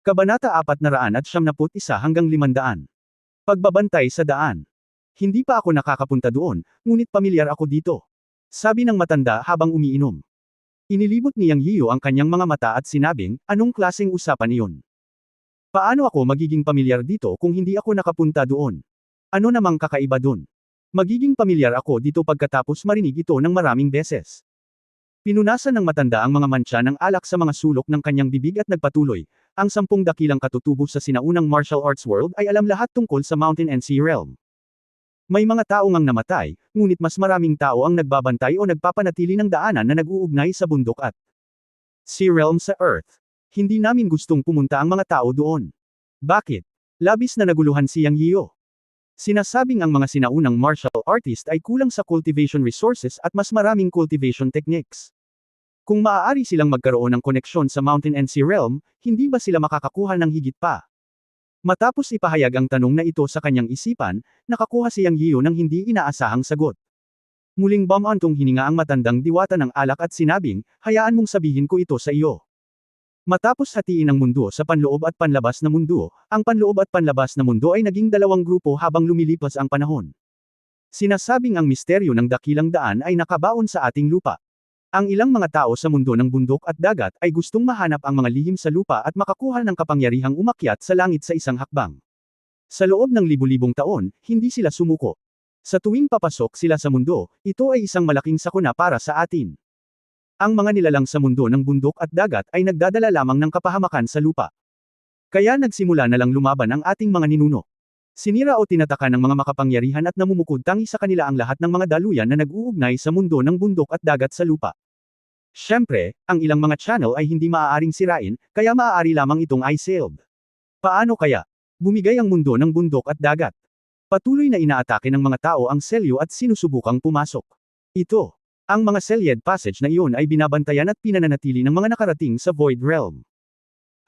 Kabanata 471 hanggang 500. Pagbabantay sa daan. Hindi pa ako nakakapunta doon, ngunit pamilyar ako dito. Sabi ng matanda habang umiinom. Inilibot niyang Yiyo ang kanyang mga mata at sinabing, anong klaseng usapan iyon? Paano ako magiging pamilyar dito kung hindi ako nakapunta doon? Ano namang kakaiba doon? Magiging pamilyar ako dito pagkatapos marinig ito ng maraming beses. Pinunasan ng matanda ang mga mantsa ng alak sa mga sulok ng kanyang bibig at nagpatuloy, ang 10 dakilang katutubo sa sinaunang martial arts world ay alam lahat tungkol sa Mountain and Sea Realm. May mga tao ngang namatay, ngunit mas maraming tao ang nagbabantay o nagpapanatili ng daanan na nag-uugnay sa bundok at Sea Realm sa Earth. Hindi namin gustong pumunta ang mga tao doon. Bakit? Labis na naguluhan siyang Yiyo. Sinasabing ang mga sinaunang martial artist ay kulang sa cultivation resources at mas maraming cultivation techniques. Kung maaari silang magkaroon ng koneksyon sa Mountain and Sea Realm, hindi ba sila makakakuha ng higit pa? Matapos ipahayag ang tanong na ito sa kanyang isipan, nakakuha siyang Yiyo ng hindi inaasahang sagot. Muling bumantong hininga ang matandang diwata ng alak at sinabing, hayaan mong sabihin ko ito sa iyo. Matapos hatiin ang mundo sa panloob at panlabas na mundo, ang panloob at panlabas na mundo ay naging dalawang grupo habang lumilipas ang panahon. Sinasabing ang misteryo ng dakilang daan ay nakabaon sa ating lupa. Ang ilang mga tao sa mundo ng bundok at dagat ay gustong mahanap ang mga lihim sa lupa at makakuha ng kapangyarihang umakyat sa langit sa isang hakbang. Sa loob ng libu-libong taon, hindi sila sumuko. Sa tuwing papasok sila sa mundo, ito ay isang malaking sakuna para sa atin. Ang mga nilalang sa mundo ng bundok at dagat ay nagdadala lamang ng kapahamakan sa lupa. Kaya nagsimula na lang lumaban ang ating mga ninuno. Sinira o tinataka ng mga makapangyarihan at namumukod tangi sa kanila ang lahat ng mga daluyan na nag-uugnay sa mundo ng bundok at dagat sa lupa. Siyempre, ang ilang mga channel ay hindi maaaring sirain, kaya maaari lamang itong i-sealed. Paano kaya? Bumigay ang mundo ng bundok at dagat. Patuloy na inaatake ng mga tao ang selyo at sinusubukang pumasok. Ito. Ang mga sealed passage na iyon ay binabantayan at pinananatili ng mga nakarating sa Void Realm.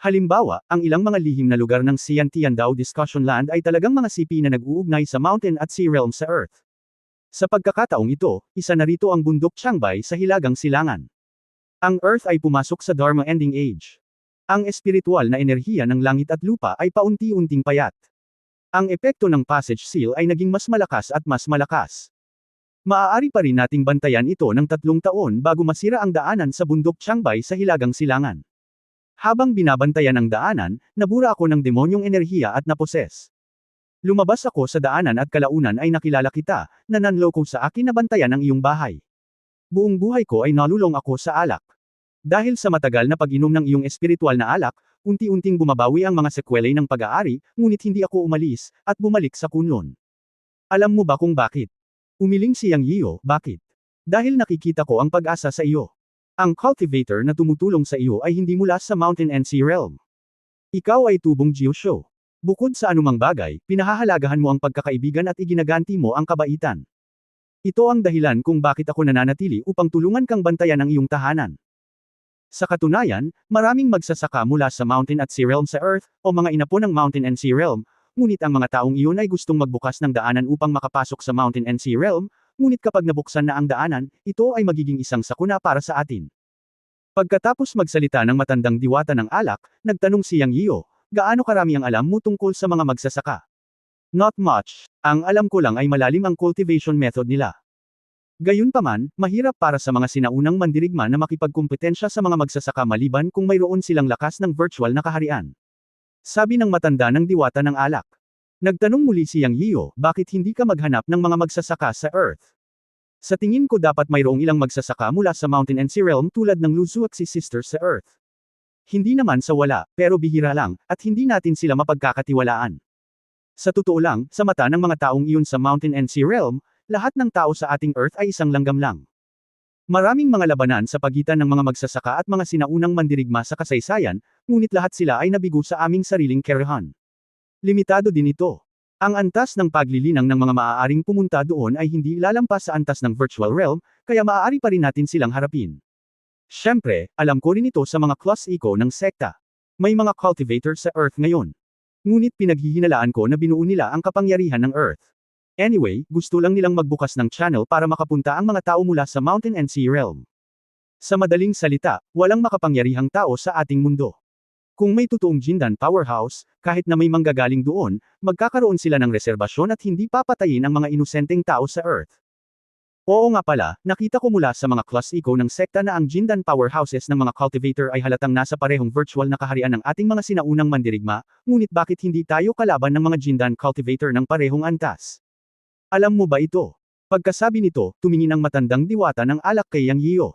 Halimbawa, ang ilang mga lihim na lugar ng Tiandao Discussion Land ay talagang mga sipi na nag-uugnay sa Mountain at Sea Realm sa Earth. Sa pagkakataong ito, isa na rito ang bundok Changbay sa Hilagang Silangan. Ang Earth ay pumasok sa Dharma Ending Age. Ang espiritual na enerhiya ng langit at lupa ay paunti-unting payat. Ang epekto ng passage seal ay naging mas malakas at mas malakas. Maaari pa rin nating bantayan ito ng 3 taon bago masira ang daanan sa bundok Changbay sa Hilagang Silangan. Habang binabantayan ang daanan, nabura ako ng demonyong enerhiya at naposes. Lumabas ako sa daanan at kalaunan ay nakilala kita, na nanloko sa akin na bantayan ang iyong bahay. Buong buhay ko ay nalulong ako sa alak. Dahil sa matagal na pag-inom ng iyong espiritual na alak, unti-unting bumabawi ang mga sekwelay ng pag-aari, ngunit hindi ako umalis, at bumalik sa kunlon. Alam mo ba kung bakit? Umiling siyang Yiyo, bakit? Dahil nakikita ko ang pag-asa sa iyo. Ang cultivator na tumutulong sa iyo ay hindi mula sa Mountain and Sea Realm. Ikaw ay tubong Gyosho. Bukod sa anumang bagay, pinahahalagahan mo ang pagkakaibigan at iginaganti mo ang kabaitan. Ito ang dahilan kung bakit ako nananatili upang tulungan kang bantayan ang iyong tahanan. Sa katunayan, maraming magsasaka mula sa Mountain at Sea Realm sa Earth, o mga inapo ng Mountain and Sea Realm, ngunit ang mga taong iyon ay gustong magbukas ng daanan upang makapasok sa Mountain and Sea Realm, ngunit kapag nabuksan na ang daanan, ito ay magiging isang sakuna para sa atin. Pagkatapos magsalita ng matandang diwata ng alak, nagtanong siyang Yiyo, gaano karami ang alam mo tungkol sa mga magsasaka? Not much. Ang alam ko lang ay malalim ang cultivation method nila. Gayunpaman, mahirap para sa mga sinaunang mandirigma na makipagkumpetensya sa mga magsasaka maliban kung mayroon silang lakas ng virtual na kaharian. Sabi ng matanda ng diwata ng alak. Nagtanong muli siyang Yiyo, bakit hindi ka maghanap ng mga magsasaka sa Earth? Sa tingin ko dapat mayroong ilang magsasaka mula sa Mountain and Sea Realm tulad ng Luzuaxi Sisters sa Earth. Hindi naman sa wala, pero bihira lang, at hindi natin sila mapagkakatiwalaan. Sa totoo lang, sa mata ng mga taong iyon sa Mountain and Sea Realm, lahat ng tao sa ating Earth ay isang langgam lang. Maraming mga labanan sa pagitan ng mga magsasaka at mga sinaunang mandirigma sa kasaysayan, ngunit lahat sila ay nabigo sa aming sariling kerahan. Limitado din ito. Ang antas ng paglilinang ng mga maaaring pumunta doon ay hindi lalampas sa antas ng virtual realm, kaya maaari pa rin natin silang harapin. Siyempre, alam ko rin ito sa mga class eco ng sekta. May mga cultivator sa Earth ngayon. Ngunit pinaghihinalaan ko na binuo nila ang kapangyarihan ng Earth. Anyway, gusto lang nilang magbukas ng channel para makapunta ang mga tao mula sa Mountain and Sea Realm. Sa madaling salita, walang makapangyarihang tao sa ating mundo. Kung may totoong Jindan powerhouse, kahit na may manggagaling doon, magkakaroon sila ng reserbasyon at hindi papatayin ang mga inosenteng tao sa Earth. Oo nga pala, nakita ko mula sa mga class eco ng sekta na ang Jindan powerhouses ng mga cultivator ay halatang nasa parehong virtual na kaharian ng ating mga sinaunang mandirigma, ngunit bakit hindi tayo kalaban ng mga Jindan cultivator ng parehong antas? Alam mo ba ito? Pagkasabi nito, tumingin ang matandang diwata ng alak kay Yang Yiyo.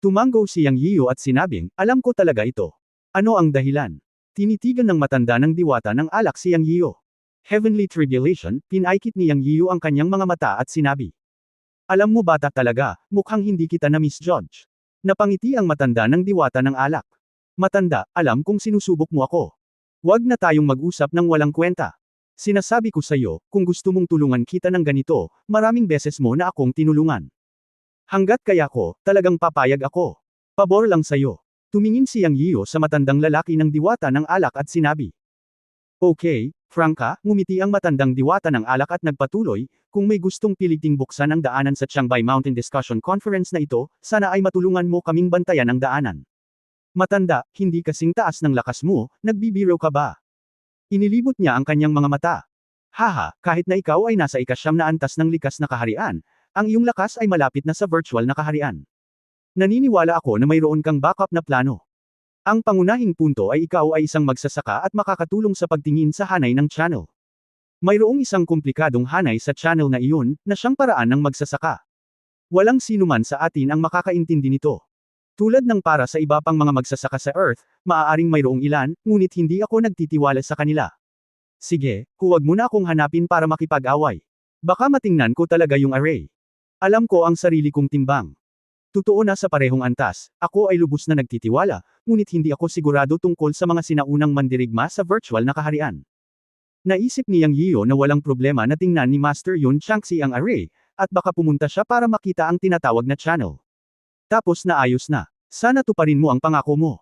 Tumanggo si Yang Yiyo at sinabing, alam ko talaga ito. Ano ang dahilan? Tinitigan ng matanda ng diwata ng alak si Yang Yiyo. Heavenly Tribulation, pinaikit ni Yang Yiyo ang kanyang mga mata at sinabi. Alam mo bata talaga, mukhang hindi kita na-misjudge. Napangiti ang matanda ng diwata ng alak. Matanda, alam kong sinusubok mo ako. Huwag na tayong mag-usap ng walang kwenta. Sinasabi ko sa iyo, kung gusto mong tulungan kita ng ganito, maraming beses mo na akong tinulungan. Hanggat kaya ko, talagang papayag ako. Pabor lang sa'yo. Tumingin si Yang Yiyo sa matandang lalaki ng diwata ng alak at sinabi. Okay, Franca, ngumiti ang matandang diwata ng alak at nagpatuloy, kung may gustong piliting buksan ang daanan sa Chiangbai Mountain Discussion Conference na ito, sana ay matulungan mo kaming bantayan ang daanan. Matanda, hindi kasing taas ng lakas mo, nagbibiro ka ba? Inilibot niya ang kanyang mga mata. Haha, kahit na ikaw ay nasa ikasyam na antas ng likas na kaharian, ang iyong lakas ay malapit na sa virtual na kaharian. Naniniwala ako na mayroon kang backup na plano. Ang pangunahing punto ay ikaw ay isang magsasaka at makakatulong sa pagtingin sa hanay ng channel. Mayroong isang komplikadong hanay sa channel na iyon, na siyang paraan ng magsasaka. Walang sinuman sa atin ang makakaintindi nito. Tulad ng para sa iba pang mga magsasaka sa Earth, maaaring mayroong ilan, ngunit hindi ako nagtitiwala sa kanila. Sige, huwag mo na akong hanapin para makipag-away. Baka matingnan ko talaga yung array. Alam ko ang sarili kong timbang. Totoo na sa parehong antas, ako ay lubos na nagtitiwala, ngunit hindi ako sigurado tungkol sa mga sinaunang mandirigma sa virtual na kaharian. Naisip ni Yang Yiyo na walang problema na tingnan ni Master Yun Changxi ang array, at baka pumunta siya para makita ang tinatawag na channel. Tapos na ayos na. Sana tuparin mo ang pangako mo.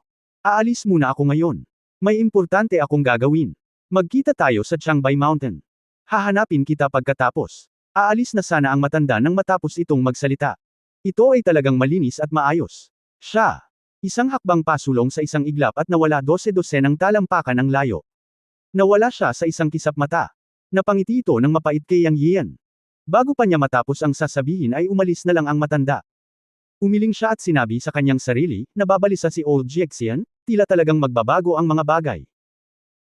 Aalis muna ako ngayon. May importante akong gagawin. Magkita tayo sa Chiangbai Mountain. Hahanapin kita pagkatapos. Aalis na sana ang matanda nang matapos itong magsalita. Ito ay talagang malinis at maayos. Siya. Isang hakbang pasulong sa isang iglap at nawala 12-12 ng talampakan ng layo. Nawala siya sa isang kisap mata. Napangiti ito ng mapait kay Yang Yiyan. Bago pa niya matapos ang sasabihin ay umalis na lang ang matanda. Umiling siya at sinabi sa kanyang sarili, nababalisa si Old Jixian, tila talagang magbabago ang mga bagay.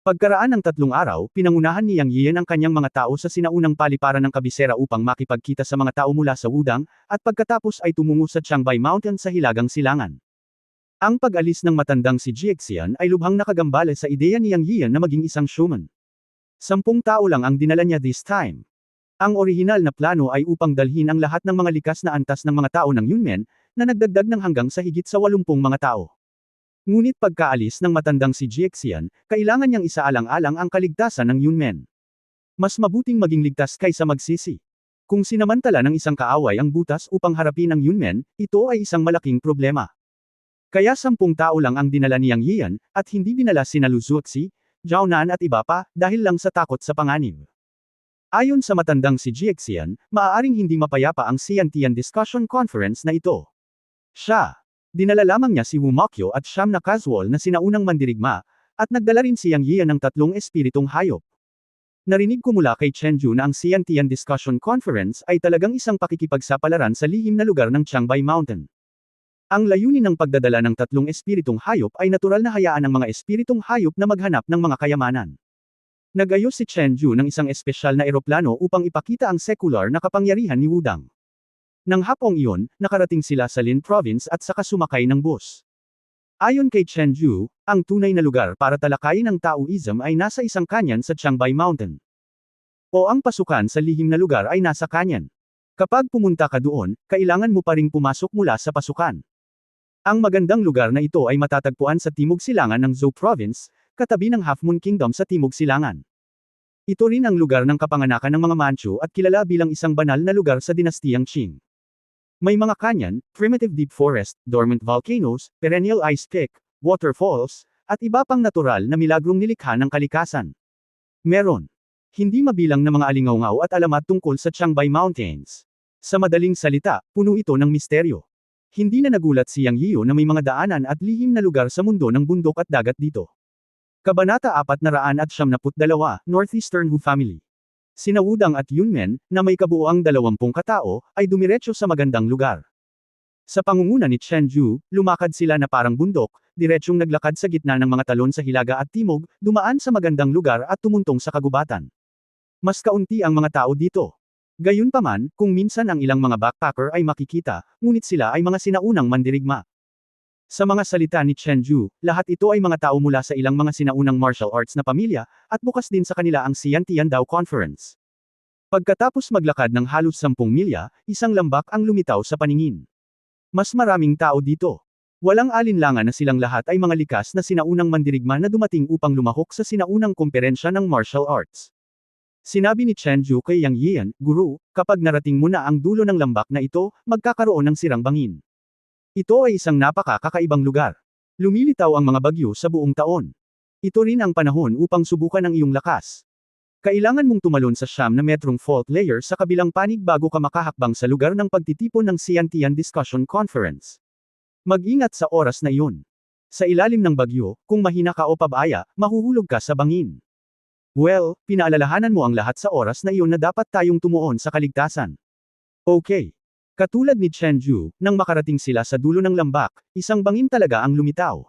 Pagkaraan ng 3 araw, pinangunahan ni Yang Yiyan ang kanyang mga tao sa sinaunang paliparan ng kabisera upang makipagkita sa mga tao mula sa Wudang, at pagkatapos ay tumungo sa Chiangbai Mountain sa Hilagang Silangan. Ang pag-alis ng matandang si Jixian ay lubhang nakagambala sa ideya ni Yang Yiyan na maging isang showman. 10 tao lang ang dinala niya this time. Ang orihinal na plano ay upang dalhin ang lahat ng mga likas na antas ng mga tao ng Yunmen, na nagdagdag ng hanggang sa higit sa 80 mga tao. Ngunit pagkaalis ng matandang si Jixian, kailangan niyang isaalang-alang ang kaligtasan ng Yunmen. Mas mabuting maging ligtas kaysa magsisi. Kung sinamantala ng isang kaaway ang butas upang harapin ang Yunmen, ito ay isang malaking problema. Kaya 10 tao lang ang dinala ni Yang Yiyan, at hindi dinala sina Lu Zuoxi, Zhao Nan at iba pa, dahil lang sa takot sa panganib. Ayon sa matandang si Jixian, maaaring hindi mapayapa ang Xiantian Discussion Conference na ito. Siya. Dinala lamang niya si Wu Mokyo at siyam na casual na sinaunang mandirigma, at nagdala rin si Yang Yiyan ng 3 espiritong hayop. Narinig ko mula kay Chenju na ang Xiantian Discussion Conference ay talagang isang pakikipagsapalaran sa lihim na lugar ng Chiangbai Mountain. Ang layunin ng pagdadala ng 3 espiritong hayop ay natural na hayaan ng mga espiritong hayop na maghanap ng mga kayamanan. Nag-ayos si Chenju ng isang espesyal na eroplano upang ipakita ang secular na kapangyarihan ni Wudang. Nang hapong iyon, nakarating sila sa Lin Province at saka sumakay ng bus. Ayon kay Chenju, ang tunay na lugar para talakayin ang Taoism ay nasa isang kanyan sa Chiangbai Mountain. O ang pasukan sa lihim na lugar ay nasa kanyan. Kapag pumunta ka doon, kailangan mo pa ring pumasok mula sa pasukan. Ang magandang lugar na ito ay matatagpuan sa Timog Silangan ng Zhou Province, katabi ng Half Moon Kingdom sa Timog Silangan. Ito rin ang lugar ng kapanganakan ng mga Manchu at kilala bilang isang banal na lugar sa dinastiyang Qing. May mga kanyan, primitive deep forest, dormant volcanoes, perennial ice peak, waterfalls, at iba pang natural na milagrong nilikha ng kalikasan. Meron. Hindi mabilang na mga alingaungaw at alamat tungkol sa Chiangbai Mountains. Sa madaling salita, puno ito ng misteryo. Hindi na nagulat si Yang Yiyo na may mga daanan at lihim na lugar sa mundo ng bundok at dagat dito. Kabanata 472, Northeastern Hu Family. Sina Wudang at Yunmen, na may kabuuang 20 katao, ay dumiretso sa magandang lugar. Sa pangunguna ni Chen Ju, lumakad sila na parang bundok, diretsyong naglakad sa gitna ng mga talon sa hilaga at timog, dumaan sa magandang lugar at tumuntong sa kagubatan. Mas kaunti ang mga tao dito. Gayunpaman, kung minsan ang ilang mga backpacker ay makikita, ngunit sila ay mga sinaunang mandirigma. Sa mga salita ni Chen Ju, lahat ito ay mga tao mula sa ilang mga sinaunang martial arts na pamilya, at bukas din sa kanila ang Xiantian Dao Conference. Pagkatapos maglakad ng halos 10 milya, isang lambak ang lumitaw sa paningin. Mas maraming tao dito. Walang alinlangan na silang lahat ay mga likas na sinaunang mandirigma na dumating upang lumahok sa sinaunang komperensya ng martial arts. Sinabi ni Chen Ju kay Yang Yian, Guru, kapag narating mo na ang dulo ng lambak na ito, magkakaroon ng sirang bangin. Ito ay isang napaka-kakaibang lugar. Lumilitaw ang mga bagyo sa buong taon. Ito rin ang panahon upang subukan ang iyong lakas. Kailangan mong tumalon sa 9 na metrong fault layer sa kabilang panig bago ka makahakbang sa lugar ng pagtitipon ng Xiantian Discussion Conference. Mag-ingat sa oras na iyon. Sa ilalim ng bagyo, kung mahina ka o pabaya, mahuhulog ka sa bangin. Well, pinaalalahanan mo ang lahat sa oras na iyon na dapat tayong tumuon sa kaligtasan. Okay. Katulad ni Chen Ju, nang makarating sila sa dulo ng lambak, isang bangin talaga ang lumitaw.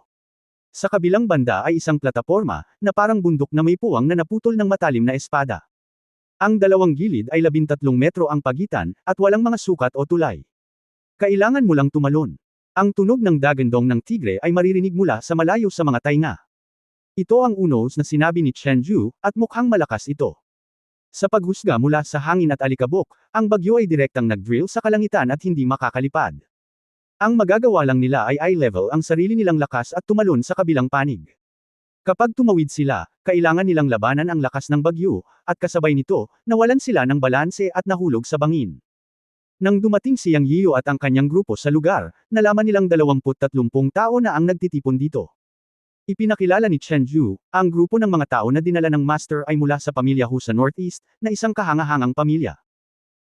Sa kabilang banda ay isang plataporma, na parang bundok na may puwang na naputol ng matalim na espada. Ang dalawang gilid ay 13 metro ang pagitan, at walang mga sukat o tulay. Kailangan mo lang tumalon. Ang tunog ng dagandong ng tigre ay maririnig mula sa malayo sa mga tainga. Ito ang unos na sinabi ni Chen Ju, at mukhang malakas ito. Sa paghusga mula sa hangin at alikabok, ang bagyo ay direktang nag-drill sa kalangitan at hindi makakalipad. Ang magagawa lang nila ay eye level ang sarili nilang lakas at tumalon sa kabilang panig. Kapag tumawid sila, kailangan nilang labanan ang lakas ng bagyo, at kasabay nito, nawalan sila ng balanse at nahulog sa bangin. Nang dumating si Yang Yiyo at ang kanyang grupo sa lugar, nalaman nilang 20-30 tao na ang nagtitipon dito. Ipinakilala ni Chen Ju, ang grupo ng mga tao na dinala ng master ay mula sa pamilya Hu sa Northeast, na isang kahangahangang pamilya.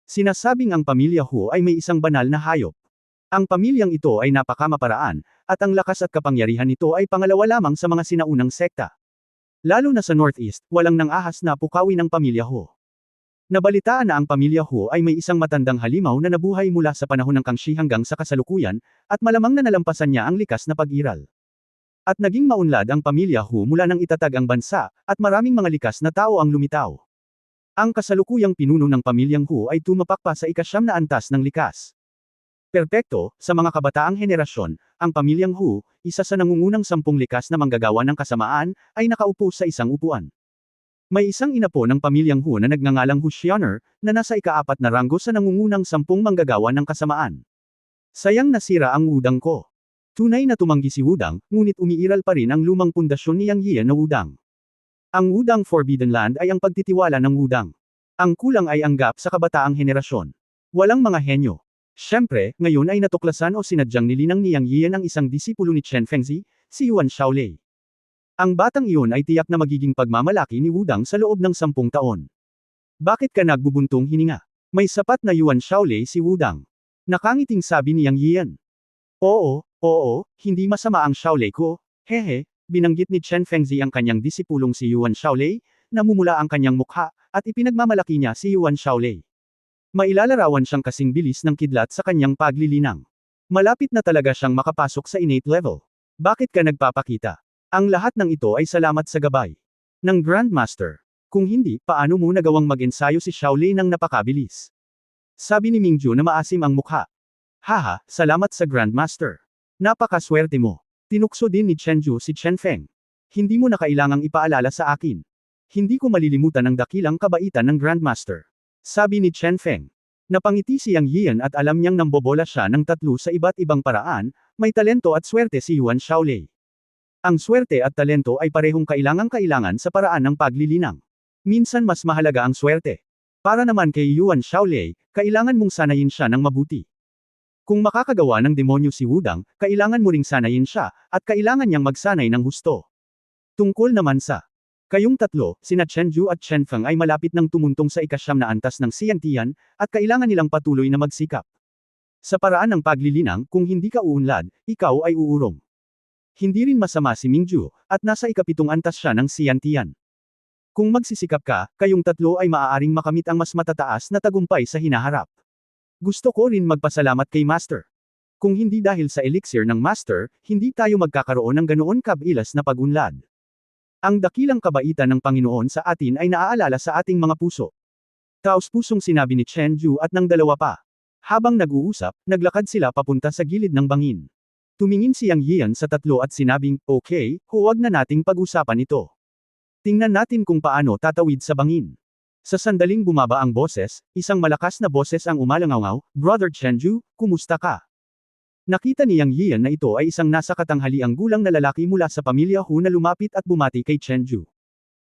Sinasabing ang pamilya Hu ay may isang banal na hayop. Ang pamilyang ito ay napakamaparaan, at ang lakas at kapangyarihan nito ay pangalawa lamang sa mga sinaunang sekta. Lalo na sa Northeast, walang nang-ahas na pukawi ng pamilya Hu. Nabalitaan na ang pamilya Hu ay may isang matandang halimaw na nabuhay mula sa panahon ng Kangxi hanggang sa kasalukuyan, at malamang na nalampasan niya ang likas na pag-iral. At naging maunlad ang pamilya Hu mula nang itatag ang bansa, at maraming mga likas na tao ang lumitaw. Ang kasalukuyang pinuno ng pamilyang Hu ay tumapak pa sa ika-9 na antas ng likas. Perpekto, sa mga kabataang henerasyon, ang pamilyang Hu, isa sa nangungunang 10 likas na manggagawa ng kasamaan, ay nakaupo sa isang upuan. May isang inapo ng pamilyang Hu na nagngangalang Hu Xianer, na nasa ika-4 na ranggo sa nangungunang 10 manggagawa ng kasamaan. Sayang nasira ang wudang ko. Tunay na tumanggi si Wudang, ngunit umiiral pa rin ang lumang pundasyon ni Yang Yian na Wudang. Ang Wudang Forbidden Land ay ang pagtitiwala ng Wudang. Ang kulang ay ang gap sa kabataang henerasyon. Walang mga henyo. Siyempre, ngayon ay natuklasan o sinadyang nilinang ni Yang Yian ang isang disipulo ni Chen Fengzi, si Yuan Shaolei. Ang batang iyon ay tiyak na magiging pagmamalaki ni Wudang sa loob ng 10 taon. Bakit ka nagbubuntong hininga? May sapat na Yuan Shaolei si Wudang. Nakangiting sabi ni Yang Yian. Oo, hindi masama ang Shaolei ko, hehe, binanggit ni Chen Fengzi ang kanyang disipulong si Yuan Shaolei, namumula ang kanyang mukha, at ipinagmamalaki niya si Yuan Shaolei. Mailalarawan siyang kasing bilis ng kidlat sa kanyang paglilinang. Malapit na talaga siyang makapasok sa innate level. Bakit ka nagpapakita? Ang lahat ng ito ay salamat sa gabay ng Grandmaster. Kung hindi, paano mo nagawang mag-ensayo si Shaolei ng napakabilis? Sabi ni Mingju na maasim ang mukha. Haha, salamat sa Grandmaster. Napakaswerte mo. Tinukso din ni Chen Ju si Chen Feng. Hindi mo na kailangang ipaalala sa akin. Hindi ko malilimutan ang dakilang kabaitan ng Grandmaster. Sabi ni Chen Feng. Napangiti si Yang Yian at alam niyang nambobola siya ng 3 sa iba't ibang paraan, may talento at swerte si Yuan Shaolei. Ang swerte at talento ay parehong kailangan sa paraan ng paglilinang. Minsan mas mahalaga ang swerte. Para naman kay Yuan Shaolei, kailangan mong sanayin siya ng mabuti. Kung makakagawa ng demonyo si Wudang, kailangan mo ring sanayin siya, at kailangan niyang magsanay ng husto. Tungkol naman sa kayong tatlo, sina Chen Ju at Chen Feng ay malapit nang tumuntong sa ika-9 na antas ng Xiantian, at kailangan nilang patuloy na magsikap. Sa paraan ng paglilinang, kung hindi ka uunlad, ikaw ay uurong. Hindi rin masama si Mingju, at nasa ikapitong antas siya ng Xiantian. Kung magsisikap ka, kayong tatlo ay maaaring makamit ang mas matataas na tagumpay sa hinaharap. Gusto ko rin magpasalamat kay Master. Kung hindi dahil sa elixir ng Master, hindi tayo magkakaroon ng ganoon kabilas na pag-unlad. Ang dakilang kabaitan ng Panginoon sa atin ay naaalala sa ating mga puso. Taos-pusong sinabi ni Chen Ju at ng dalawa pa. Habang nag-uusap, naglakad sila papunta sa gilid ng bangin. Tumingin si Yang Yian sa tatlo at sinabing, "Okay, huwag na nating pag-usapan ito. Tingnan natin kung paano tatawid sa bangin." Sa sandaling bumaba ang boses, isang malakas na boses ang umalangaw, "Brother Chen Ju, kumusta ka?" Nakita ni Yang Yian na ito ay isang nasa katanghaliang gulang na lalaki mula sa pamilya Hu na lumapit at bumati kay Chen Ju.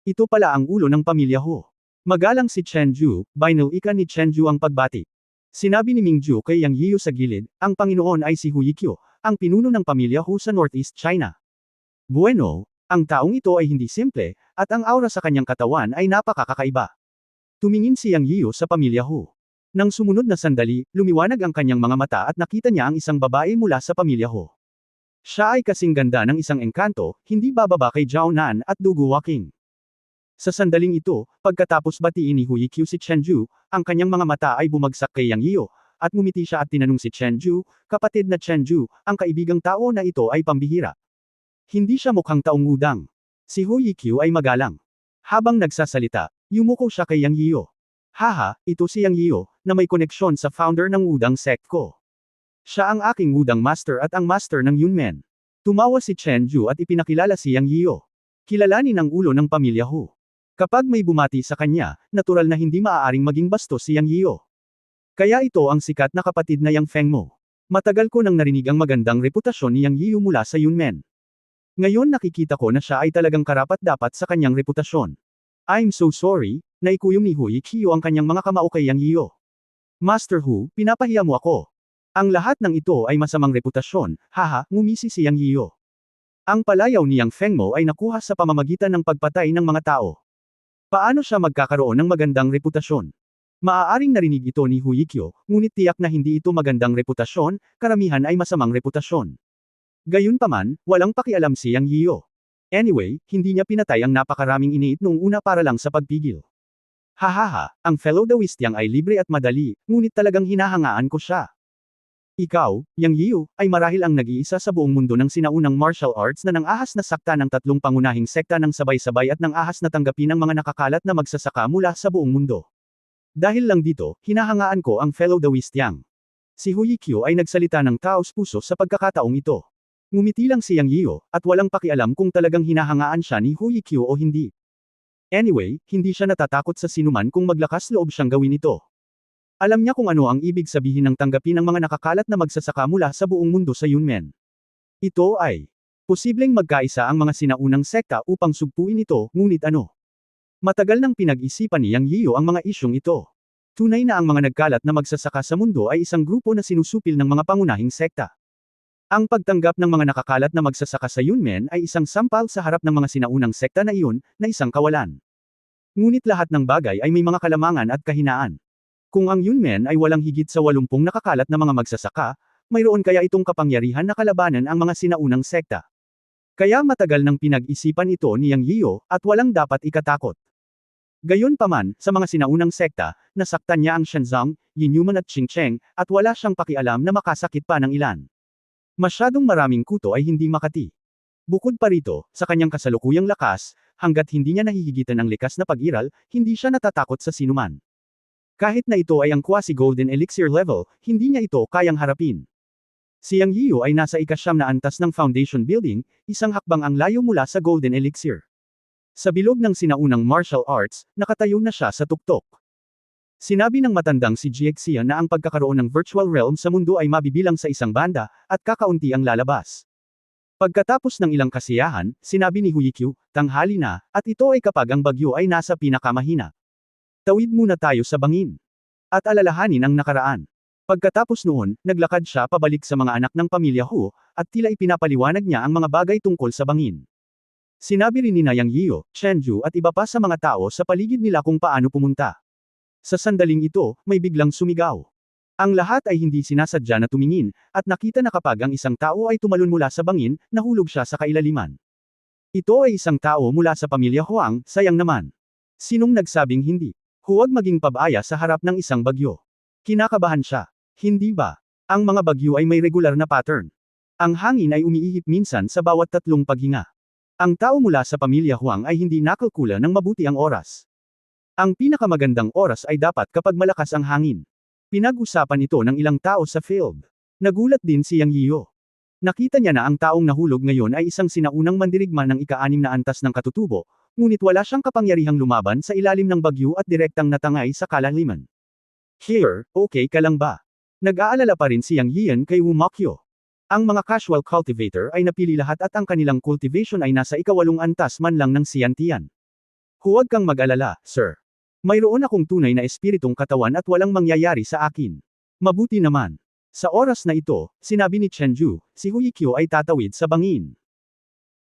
Ito pala ang ulo ng pamilya Hu. Magalang si Chen Ju, binalikan ni Chen Ju ang pagbati. Sinabi ni Ming Ju kay Yang Yiu sa gilid, "Ang Panginoon ay si Hu Yikyo, ang pinuno ng pamilya Hu sa Northeast China." Bueno, ang taong ito ay hindi simple, at ang aura sa kanyang katawan ay napakakakaiba. Tumingin si Yang Yiu sa pamilya Hu. Nang sumunod na sandali, lumiwanag ang kanyang mga mata at nakita niya ang isang babae mula sa pamilya Hu. Siya ay kasing ganda ng isang engkanto, hindi bababa kay Zhao Nan at Dugu Waking. Sa sandaling ito, pagkatapos batiin ni Hu Yikyu si Chen Ju, ang kanyang mga mata ay bumagsak kay Yang Yiu, at ngumiti siya at tinanong si Chen Ju, "Kapatid na Chen Ju, ang kaibigang tao na ito ay pambihira." Hindi siya mukhang taong udang. Si Hu Yikyu ay magalang. Habang nagsasalita, yumuko siya kay Yang Yiu. "Haha, ito si Yang Yiu, na may koneksyon sa founder ng udang sect ko. Siya ang aking udang master at ang master ng Yunmen." Tumawa si Chen Ju at ipinakilala si Yang Yiu. Kilalanin ang ulo ng pamilya Hu. Kapag may bumati sa kanya, natural na hindi maaaring maging bastos si Yang Yiu. Kaya ito ang sikat na kapatid na Yang Feng mo. Matagal ko nang narinig ang magandang reputasyon ni Yang Yiu mula sa Yunmen. Ngayon nakikita ko na siya ay talagang karapat-dapat sa kanyang reputasyon. "I'm so sorry," naikuyom ni Hu Yikyu ang kanyang mga kamao kay Yang Yiu. "Master Hu, pinapahiya mo ako. Ang lahat ng ito ay masamang reputasyon, haha," ngumisi si Yang Yiu. Ang palayaw ni Yang Feng mo ay nakuha sa pamamagitan ng pagpatay ng mga tao. Paano siya magkakaroon ng magandang reputasyon? Maaaring narinig ito ni Hu Yikyu, ngunit tiyak na hindi ito magandang reputasyon, karamihan ay masamang reputasyon. Gayunpaman, walang pakialam si Yang Yiu. Anyway, hindi niya pinatay ang napakaraming iniit noong una para lang sa pagpigil. "Hahaha, ang fellow Dawistyang ay libre at madali, ngunit talagang hinahangaan ko siya. Ikaw, Yang Yiu, ay marahil ang nag-iisa sa buong mundo ng sinaunang martial arts na nang-ahas na sakta ng tatlong pangunahing sekta ng sabay-sabay at nang-ahas na tanggapin ng mga nakakalat na magsasaka mula sa buong mundo. Dahil lang dito, hinahangaan ko ang fellow Dawistyang." Si Hu Yikyu ay nagsalita ng taos-puso sa pagkakataong ito. Ngumiti lang si Yang Yiu, at walang pakialam kung talagang hinahangaan siya ni Hu Yikyu o hindi. Anyway, hindi siya natatakot sa sinuman kung maglakas loob siyang gawin ito. Alam niya kung ano ang ibig sabihin ng tanggapin ng mga nakakalat na magsasaka mula sa buong mundo sa Yunmen. Ito ay posibleng magkaisa ang mga sinaunang sekta upang sugpuin ito, ngunit ano? Matagal nang pinag-isipan ni Yang Yiu ang mga isyong ito. Tunay na ang mga nagkalat na magsasaka sa mundo ay isang grupo na sinusupil ng mga pangunahing sekta. Ang pagtanggap ng mga nakakalat na magsasaka sa Yunmen ay isang sampal sa harap ng mga sinaunang sekta na iyon, na isang kawalan. Ngunit lahat ng bagay ay may mga kalamangan at kahinaan. Kung ang Yunmen ay walang higit sa 80 nakakalat na mga magsasaka, mayroon kaya itong kapangyarihan na kalabanan ang mga sinaunang sekta. Kaya matagal nang pinag-isipan ito ni Yang Yiu, at walang dapat ikatakot. Gayunpaman, sa mga sinaunang sekta, nasaktan niya ang Shenzong, Yinyuman at Qingcheng, at wala siyang pakialam na makasakit pa ng ilan. Masyadong maraming kuto ay hindi makati. Bukod pa rito, sa kanyang kasalukuyang lakas, hanggat hindi niya nahihigitan ng likas na pag-iral, hindi siya natatakot sa sinuman. Kahit na ito ay ang quasi-golden elixir level, hindi niya ito kayang harapin. Si Yang Yiu ay nasa ika-9 na antas ng foundation building, isang hakbang ang layo mula sa golden elixir. Sa bilog ng sinaunang martial arts, nakatayo na siya sa tuktok. Sinabi ng matandang si Jiexia na ang pagkakaroon ng virtual realm sa mundo ay mabibilang sa isang banda, at kakaunti ang lalabas. Pagkatapos ng ilang kasiyahan, sinabi ni Hu Yikyu, "Tanghali na, at ito ay kapag ang bagyo ay nasa pinakamahina. Tawid muna tayo sa bangin. At alalahanin ang nakaraan." Pagkatapos noon, naglakad siya pabalik sa mga anak ng pamilya Hu, at tila ipinapaliwanag niya ang mga bagay tungkol sa bangin. Sinabi rin ni Yang Yiu, Chen Ju at iba pa sa mga tao sa paligid nila kung paano pumunta. Sa sandaling ito, may biglang sumigaw. Ang lahat ay hindi sinasadya na tumingin, at nakita na kapag ang isang tao ay tumalon mula sa bangin, nahulog siya sa kailaliman. Ito ay isang tao mula sa pamilya Huang, sayang naman. Sinong nagsabing hindi? Huwag maging pabaya sa harap ng isang bagyo. Kinakabahan siya. Hindi ba? Ang mga bagyo ay may regular na pattern. Ang hangin ay umiihip minsan sa bawat 3 paghinga. Ang tao mula sa pamilya Huang ay hindi nakalkula ng mabuti ang oras. Ang pinakamagandang oras ay dapat kapag malakas ang hangin. Pinag-usapan ito ng ilang tao sa field. Nagulat din si Yang Yiyo. Nakita niya na ang taong nahulog ngayon ay isang sinaunang mandirigma ng ika-6 na antas ng katutubo, ngunit wala siyang kapangyarihang lumaban sa ilalim ng bagyo at direktang natangay sa kalaliman. Here, okay ka lang ba? Nag-aalala pa rin si Yang Yiyan kay Wu Mokyo. Ang mga casual cultivator ay napili lahat at ang kanilang cultivation ay nasa ika-8 antas man lang ng siyantian. Huwag kang mag-alala, sir. Mayroon akong tunay na espiritong katawan at walang mangyayari sa akin. Mabuti naman. Sa oras na ito, sinabi ni Chenju, si Hu Yikyo ay tatawid sa bangin.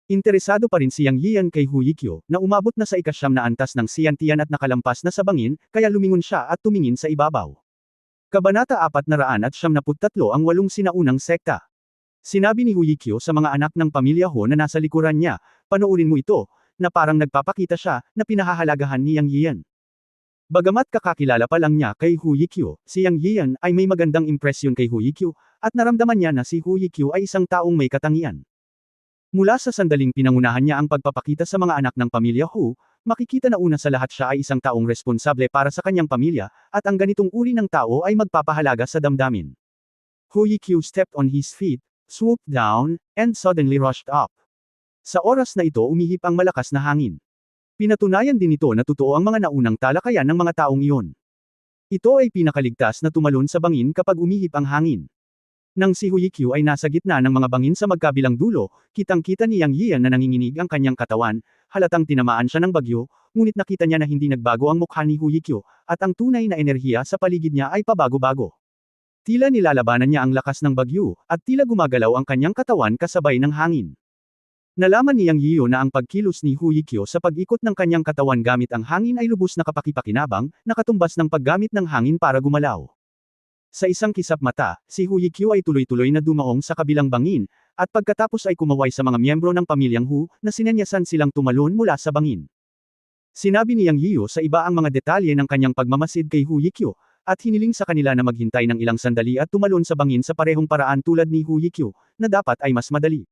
Interesado pa rin si Yang Yiyan kay Hu Yikyo, na umabot na sa ika-9 na antas ng siyantian at nakalampas na sa bangin, kaya lumingon siya at tumingin sa ibabaw. Kabanata 473 ang 8 sinaunang sekta. Sinabi ni Hu Yikyo sa mga anak ng pamilya Ho na nasa likuran niya, panoorin mo ito, na parang nagpapakita siya, na pinahahalagahan ni Yang Yiyan. Bagamat kakakilala pa lang niya kay Hu Yikyo, si Yang Yiyan ay may magandang impresyon kay Hu Yikyo, at naramdaman niya na si Hu Yikyo ay isang taong may katangian. Mula sa sandaling pinangunahan niya ang pagpapakita sa mga anak ng pamilya Hu, makikita na una sa lahat siya ay isang taong responsable para sa kanyang pamilya, at ang ganitong uri ng tao ay magpapahalaga sa damdamin. Hu Yikyo stepped on his feet, swooped down, and suddenly rushed up. Sa oras na ito umihip ang malakas na hangin. Pinatunayan din ito na totoo ang mga naunang talakayan ng mga taong iyon. Ito ay pinakaligtas na tumalon sa bangin kapag umihip ang hangin. Nang si Hu Yikyo ay nasa gitna ng mga bangin sa magkabilang dulo, kitang-kita ni Yang Yiyan na nanginginig ang kanyang katawan, halatang tinamaan siya ng bagyo, ngunit nakita niya na hindi nagbago ang mukha ni Hu Yikyo, at ang tunay na enerhiya sa paligid niya ay pabago-bago. Tila nilalabanan niya ang lakas ng bagyo, at tila gumagalaw ang kanyang katawan kasabay ng hangin. Nalaman ni Yang Yiyo na ang pagkilos ni Hu Yikyo sa pag-ikot ng kanyang katawan gamit ang hangin ay lubos na kapakipakinabang, nakatumbas ng paggamit ng hangin para gumalaw. Sa isang kisap mata, si Hu Yikyo ay tuloy-tuloy na dumaong sa kabilang bangin, at pagkatapos ay kumaway sa mga miyembro ng pamilyang Hu, na sinenyasan silang tumalon mula sa bangin. Sinabi ni Yang Yiyo sa iba ang mga detalye ng kanyang pagmamasid kay Hu Yikyo, at hiniling sa kanila na maghintay ng ilang sandali at tumalon sa bangin sa parehong paraan tulad ni Hu Yikyo, na dapat ay mas madali.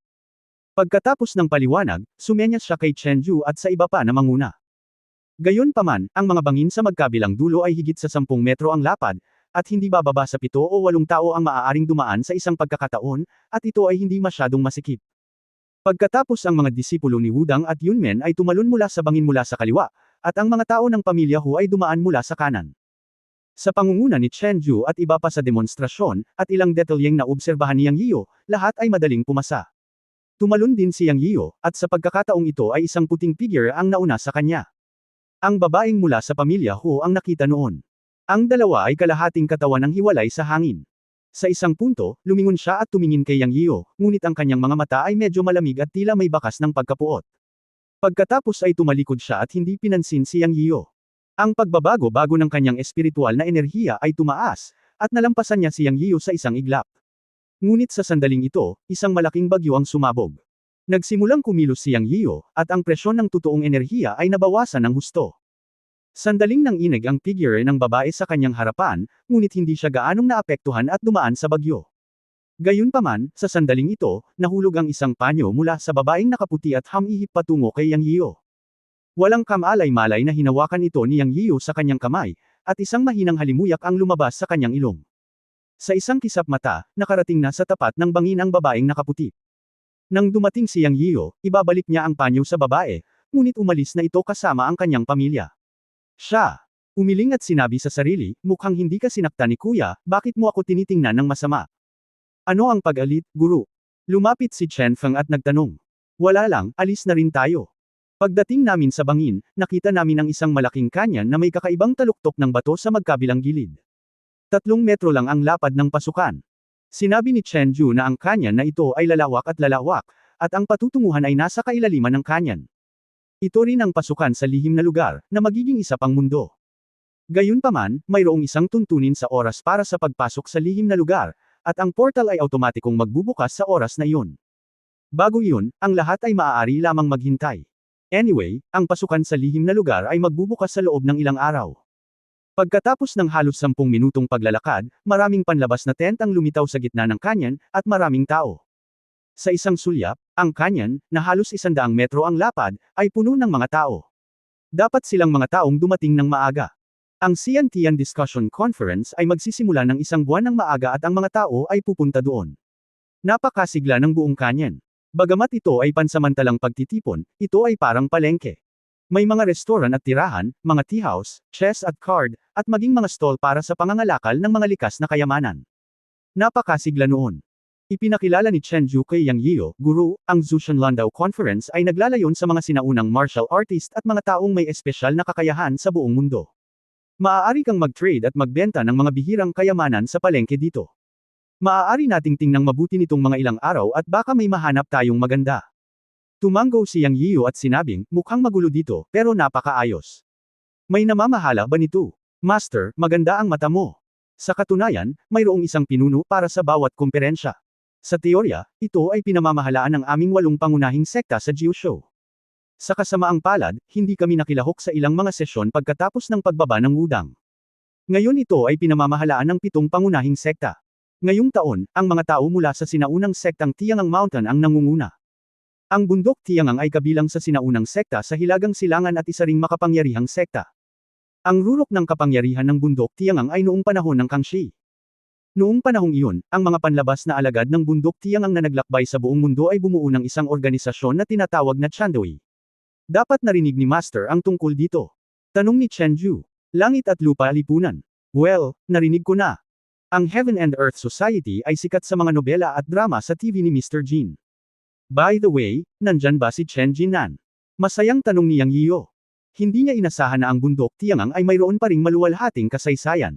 Pagkatapos ng paliwanag, sumenyas siya kay Chenju at sa iba pa na manguna. Gayunpaman, ang mga bangin sa magkabilang dulo ay higit sa 10 metro ang lapad, at hindi bababa sa 7 o 8 tao ang maaaring dumaan sa isang pagkakataon, at ito ay hindi masyadong masikip. Pagkatapos ang mga disipulo ni Wudang at Yunmen ay tumalon mula sa bangin mula sa kaliwa, at ang mga tao ng pamilya Hu ay dumaan mula sa kanan. Sa pangunguna ni Chenju at iba pa sa demonstrasyon, at ilang detalyeng na obserbahan ni Yang Yiyo, lahat ay madaling pumasa. Tumalon din si Yang Yiyo, at sa pagkakataong ito ay isang puting figure ang nauna sa kanya. Ang babaeng mula sa pamilya Hu ang nakita noon. Ang dalawa ay kalahating katawan ng hiwalay sa hangin. Sa isang punto, lumingon siya at tumingin kay Yang Yiyo, ngunit ang kanyang mga mata ay medyo malamig at tila may bakas ng pagkapuot. Pagkatapos ay tumalikod siya at hindi pinansin si Yang Yiyo. Ang pagbabago-bago ng kanyang espiritual na enerhiya ay tumaas, at nalampasan niya si Yang Yiyo sa isang iglap. Ngunit sa sandaling ito, isang malaking bagyo ang sumabog. Nagsimulang kumilos si Yang Yiyo, at ang presyon ng totoong enerhiya ay nabawasan ng husto. Sandaling nanginig ang figure ng babae sa kanyang harapan, ngunit hindi siya gaanong naapektuhan at dumaan sa bagyo. Gayunpaman, sa sandaling ito, nahulog ang isang panyo mula sa babaeng nakaputi at hamihip patungo kay Yang Yiyo. Walang kamalay-malay na hinawakan ito ni Yang Yiyo sa kanyang kamay, at isang mahinang halimuyak ang lumabas sa kanyang ilong. Sa isang kisap mata, nakarating na sa tapat ng bangin ang babaeng nakaputi. Nang dumating si Yang Yiyo, ibabalik niya ang panyo sa babae, ngunit umalis na ito kasama ang kanyang pamilya. Siya umiling at sinabi sa sarili, mukhang hindi ka sinaktan ni kuya, bakit mo ako tinitingnan ng masama? Ano ang pag-alit, guru? Lumapit si Chen Feng at nagtanong. Wala lang, alis na rin tayo. Pagdating namin sa bangin, nakita namin ang isang malaking kanyan na may kakaibang taluktok ng bato sa magkabilang gilid. 3 metro lang ang lapad ng pasukan. Sinabi ni Chenju na ang kanyan na ito ay lalawak, at ang patutunguhan ay nasa kailaliman ng kanyan. Ito rin ang pasukan sa lihim na lugar, na magiging isa pang mundo. Gayunpaman, mayroong isang tuntunin sa oras para sa pagpasok sa lihim na lugar, at ang portal ay automatikong magbubukas sa oras na iyon. Bago iyon, ang lahat ay maaari lamang maghintay. Anyway, ang pasukan sa lihim na lugar ay magbubukas sa loob ng ilang araw. Pagkatapos ng halos 10 minutong paglalakad, maraming panlabas na tent ang lumitaw sa gitna ng canyon, at maraming tao. Sa isang sulyap, ang canyon, na halos 100 metro ang lapad, ay puno ng mga tao. Dapat silang mga taong dumating ng maaga. Ang Siantian Discussion Conference ay magsisimula ng 1 buwan ng maaga at ang mga tao ay pupunta doon. Napakasigla ng buong canyon. Bagamat ito ay pansamantalang pagtitipon, ito ay parang palengke. May mga restoran at tirahan, mga tea house, chess at card, at maging mga stall para sa pangangalakal ng mga likas na kayamanan. Napakasigla noon. Ipinakilala ni Chen Ju kay Yang Yeo, guru, ang Zhoushan Landau Conference ay naglalayon sa mga sinaunang martial artist at mga taong may espesyal na kakayahan sa buong mundo. Maaari kang mag-trade at magbenta ng mga bihirang kayamanan sa palengke dito. Maaari nating tingnang mabuti nitong mga ilang araw at baka may mahanap tayong maganda. Tumango si Yang Yeo at sinabing, mukhang magulo dito, pero napakaayos. May namamahala ba nito? Master, maganda ang mata mo. Sa katunayan, mayroong isang pinuno para sa bawat komperensya. Sa teorya, ito ay pinamamahalaan ng aming 8 pangunahing sekta sa Jiu-Show. Sa kasamaang palad, hindi kami nakilahok sa ilang mga sesyon pagkatapos ng pagbaba ng wudang. Ngayon ito ay pinamamahalaan ng 7 pangunahing sekta. Ngayong taon, ang mga tao mula sa sinaunang sektang Tiangang Mountain ang nangunguna. Ang bundok Tiangang ay kabilang sa sinaunang sekta sa Hilagang Silangan at isa ring makapangyarihang sekta. Ang rurok ng kapangyarihan ng bundok Tiangang ay noong panahon ng Kangxi. Noong panahong iyon, ang mga panlabas na alagad ng bundok Tiangang na naglakbay sa buong mundo ay bumuo ng isang organisasyon na tinatawag na Chandui. Dapat narinig ni Master ang tungkol dito. Tanong ni Chen Ju. Langit at lupa lipunan. Well, narinig ko na. Ang Heaven and Earth Society ay sikat sa mga nobela at drama sa TV ni Mr. Jin. By the way, nandyan ba si Chen Jinan? Masayang tanong ni Yang Yeo. Hindi niya inasahan na ang bundok Tiangang ay mayroon pa ring maluwalhating kasaysayan.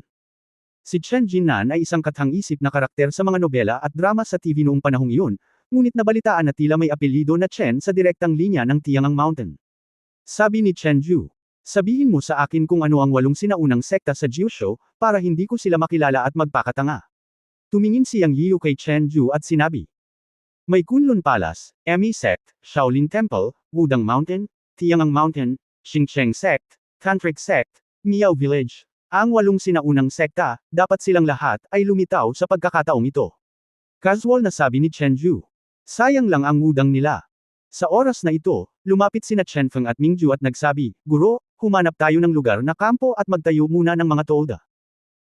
Si Chen Jinan ay isang kathang-isip na karakter sa mga nobela at drama sa TV noong panahong iyon, ngunit nabalitaan na tila may apelyido na Chen sa direktang linya ng Tiangang Mountain. Sabi ni Chen Ju. Sabihin mo sa akin kung ano ang 8 sinaunang sekta sa Jiu-Show, para hindi ko sila makilala at magpakatanga. Tumingin si Yang Yeo kay Chen Ju at sinabi. May Kunlun Palace, Emi Sect, Shaolin Temple, Wudang Mountain, Tiangang Mountain, Xingcheng Sect, Tantric Sect, Miao Village. Ang 8 sinaunang sekta, dapat silang lahat ay lumitaw sa pagkakataong ito. Casual na sabi ni Chen Ju. Sayang lang ang wudang nila. Sa oras na ito, lumapit sina Chen Feng at Mingju at nagsabi, Guro, humanap tayo ng lugar na kampo at magtayo muna ng mga tolda.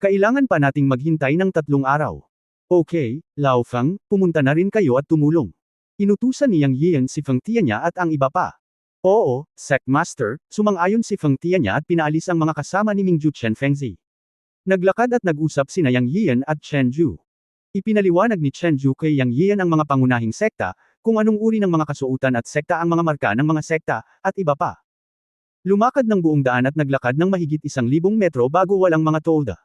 Kailangan pa nating maghintay ng 3 araw. Okay, Lao Feng, pumunta na rin kayo at tumulong. Inutusan ni Yang Yian si Feng Tianya at ang iba pa. Oo, Sect Master, sumang-ayon si Feng Tianya at pinaalis ang mga kasama ni Mingju Chen Fengzi. Naglakad at nag-usap sina Yang Yian at Chen Ju. Ipinaliwanag ni Chen Ju kay Yang Yian ang mga pangunahing sekta, kung anong uri ng mga kasuotan at sekta ang mga marka ng mga sekta, at iba pa. Lumakad ng buong daan at naglakad ng mahigit 1,000 metro bago walang mga tolda.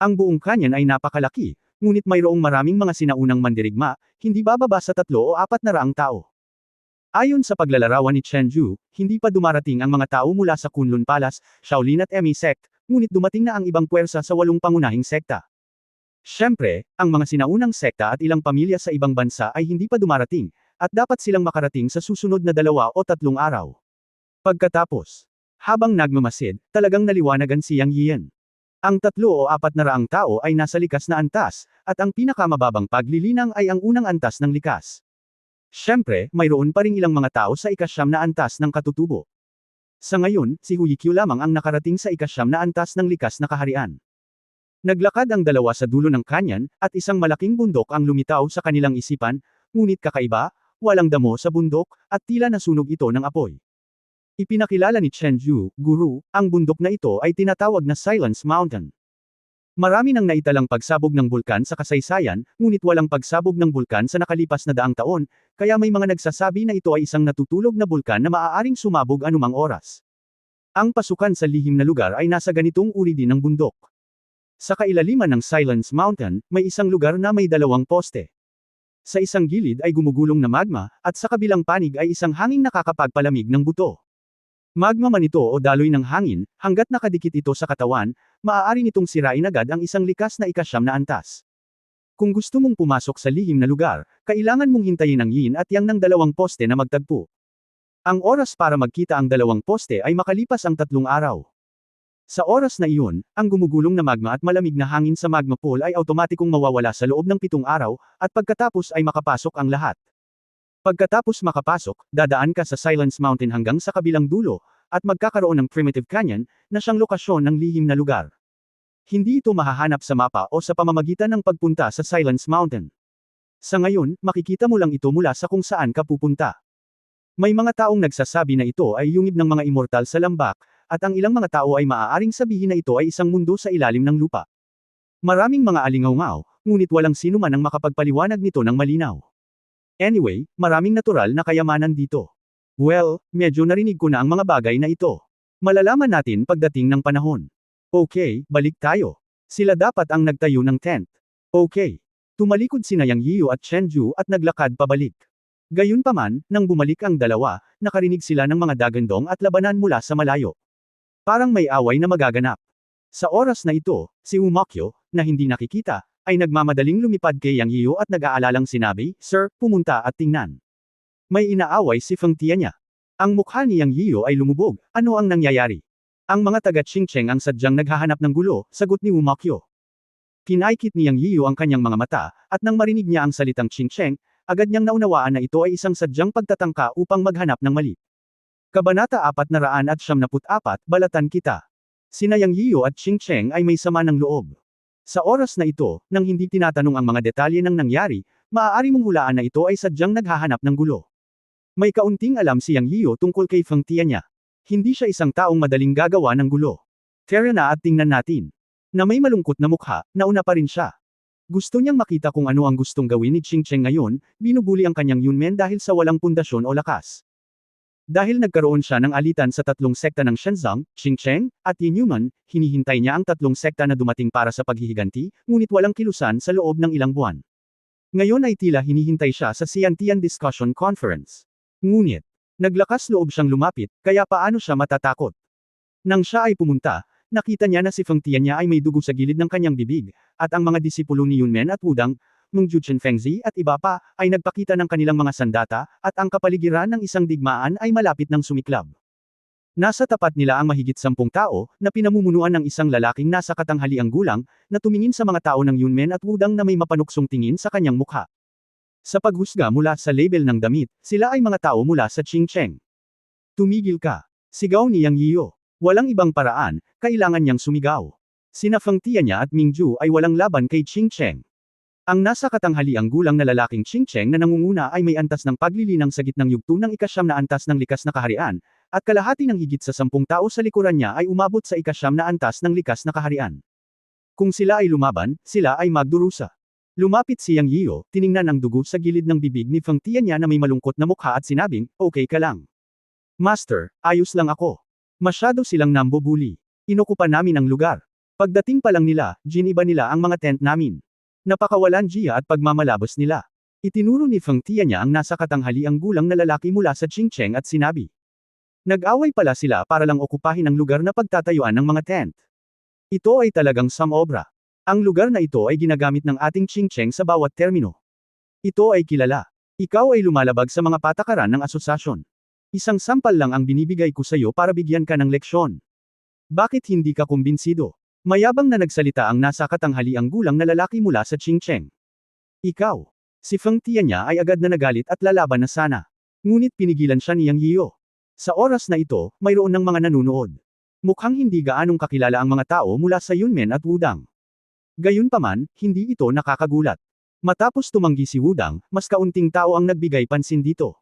Ang buong canyon ay napakalaki, ngunit mayroong maraming mga sinaunang mandirigma, hindi bababa sa 3 o 400 tao. Ayon sa paglalarawan ni Chen Ju, hindi pa dumarating ang mga tao mula sa Kunlun Palace, Shaolin at Emi Sect, ngunit dumating na ang ibang puwersa sa 8 pangunahing sekta. Siyempre, ang mga sinaunang sekta at ilang pamilya sa ibang bansa ay hindi pa dumarating, at dapat silang makarating sa susunod na 2 o 3 araw. Pagkatapos, habang nagmamasid, talagang naliwanagan si Yang Yian. Ang 3 o 400 tao ay nasa likas na antas, at ang pinakamababang paglilinang ay ang unang antas ng likas. Siyempre, mayroon pa ring ilang mga tao sa ika-9 na antas ng katutubo. Sa ngayon, si Hu Yikyu lamang ang nakarating sa ika-9 na antas ng likas na kaharian. Naglakad ang 2 sa dulo ng canyon, at isang malaking bundok ang lumitaw sa kanilang isipan, ngunit kakaiba, walang damo sa bundok, at tila nasunog ito ng apoy. Ipinakilala ni Chen Ju, Guru, ang bundok na ito ay tinatawag na Silence Mountain. Marami nang naitalang pagsabog ng bulkan sa kasaysayan, ngunit walang pagsabog ng bulkan sa nakalipas na 100 taon, kaya may mga nagsasabi na ito ay isang natutulog na bulkan na maaaring sumabog anumang oras. Ang pasukan sa lihim na lugar ay nasa ganitong uri din ng bundok. Sa kailaliman ng Silence Mountain, may isang lugar na may 2 poste. Sa isang gilid ay gumugulong na magma, at sa kabilang panig ay isang hanging nakakapagpalamig ng buto. Magma man ito o daloy ng hangin, hanggat nakadikit ito sa katawan, maaari nitong sirain agad ang isang likas na ikasyam na antas. Kung gusto mong pumasok sa lihim na lugar, kailangan mong hintayin ang yin at yang ng dalawang poste na magtagpo. Ang oras para magkita ang dalawang poste ay makalipas ang 3 araw. Sa oras na iyon, ang gumugulong na magma at malamig na hangin sa magma pool ay automatikong mawawala sa loob ng 7 araw, at pagkatapos ay makapasok ang lahat. Pagkatapos makapasok, dadaan ka sa Silence Mountain hanggang sa kabilang dulo, at magkakaroon ng Primitive Canyon, na siyang lokasyon ng lihim na lugar. Hindi ito mahahanap sa mapa o sa pamamagitan ng pagpunta sa Silence Mountain. Sa ngayon, makikita mo lang ito mula sa kung saan ka pupunta. May mga taong nagsasabi na ito ay yungib ng mga immortal sa lambak, at ang ilang mga tao ay maaaring sabihin na ito ay isang mundo sa ilalim ng lupa. Maraming mga alingaw-ngaw, ngunit walang sino man ang makapagpaliwanag nito ng malinaw. Anyway, maraming natural na kayamanan dito. Well, medyo narinig ko na ang mga bagay na ito. Malalaman natin pagdating ng panahon. Okay, balik tayo. Sila dapat ang nagtayo ng tent. Okay. Tumalikod sina Yang Yiyu at Chenju at naglakad pabalik. Gayunpaman, nang bumalik ang dalawa, nakarinig sila ng mga dagandong at labanan mula sa malayo. Parang may away na magaganap. Sa oras na ito, si Umakyo, na hindi nakikita, ay nagmamadaling lumipad kay Yang Yiyu at nag-aalalang sinabi, "Sir, pumunta at tingnan." May inaaway si Feng Tia niya. Ang mukha ni Yang Yiyu ay lumubog, ano ang nangyayari? Ang mga taga-Qingcheng ang sadyang naghahanap ng gulo, sagot ni Umakyo. Kinaikit ni Yang Yiyu ang kanyang mga mata, at nang marinig niya ang salitang Qingcheng, agad niyang naunawaan na ito ay isang sadyang pagtatangka upang maghanap ng mali. Kabanata 474, Balatan kita. Sina Yang Yiyu at Qingcheng ay may sama ng loob. Sa oras na ito, nang hindi tinatanong ang mga detalye ng nangyari, maaari mong hulaan na ito ay sadyang naghahanap ng gulo. May kaunting alam si Yang Yiyu tungkol kay Feng Tia niya. Hindi siya isang taong madaling gagawa ng gulo. Tara na at tingnan natin. Na may malungkot na mukha, nauna pa rin siya. Gusto niyang makita kung ano ang gustong gawin ni Qingcheng ngayon, binubuli ang kanyang Yunmen dahil sa walang pundasyon o lakas. Dahil nagkaroon siya ng alitan sa 3 sekta ng Shenzong, Qingcheng, at Yinyuman, hinihintay niya ang 3 sekta na dumating para sa paghihiganti, ngunit walang kilusan sa loob ng ilang buwan. Ngayon ay tila hinihintay siya sa Xiantian Discussion Conference. Ngunit, naglakas loob siyang lumapit, kaya paano siya matatakot? Nang siya ay pumunta, nakita niya na si Feng Tia niya ay may dugo sa gilid ng kanyang bibig, at ang mga disipulo ni Yunmen at Wudang, Mengju Fengzi at iba pa, ay nagpakita ng kanilang mga sandata, at ang kapaligiran ng isang digmaan ay malapit ng sumiklab. Nasa tapat nila ang mahigit 10 tao, na pinamumunuan ng isang lalaking nasa katanghaliang gulang, na tumingin sa mga tao ng Yunmen at Wudang na may mapanuksong tingin sa kanyang mukha. Sa paghusga mula sa label ng damit, sila ay mga tao mula sa Qingcheng. Tumigil ka! Sigaw ni Yang Yiyu. Walang ibang paraan, kailangan niyang sumigaw. Sina Feng Tia niya at Mingju ay walang laban kay Qingcheng. Ang nasa katanghaliang gulang na lalaking Qingcheng na nangunguna ay may antas ng paglilinang sa gitnang yugto ng ikasyam na antas ng likas na kaharian, at kalahati ng higit sa 10 tao sa likuran niya ay umabot sa ikasyam na antas ng likas na kaharian. Kung sila ay lumaban, sila ay magdurusa. Lumapit si Yang Yiyu, tiningnan ang dugo sa gilid ng bibig ni Feng Tia niya na may malungkot na mukha at sinabing, "Okay ka lang. Master, ayos lang ako. Masyado silang nambubuli. Inokupa namin ang lugar. Pagdating pa lang nila, giniba nila ang mga tent namin. Napakawalan giya at pagmamalabos nila." Itinuro ni Feng Tia niya ang nasa katanghaliang gulang na lalaki mula sa Qingcheng at sinabi. Nag-away pala sila para lang okupahin ang lugar na pagtatayuan ng mga tent. Ito ay talagang samobra. Ang lugar na ito ay ginagamit ng ating Qingcheng sa bawat termino. Ito ay kilala. Ikaw ay lumalabag sa mga patakaran ng asosasyon. Isang sampal lang ang binibigay ko sa iyo para bigyan ka ng leksyon. Bakit hindi ka kumbinsido? Mayabang na nagsalita ang nasa katanghaliang gulang na lalaki mula sa Qingcheng. Ikaw. Si Feng Tia niya ay agad na nagalit at lalaban na sana. Ngunit pinigilan siya ni Yang Yiyu. Sa oras na ito, mayroon ng mga nanunood. Mukhang hindi gaanong kakilala ang mga tao mula sa Yunmen at Wudang. Gayunpaman, hindi ito nakakagulat. Matapos tumanggi si Wudang, mas kaunting tao ang nagbigay pansin dito.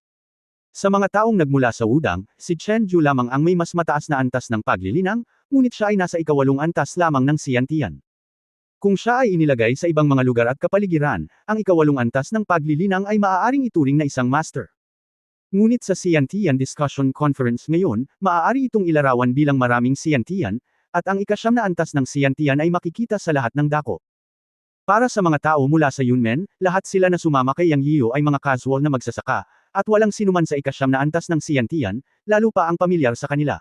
Sa mga taong nagmula sa Wudang, si Chenju lamang ang may mas mataas na antas ng paglilinang, ngunit siya ay nasa ika-8 antas lamang ng Xiantian. Kung siya ay inilagay sa ibang mga lugar at kapaligiran, ang ika-8 antas ng paglilinang ay maaaring ituring na isang master. Ngunit sa Xiantian Discussion Conference ngayon, maaari itong ilarawan bilang maraming Xiantian, at ang ika-9 na antas ng Xiantian ay makikita sa lahat ng dako. Para sa mga tao mula sa Yunmen, lahat sila na sumama kay Yang Yiyu ay mga casual na magsasaka, at walang sinuman sa ikasyam na antas ng Siantian, lalo pa ang pamilyar sa kanila.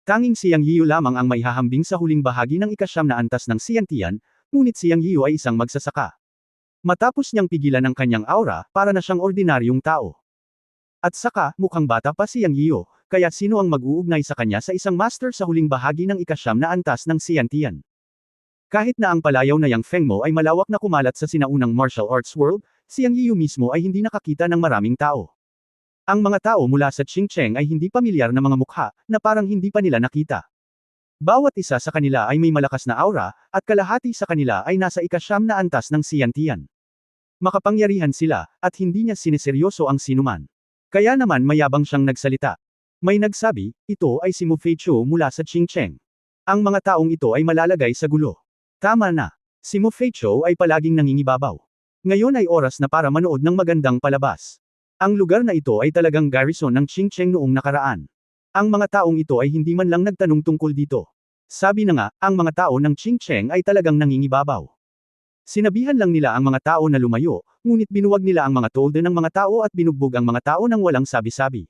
Tanging si Yang Yiu lamang ang maihahambing sa huling bahagi ng ikasyam na antas ng Siantian, ngunit si Yang Yiu ay isang magsasaka. Matapos niyang pigilan ang kanyang aura, para na siyang ordinaryong tao. At saka, mukhang bata pa si Yang Yiu, kaya sino ang mag-uugnay sa kanya sa isang master sa huling bahagi ng ikasyam na antas ng Siantian? Kahit na ang palayaw na Yang Fengmo ay malawak na kumalat sa sinaunang martial arts world, si Yang Yiu mismo ay hindi nakakita ng maraming tao. Ang mga tao mula sa Qingcheng ay hindi pamilyar na mga mukha, na parang hindi pa nila nakita. Bawat isa sa kanila ay may malakas na aura, at kalahati sa kanila ay nasa ikasyam na antas ng Siantian. Makapangyarihan sila, at hindi niya sineseryoso ang sinuman. Kaya naman mayabang siyang nagsalita. May nagsabi, ito ay si Mu Feiqiu mula sa Qingcheng. Ang mga taong ito ay malalagay sa gulo. Tama na. Si Mu Feiqiu ay palaging nangingibabaw. Ngayon ay oras na para manood ng magandang palabas. Ang lugar na ito ay talagang garrison ng Qingcheng noong nakaraan. Ang mga taong ito ay hindi man lang nagtanong tungkol dito. Sabi na nga, ang mga tao ng Qingcheng ay talagang nangingibabaw. Sinabihan lang nila ang mga tao na lumayo, ngunit binuwag nila ang mga tolde ng mga tao at binugbog ang mga tao ng walang sabi-sabi.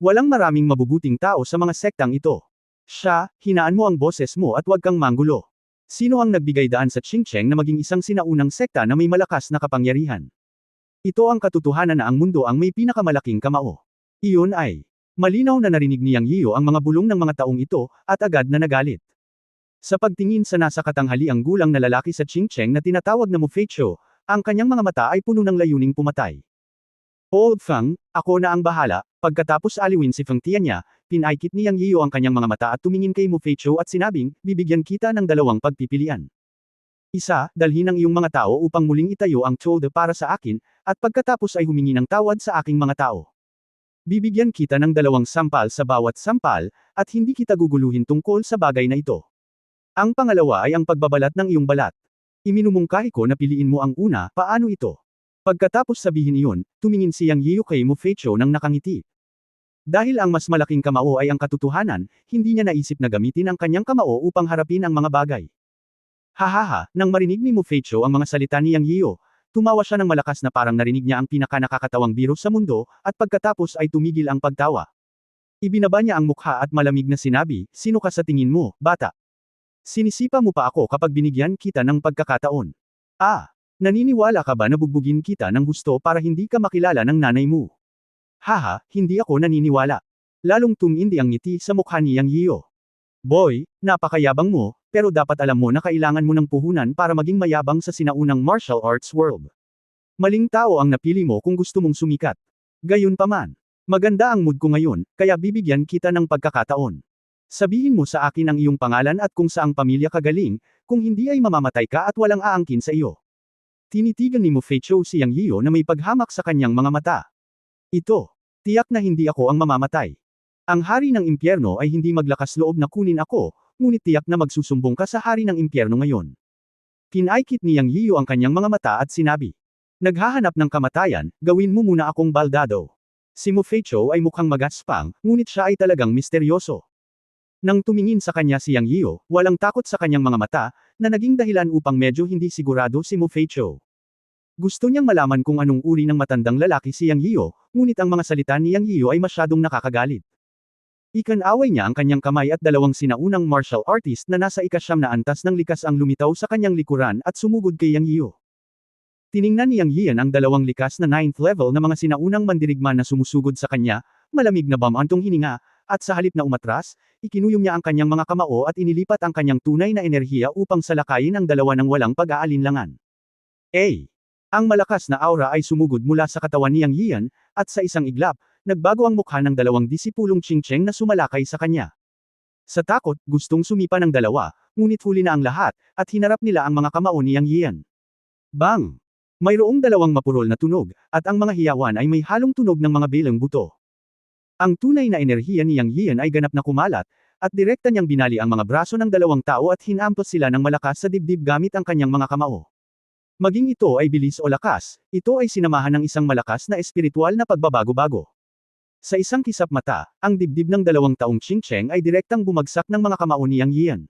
Walang maraming mabubuting tao sa mga sektang ito. Siya, hinaan mo ang boses mo at huwag kang manggulo. Sino ang nagbigay daan sa Qingcheng na maging isang sinaunang sekta na may malakas na kapangyarihan? Ito ang katotohanan na ang mundo ang may pinakamalaking kamao. Iyon ay, malinaw na narinig ni Yang Yiu ang mga bulong ng mga taong ito, at agad na nagalit. Sa pagtingin sa nasa katanghaliang gulang na lalaki sa Qingcheng na tinatawag na Mu Feiqiu, ang kanyang mga mata ay puno ng layuning pumatay. Old Feng, ako na ang bahala. Pagkatapos aliwin si Feng Tianya, pinaikit ni Yang Yiu ang kanyang mga mata at tumingin kay Mu Feiqiu at sinabing, bibigyan kita ng dalawang pagpipilian. Isa, dalhin ang iyong mga tao upang muling itayo ang tolde para sa akin, at pagkatapos ay humingi ng tawad sa aking mga tao. Bibigyan kita ng dalawang sampal sa bawat sampal, at hindi kita guguluhin tungkol sa bagay na ito. Ang pangalawa ay ang pagbabalat ng iyong balat. Iminumungkahi ko na piliin mo ang una, paano ito? Pagkatapos sabihin iyon, tumingin si Yang Yiu kay Mu Feiqiu nang nakangiti. Dahil ang mas malaking kamao ay ang katotohanan, hindi niya naisip na gamitin ang kanyang kamao upang harapin ang mga bagay. Hahaha, nang marinig ni Mu Feiqiu ang mga salita ni Yang Yiu, tumawa siya ng malakas na parang narinig niya ang pinakanakakatawang biro sa mundo, at pagkatapos ay tumigil ang pagtawa. Ibinaba niya ang mukha at malamig na sinabi, sino ka sa tingin mo, bata? Sinisipa mo pa ako kapag binigyan kita ng pagkakataon. Naniniwala ka ba na bugbugin kita ng gusto para hindi ka makilala ng nanay mo? Haha, hindi ako naniniwala. Lalong tumindi ang ngiti sa mukha ni Yang Yiu. Boy, napakayabang mo, pero dapat alam mo na kailangan mo ng puhunan para maging mayabang sa sinaunang martial arts world. Maling tao ang napili mo kung gusto mong sumikat. Gayunpaman, maganda ang mood ko ngayon, kaya bibigyan kita ng pagkakataon. Sabihin mo sa akin ang iyong pangalan at kung saang pamilya ka galing, kung hindi ay mamamatay ka at walang aangkin sa iyo. Tinitigan ni Mu Feiqiu si Yang Yiu na may paghamak sa kanyang mga mata. Ito, tiyak na hindi ako ang mamamatay. Ang hari ng impyerno ay hindi maglakas loob na kunin ako, ngunit tiyak na magsusumbong ka sa hari ng impyerno ngayon. Pinaikit ni Yang Yiu ang kanyang mga mata at sinabi, naghahanap ng kamatayan, gawin mo muna akong baldado. Si Mu Feiqiu ay mukhang magaspang, ngunit siya ay talagang misteryoso. Nang tumingin sa kanya si Yang Yiu, walang takot sa kanyang mga mata, na naging dahilan upang medyo hindi sigurado si Mu Feiqiu. Gusto niyang malaman kung anong uri ng matandang lalaki si Yang Yiu, ngunit ang mga salita ni Yang Yiu ay masyadong nakakagalit. Ikan-away niya ang kanyang kamay at dalawang sinaunang martial artist na nasa ikasyam na antas ng likas ang lumitaw sa kanyang likuran at sumugod kay Yang Yiu. Tiningnan ni Yang Yian ang dalawang likas na 9th level na mga sinaunang mandirigma na sumusugod sa kanya, malamig na bamantong hininga, at sa halip na umatras, ikinuyom niya ang kanyang mga kamao at inilipat ang kanyang tunay na enerhiya upang salakayin ang dalawa ng walang pag-aalinlangan. Ang malakas na aura ay sumugod mula sa katawan ni Yang Yian, at sa isang iglap, nagbago ang mukha ng dalawang disipulong Qingcheng na sumalakay sa kanya. Sa takot, gustong sumipa ng dalawa, ngunit huli na ang lahat, at hinarap nila ang mga kamao ni Yang Yian. Bang! Mayroong dalawang mapurol na tunog, at ang mga hiyawan ay may halong tunog ng mga bilang buto. Ang tunay na enerhiya ni Yang Yian ay ganap na kumalat, at direkta niyang binali ang mga braso ng dalawang tao at hinampas sila ng malakas sa dibdib gamit ang kanyang mga kamao. Maging ito ay bilis o lakas, ito ay sinamahan ng isang malakas na espiritual na pagbabago-bago. Sa isang kisap mata, ang dibdib ng dalawang taong Qingcheng ay direktang bumagsak ng mga kamao ni Yang Yian.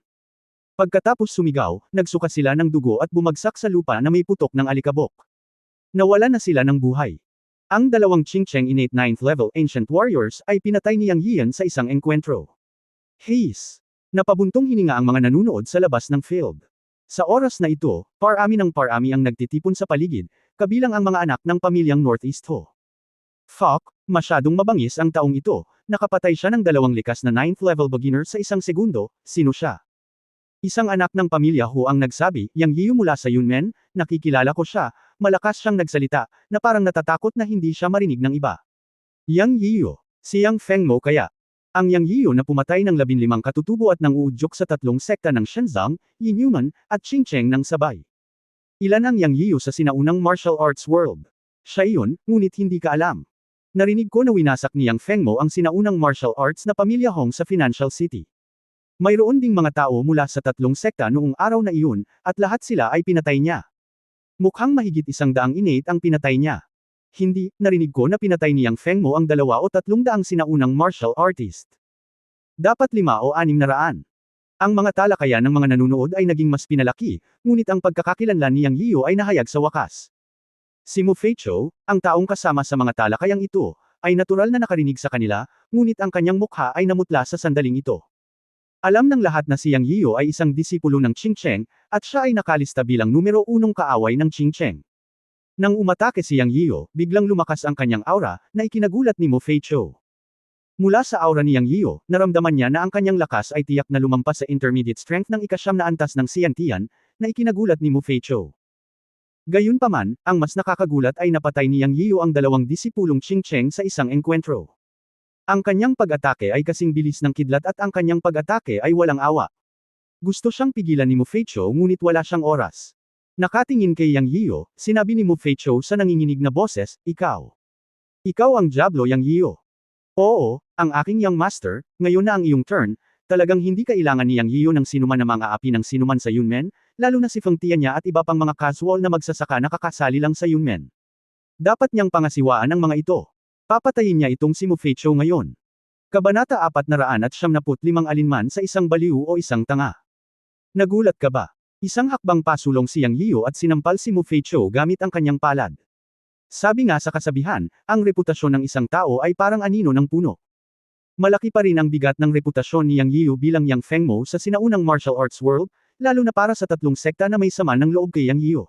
Pagkatapos sumigaw, nagsuka sila ng dugo at bumagsak sa lupa na may putok ng alikabok. Nawala na sila ng buhay. Ang dalawang Qingcheng innate 9th level ancient warriors ay pinatay ni Yang Yiyan sa isang engkwentro. Haze. Napabuntong hininga ang mga nanunood sa labas ng field. Sa oras na ito, parami ng parami ang nagtitipon sa paligid, kabilang ang mga anak ng pamilyang Northeast Ho. Fuck, masyadong mabangis ang taong ito, nakapatay siya ng dalawang likas na 9th level beginner sa isang segundo, sino siya? Isang anak ng pamilya Ho ang nagsabi, Yang Yiyu mula sa Yunmen, nakikilala ko siya, malakas siyang nagsalita, na parang natatakot na hindi siya marinig ng iba. Yang Yiyu, si Yang Fengmo kaya. Ang Yang Yiyu na pumatay ng 15 katutubo at nanguudyok sa tatlong sekta ng Shenzong, Yinyuman, at Qingcheng ng sabay. Ilan ang Yang Yiyu sa sinaunang martial arts world? Siya iyon, ngunit hindi ka alam. Narinig ko na winasak ni Yang Fengmo ang sinaunang martial arts na pamilya Hong sa Financial City. Mayroon ding mga tao mula sa tatlong sekta noong araw na iyon, at lahat sila ay pinatay niya. Mukhang mahigit 100 innate ang pinatay niya. Hindi, narinig ko na pinatay ni Yang Fengmo ang 2 o 300 sinaunang martial artist. Dapat 5 o 600. Ang mga talakayan ng mga nanunood ay naging mas pinalaki, ngunit ang pagkakakilanlan ni Yang Yiyu ay nahayag sa wakas. Si Mu Feiqiu, ang taong kasama sa mga talakayang ito, ay natural na nakarinig sa kanila, ngunit ang kanyang mukha ay namutla sa sandaling ito. Alam ng lahat na si Yang Yiyu ay isang disipulo ng Qingcheng, at siya ay nakalista bilang numero 1 kaaway ng Qingcheng. Nang umatake si Yang Yiyu, biglang lumakas ang kanyang aura, na ikinagulat ni Mu Feiqiu. Mula sa aura ni Yang Yiyu, naramdaman niya na ang kanyang lakas ay tiyak na lumampas sa intermediate strength ng ika-9 na antas ng Xiantian, na ikinagulat ni Mu Feiqiu. Gayunpaman, ang mas nakakagulat ay napatay ni Yang Yiyu ang 2 disipulong Qingcheng sa isang engkwentro. Ang kanyang pag-atake ay kasing bilis ng kidlat at ang kanyang pag-atake ay walang awa. Gusto siyang pigilan ni Mu Feiqiu ngunit wala siyang oras. Nakatingin kay Yang Yiyu, sinabi ni Mu Feiqiu sa nanginginig na boses, Ikaw. Ikaw ang Diablo Yang Yiyu. Oo, ang aking Young Master, ngayon na ang iyong turn, talagang hindi kailangan ni Yang Yiyu ng sinuman na mga api ng sinuman sa Yunmen, lalo na si Feng Tia niya at iba pang mga casual na magsasaka na kakasali lang sa Yunmen. Dapat niyang pangasiwaan ang mga ito. Papatayin niya itong si Mu Feiqiu ngayon. Kabanata 475 Alinman sa isang baliw o isang tanga. Nagulat ka ba? Isang hakbang pasulong si Yang Yiyu at sinampal si Mu Feiqiu gamit ang kanyang palad. Sabi nga sa kasabihan, ang reputasyon ng isang tao ay parang anino ng puno. Malaki pa rin ang bigat ng reputasyon ni Yang Yiyu bilang Yang Fengmo sa sinaunang martial arts world, lalo na para sa tatlong sekta na may sama ng loob kay Yang Yiyu.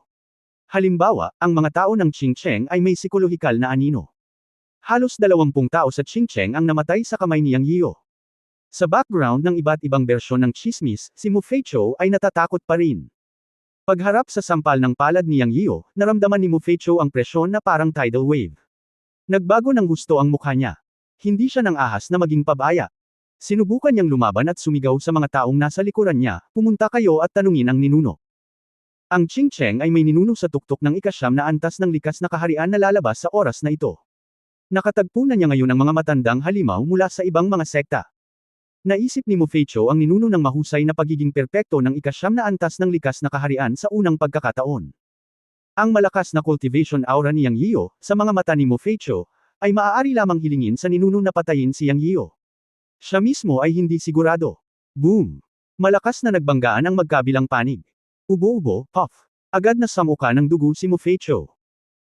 Halimbawa, ang mga tao ng Qingcheng ay may psikolohikal na anino. Halos 20 tao sa Qingcheng ang namatay sa kamay ni Yang Yiyu. Sa background ng iba't ibang bersyon ng chismis, si Mu Feiqiu ay natatakot pa rin. Pagharap sa sampal ng palad ni Yang Yiyu, naramdaman ni Mu Feiqiu ang presyon na parang tidal wave. Nagbago ng gusto ang mukha niya. Hindi siya nang ahas na maging pabaya. Sinubukan niyang lumaban at sumigaw sa mga taong nasa likuran niya, pumunta kayo at tanungin ang ninuno. Ang Qingcheng ay may ninuno sa tuktok ng ika-9 na antas ng likas na kaharian na lalabas sa oras na ito. Nakatagpo na niya ngayon ang mga matandang halimaw mula sa ibang mga sekta. Naisip ni Mu Feiqiu ang ninuno ng mahusay na pagiging perpekto ng ika-9 na antas ng likas na kaharian sa unang pagkakataon. Ang malakas na cultivation aura ni Yang Yiyu, sa mga mata ni Mu Feiqiu, ay maaari lamang hilingin sa ninuno na patayin si Yang Yiyu. Siya mismo ay hindi sigurado. Boom! Malakas na nagbanggaan ang magkabilang panig. Ubo-ubo, puff. Agad na samuka ng dugo si Mu Feiqiu.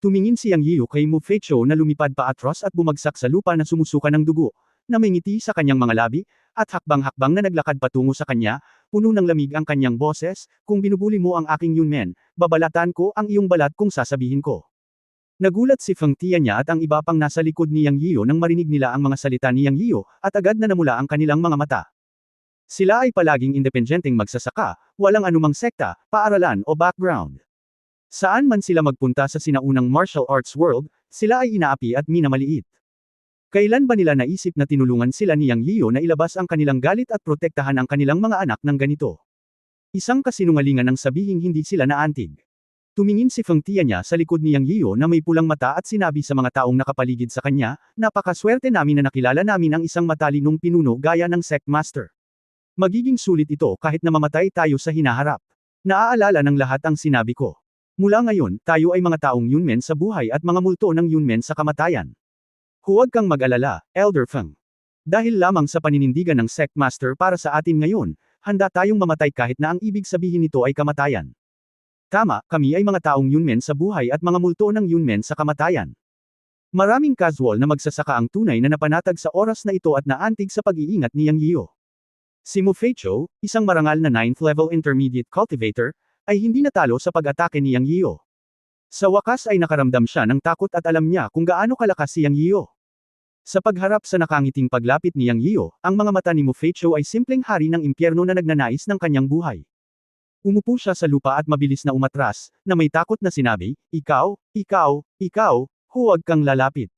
Tumingin si Yang Yiyu kay Mu Feiqiu na lumipad pa atras at bumagsak sa lupa na sumusuka ng dugo, na may ngiti sa kanyang mga labi, at hakbang-hakbang na naglakad patungo sa kanya, puno ng lamig ang kanyang boses, kung binubuli mo ang aking Yunmen, babalatan ko ang iyong balat kung sasabihin ko. Nagulat si Feng Tia niya at ang iba pang nasa likod ni Yang Yiyu nang marinig nila ang mga salita ni Yang Yiyu, at agad na namula ang kanilang mga mata. Sila ay palaging independenteng magsasaka, walang anumang sekta, paaralan o background. Saan man sila magpunta sa sinaunang martial arts world, sila ay inaapi at minamaliit. Kailan ba nila naisip na tinulungan sila ni Yang Yiyu na ilabas ang kanilang galit at protektahan ang kanilang mga anak ng ganito? Isang kasinungalingan ang sabihing hindi sila naantig. Tumingin si Feng Tia niya sa likod ni Yang Yiyu na may pulang mata at sinabi sa mga taong nakapaligid sa kanya, napakaswerte namin na nakilala namin ang isang matalinong pinuno gaya ng Sect Master. Magiging sulit ito kahit na mamatay tayo sa hinaharap. Naaalala ng lahat ang sinabi ko. Mula ngayon, tayo ay mga taong Yunmen sa buhay at mga multo ng Yunmen sa kamatayan. Huwag kang mag-alala, Elder Feng. Dahil lamang sa paninindigan ng Sect Master para sa atin ngayon, handa tayong mamatay kahit na ang ibig sabihin nito ay kamatayan. Tama, kami ay mga taong Yunmen sa buhay at mga multo ng Yunmen sa kamatayan. Maraming casual na magsasaka ang tunay na napanatag sa oras na ito at naantig sa pag-iingat ni Yang Yio. Si Mu Feiqiu, isang marangal na 9th level intermediate cultivator, ay hindi natalo sa pag-atake ni Yang Yio. Sa wakas ay nakaramdam siya ng takot at alam niya kung gaano kalakas si Yang Yio. Sa pagharap sa nakangiting paglapit ni Yang Yio, ang mga mata ni Mu Feiqiu ay simpleng hari ng impyerno na nagnanais ng kanyang buhay. Umupo siya sa lupa at mabilis na umatras, na may takot na sinabi, ikaw, huwag kang lalapit.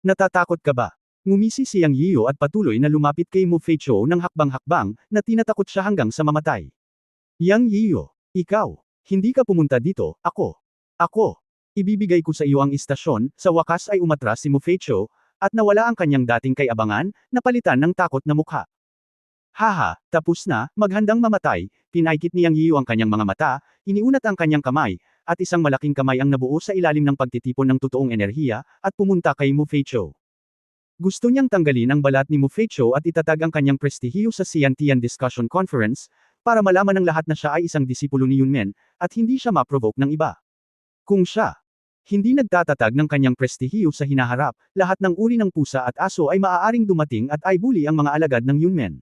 Natatakot ka ba? Ngumisi si Yang Yio at patuloy na lumapit kay Mu Feiqiu ng hakbang-hakbang, na tinatakot siya hanggang sa mamatay. Yang Yio, ikaw, hindi ka pumunta dito, ako. Ibibigay ko sa iyo ang istasyon, sa wakas ay umatras si Mu Feiqiu, at nawala ang kanyang dating kay-abangan, napalitan ng takot na mukha. Haha, tapos na, maghandang mamatay, pinaikit ni Yang Yio ang kanyang mga mata, iniunat ang kanyang kamay, at isang malaking kamay ang nabuo sa ilalim ng pagtitipon ng totoong enerhiya, at pumunta kay Mu Feiqiu. Gusto niyang tanggalin ang balat ni Mu Feiqiu at itatag ang kanyang prestihiyo sa Xiantian Discussion Conference, para malaman ng lahat na siya ay isang disipulo ni Yunmen, at hindi siya ma-provoke ng iba. Kung siya hindi nagtatatag ng kanyang prestihiyo sa hinaharap, lahat ng uri ng pusa at aso ay maaaring dumating at ay bully ang mga alagad ng Yunmen.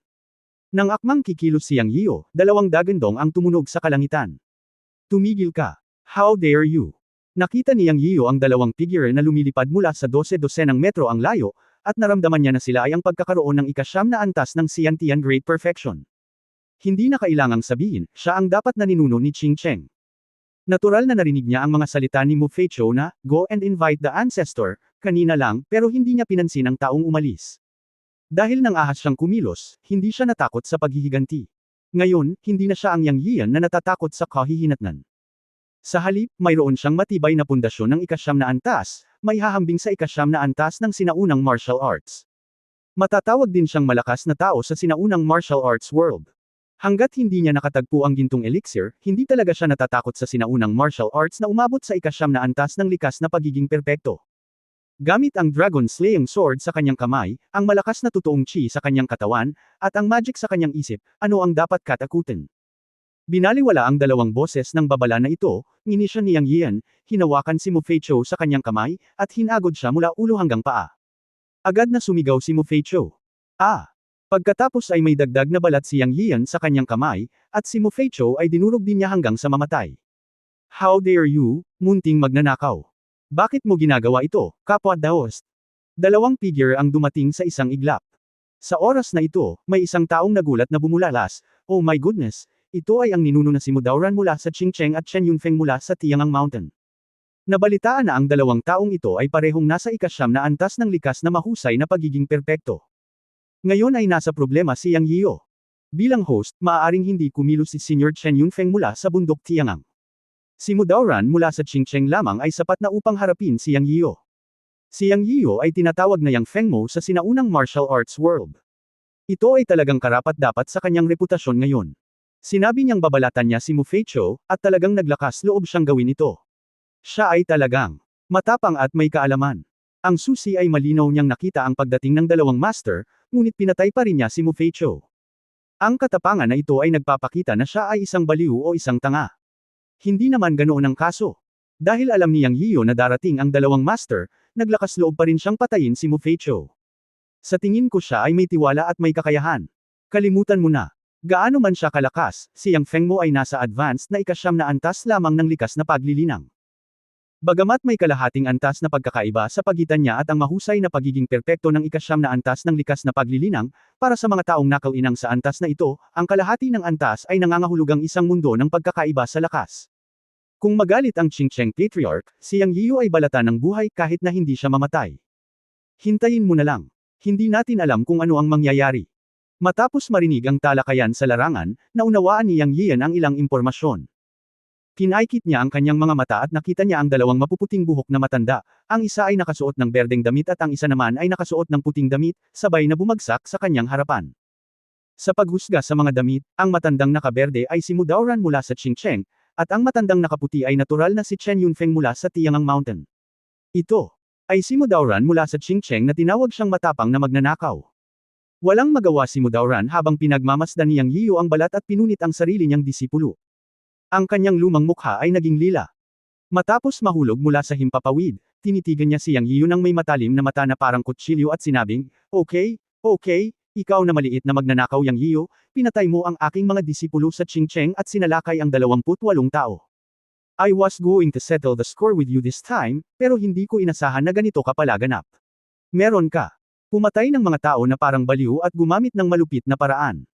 Nang akmang kikilos si Yang Yio, dalawang dagandong ang tumunog sa kalangitan. Tumigil ka. How dare you? Nakita ni Yang Yio ang dalawang figure na lumilipad mula sa 12-12 metro ang layo, at naramdaman niya na sila ay ang pagkakaroon ng ika-9 na antas ng Xiantian Great Perfection. Hindi na kailangang sabihin, siya ang dapat na ninuno ni Qing Cheng. Natural na narinig niya ang mga salita ni Mu Feiqiu na, go and invite the ancestor, kanina lang, pero hindi niya pinansin ang taong umalis. Dahil nang ahas siyang kumilos, hindi siya natakot sa paghihiganti. Ngayon, hindi na siya ang Yang Yian na natatakot sa kahihinatnan. Sa halip, mayroon siyang matibay na pundasyon ng ika-9 na antas, may hahambing sa ika-9 na antas ng sinaunang martial arts. Matatawag din siyang malakas na tao sa sinaunang martial arts world. Hanggat hindi niya nakatagpo ang gintong elixir, hindi talaga siya natatakot sa sinaunang martial arts na umabot sa ika-9 na antas ng likas na pagiging perpekto. Gamit ang Dragon Slaying Sword sa kanyang kamay, ang malakas na totoong chi sa kanyang katawan, at ang magic sa kanyang isip, ano ang dapat katakutin? Binaliwala ang dalawang boses ng babala na ito, nginisya ni Yang Yian, hinawakan si Mu Feiqiu sa kanyang kamay, at hinagod siya mula ulo hanggang paa. Agad na sumigaw si Mu Feiqiu. Pagkatapos ay may dagdag na balat si Yang Yian sa kanyang kamay, at si Mu Feiqiu ay dinurog din niya hanggang sa mamatay. How dare you, munting magnanakaw. Bakit mo ginagawa ito, kapwa Daoist? Dalawang figure ang dumating sa isang iglap. Sa oras na ito, may isang taong nagulat na bumulalas, oh my goodness, ito ay ang ninuno na si Mu Daoran mula sa Qingcheng at Chen Yunfeng mula sa Tiangang Mountain. Nabalitaan na ang dalawang taong ito ay parehong nasa ika-9 na antas ng likas na mahusay na pagiging perpekto. Ngayon ay nasa problema si Yang Yio. Bilang host, maaaring hindi kumilos si Senior Chen Yunfeng mula sa bundok Tiangang. Si Mu Daoran mula sa Qingcheng lamang ay sapat na upang harapin si Yang Yio. Si Yang Yio ay tinatawag na Yang Fengmo sa sinaunang martial arts world. Ito ay talagang karapat-dapat sa kanyang reputasyon ngayon. Sinabi niyang babalatan niya si Mu Feiqiu, at talagang naglakas loob siyang gawin ito. Siya ay talagang matapang at may kaalaman. Ang susi ay malinaw niyang nakita ang pagdating ng dalawang master, ngunit pinatay pa rin niya si Mu Feiqiu. Ang katapangan na ito ay nagpapakita na siya ay isang baliw o isang tanga. Hindi naman ganoon ang kaso. Dahil alam ni Yang Yio na darating ang dalawang master, naglakas loob pa rin siyang patayin si Mu Feiqiu. Sa tingin ko siya ay may tiwala at may kakayahan. Kalimutan mo na. Gaano man siya kalakas, si Yang Fengmo ay nasa advanced na ika-9 na antas lamang ng likas na paglilinang. Bagamat may kalahating antas na pagkakaiba sa pagitan niya at ang mahusay na pagiging perpekto ng ika-9 na antas ng likas na paglilinang, para sa mga taong nakauinang sa antas na ito, ang kalahati ng antas ay nangangahulugang isang mundo ng pagkakaiba sa lakas. Kung magalit ang Qingcheng Patriarch, si Yang Yio ay balatan ng buhay kahit na hindi siya mamatay. Hintayin mo na lang. Hindi natin alam kung ano ang mangyayari. Matapos marinig ang talakayan sa larangan, naunawaan ni Yang Yian ang ilang impormasyon. Pinaikit niya ang kanyang mga mata at nakita niya ang dalawang mapuputing buhok na matanda, ang isa ay nakasuot ng berdeng damit at ang isa naman ay nakasuot ng puting damit, sabay na bumagsak sa kanyang harapan. Sa paghusga sa mga damit, ang matandang nakaberde ay si Mu Daoran mula sa Qingcheng, at ang matandang nakaputi ay natural na si Chen Yunfeng mula sa Tiangang Mountain. Ito ay si Mu Daoran mula sa Qingcheng na tinawag siyang matapang na magnanakaw. Walang magawa si Mu Daoran habang pinagmamasdan ni Yang Yio ang balat at pinunit ang sarili niyang disipulo. Ang kanyang lumang mukha ay naging lila. Matapos mahulog mula sa himpapawid, tinitigan niya si Yang Yiyu ng may matalim na mata na parang kutsilyo at sinabing, okay, ikaw na maliit na magnanakaw Yang Yiyu, pinatay mo ang aking mga disipulo sa Qingcheng at sinalakay ang 28 tao. I was going to settle the score with you this time, pero hindi ko inasahan na ganito ka palaganap. Meron ka. Pumatay ng mga tao na parang baliw at gumamit ng malupit na paraan.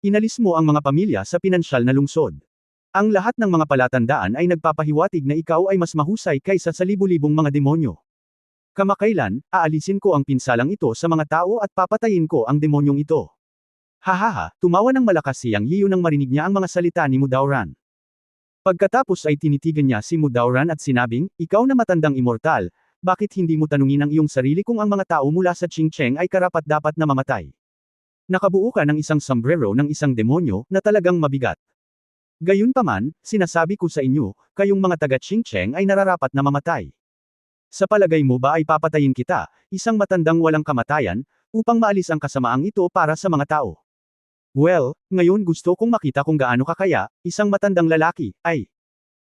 Inalis mo ang mga pamilya sa pinansyal na lungsod. Ang lahat ng mga palatandaan ay nagpapahiwatig na ikaw ay mas mahusay kaysa sa libu-libong mga demonyo. Kamakailan, aalisin ko ang pinsalang ito sa mga tao at papatayin ko ang demonyong ito. Hahaha, tumawa ng malakas si Yang Yiyu nang marinig niya ang mga salita ni Mudauran. Pagkatapos ay tinitigan niya si Mudauran at sinabing, ikaw na matandang immortal, bakit hindi mo tanungin ang iyong sarili kung ang mga tao mula sa Qingcheng ay karapat-dapat na mamatay? Nakabuo ka ng isang sombrero ng isang demonyo na talagang mabigat. Gayunpaman, sinasabi ko sa inyo, kayong mga taga-Qingcheng ay nararapat na mamatay. Sa palagay mo ba ay papatayin kita, isang matandang walang kamatayan, upang maalis ang kasamaang ito para sa mga tao? Well, ngayon gusto kong makita kung gaano ka kaya, isang matandang lalaki, ay.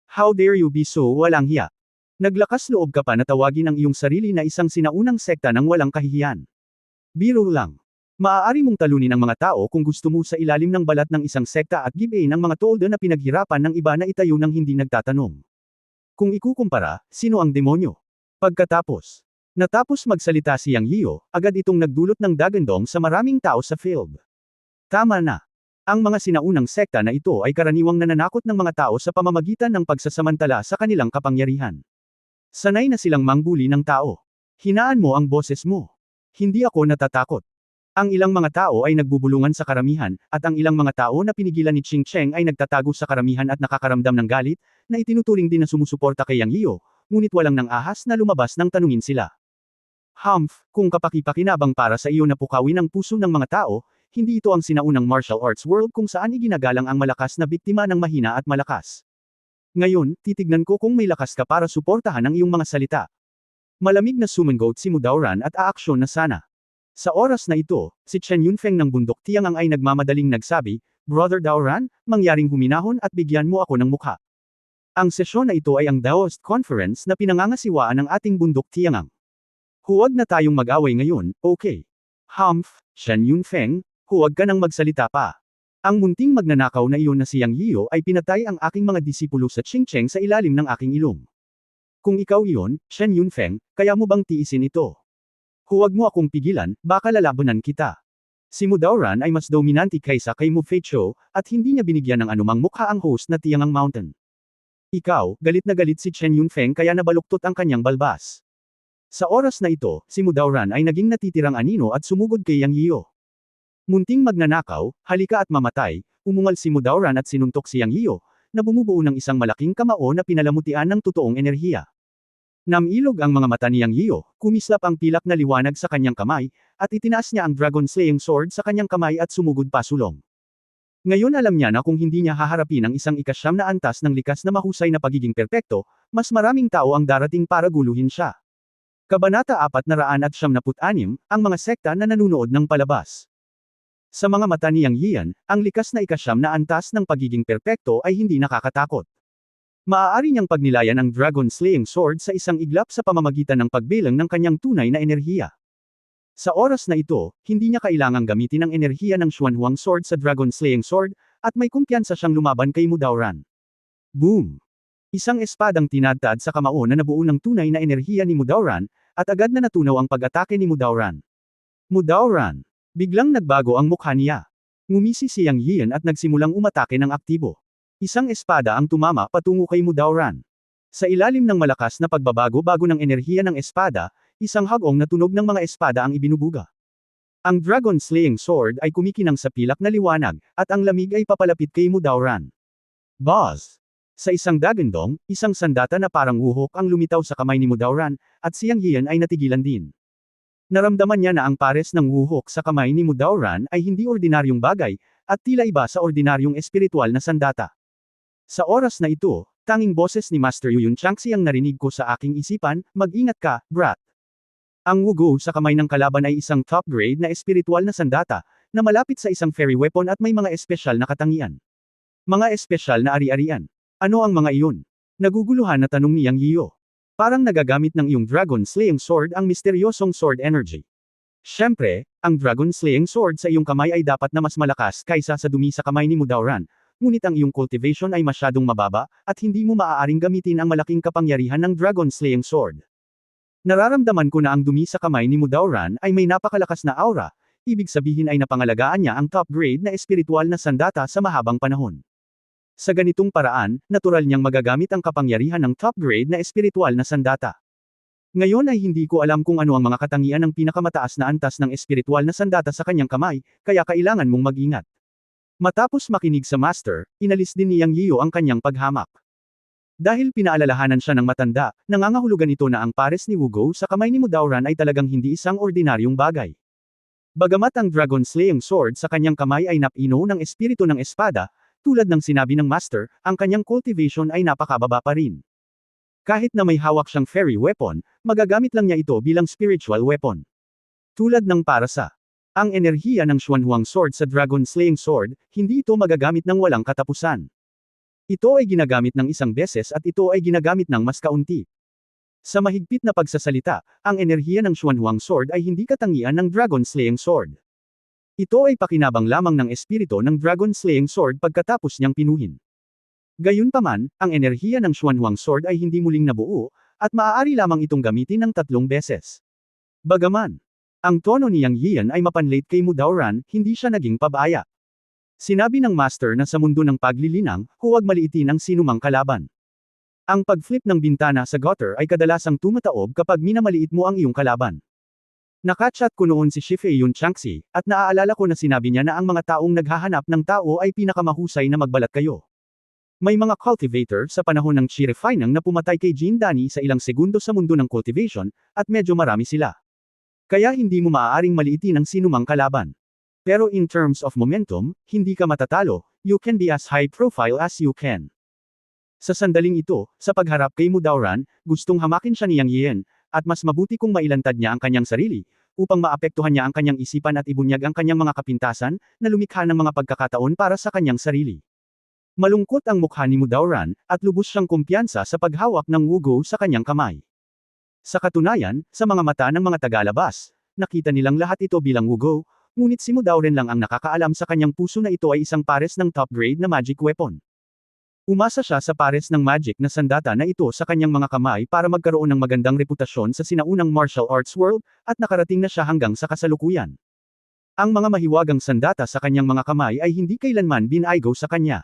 How dare you be so walang hiya? Naglakas loob ka pa na tawagin ang iyong sarili na isang sinaunang sekta ng walang kahihiyan. Biro lang. Maaari mong talunin ang mga tao kung gusto mo sa ilalim ng balat ng isang sekta at give in ang mga tolda na pinaghirapan ng iba na itayo ng hindi nagtatanong. Kung ikukumpara, sino ang demonyo? Natapos magsalita si Yang Yiyu, agad itong nagdulot ng dagandong sa maraming tao sa field. Tama na. Ang mga sinaunang sekta na ito ay karaniwang nananakot ng mga tao sa pamamagitan ng pagsasamantala sa kanilang kapangyarihan. Sanay na silang mangbuli ng tao. Hinaan mo ang boses mo. Hindi ako natatakot. Ang ilang mga tao ay nagbubulungan sa karamihan, at ang ilang mga tao na pinigilan ni Qingcheng ay nagtatago sa karamihan at nakakaramdam ng galit, na itinuturing din na sumusuporta kay Yang Yiyu, ngunit walang nang ahas na lumabas nang tanungin sila. Kung kapaki-pakinabang para sa iyo na pukawin ang puso ng mga tao, hindi ito ang sinaunang martial arts world kung saan iginagalang ang malakas na biktima ng mahina at malakas. Ngayon, titignan ko kung may lakas ka para suportahan ang iyong mga salita. Malamig na sumangot si Mudauran at aaksyon na sana. Sa oras na ito, si Chen Yunfeng ng bundok Tiangang ay nagmamadaling nagsabi, Brother Dauran, mangyaring huminahon at bigyan mo ako ng mukha. Ang sesyon na ito ay ang Daoist Conference na pinangangasiwaan ng ating bundok Tiangang. Huwag na tayong mag-away ngayon, okay? Chen Yunfeng, huwag ka nang magsalita pa. Ang munting magnanakaw na iyon na si Yang Yiyu ay pinatay ang aking mga disipulo sa Qingcheng sa ilalim ng aking ilong. Kung ikaw iyon, Chen Yunfeng, kaya mo bang tiisin ito? Huwag mo akong pigilan, baka lalabanan kita. Si Mudauran ay mas dominante kaysa kay Mu Feiqiu, at hindi niya binigyan ng anumang mukha ang host na Tiangang Mountain. Ikaw, galit na galit si Chen Yunfeng kaya nabaluktot ang kanyang balbas. Sa oras na ito, si Mudauran ay naging natitirang anino at sumugod kay Yang Yiyu. Munting magnanakaw, halika at mamatay, umungal si Mudauran at sinuntok si Yang Yiyu, na bumubuo ng isang malaking kamao na pinalamutian ng totoong enerhiya. Namilog ang mga mata ni Yang Yiyu, kumislap ang pilak na liwanag sa kanyang kamay, at itinaas niya ang Dragon Slaying Sword sa kanyang kamay at sumugod pasulong. Ngayon alam niya na kung hindi niya haharapin ang isang ikasyam na antas ng likas na mahusay na pagiging perpekto, mas maraming tao ang darating para guluhin siya. Kabanata 476, ang mga sekta na nanunood ng palabas. Sa mga mata ni Yang Yiyan, ang likas na ikasyam na antas ng pagiging perpekto ay hindi nakakatakot. Maaari niyang pagnilayan ang Dragon Slaying Sword sa isang iglap sa pamamagitan ng pagbilang ng kanyang tunay na enerhiya. Sa oras na ito, hindi niya kailangang gamitin ang enerhiya ng Xuanhuang Sword sa Dragon Slaying Sword, at may kumpiyansa siyang lumaban kay Mudauran. Boom! Isang espadang tinadtad sa kamao na nabuo ng tunay na enerhiya ni Mudauran, at agad na natunaw ang pag-atake ni Mudauran. Mudauran! Biglang nagbago ang mukha niya. Ngumisi si Yang Yiyan at nagsimulang umatake ng aktibo. Isang espada ang tumama patungo kay Mudauran. Sa ilalim ng malakas na pagbabago-bago ng enerhiya ng espada, isang hagong na tunog ng mga espada ang ibinubuga. Ang Dragon Slaying Sword ay kumikinang sa pilak na liwanag, at ang lamig ay papalapit kay Mudauran. Buzz! Sa isang dagandong, isang sandata na parang uhok ang lumitaw sa kamay ni Mudauran, at si Yang Yiyan ay natigilan din. Naramdaman niya na ang pares ng uhok sa kamay ni Mudauran ay hindi ordinaryong bagay, at tila iba sa ordinaryong espiritual na sandata. Sa oras na ito, tanging boses ni Master Yu Yunchangxi ang narinig ko sa aking isipan, mag-ingat ka, brat. Ang wugo sa kamay ng kalaban ay isang top-grade na espiritual na sandata, na malapit sa isang fairy weapon at may mga espesyal na katangian. Mga espesyal na ari-arian. Ano ang mga iyon? Naguguluhan na tanong ni Yang Yiyu. Parang nagagamit ng iyong Dragon Slaying Sword ang misteryosong sword energy. Siyempre, ang Dragon Slaying Sword sa iyong kamay ay dapat na mas malakas kaysa sa dumi sa kamay ni Mudauran, ngunit ang iyong cultivation ay masyadong mababa, at hindi mo maaaring gamitin ang malaking kapangyarihan ng Dragon Slaying Sword. Nararamdaman ko na ang dumi sa kamay ni Mudauran ay may napakalakas na aura, ibig sabihin ay napangalagaan niya ang top grade na espiritual na sandata sa mahabang panahon. Sa ganitong paraan, natural niyang magagamit ang kapangyarihan ng top grade na espiritual na sandata. Ngayon ay hindi ko alam kung ano ang mga katangian ng pinakamataas na antas ng espiritual na sandata sa kanyang kamay, kaya kailangan mong mag-ingat. Matapos makinig sa master, inalis din ni Yang Yiyo ang kanyang paghamak. Dahil pinaalalahanan siya ng matanda, nangangahulugan ito na ang pares ni Wugo sa kamay ni Mudauran ay talagang hindi isang ordinaryong bagay. Bagamat ang Dragon Slaying Sword sa kanyang kamay ay napino ng espiritu ng espada, tulad ng sinabi ng master, ang kanyang cultivation ay napakababa pa rin. Kahit na may hawak siyang fairy weapon, magagamit lang niya ito bilang spiritual weapon. Tulad ng para sa ang enerhiya ng Xuanhuang Sword sa Dragon Slaying Sword, hindi ito magagamit ng walang katapusan. Ito ay ginagamit ng isang beses at ito ay ginagamit ng mas kaunti. Sa mahigpit na pagsasalita, ang enerhiya ng Xuanhuang Sword ay hindi katangian ng Dragon Slaying Sword. Ito ay pakinabang lamang ng espiritu ng Dragon Slaying Sword pagkatapos niyang pinuhin. Gayunpaman, ang enerhiya ng Xuanhuang Sword ay hindi muling nabuo, at maaari lamang itong gamitin ng 3 beses. Bagaman, ang tono ni Yang Yian ay mapanlate kay Mudauran, hindi siya naging pabaya. Sinabi ng master na sa mundo ng paglilinang, huwag maliitin ang sinumang kalaban. Ang pag-flip ng bintana sa gutter ay kadalasang tumataob kapag minamaliit mo ang iyong kalaban. Nakachat ko noon si Shifei Yun Changxi, at naaalala ko na sinabi niya na ang mga taong naghahanap ng tao ay pinakamahusay na magbalat kayo. May mga cultivator sa panahon ng Chi Refinang na pumatay kay Jin Dani sa ilang segundo sa mundo ng cultivation, at medyo marami sila. Kaya hindi mo maaaring maliitin ang sinumang kalaban. Pero in terms of momentum, hindi ka matatalo, you can be as high profile as you can. Sa sandaling ito, sa pagharap kay Mudauran, gustong hamakin siya ni Yang Yian, at mas mabuti kung mailantad niya ang kanyang sarili, upang maapektuhan niya ang kanyang isipan at ibunyag ang kanyang mga kapintasan, na lumikha ng mga pagkakataon para sa kanyang sarili. Malungkot ang mukha ni Mudauran, at lubos siyang kumpiyansa sa paghawak ng Wugo sa kanyang kamay. Sa katunayan, sa mga mata ng mga tagalabas, nakita nilang lahat ito bilang Wugo, ngunit si Mudauran lang ang nakakaalam sa kanyang puso na ito ay isang pares ng top grade na magic weapon. Umasa siya sa pares ng magic na sandata na ito sa kanyang mga kamay para magkaroon ng magandang reputasyon sa sinaunang martial arts world, at nakarating na siya hanggang sa kasalukuyan. Ang mga mahiwagang sandata sa kanyang mga kamay ay hindi kailanman binaygo sa kanya.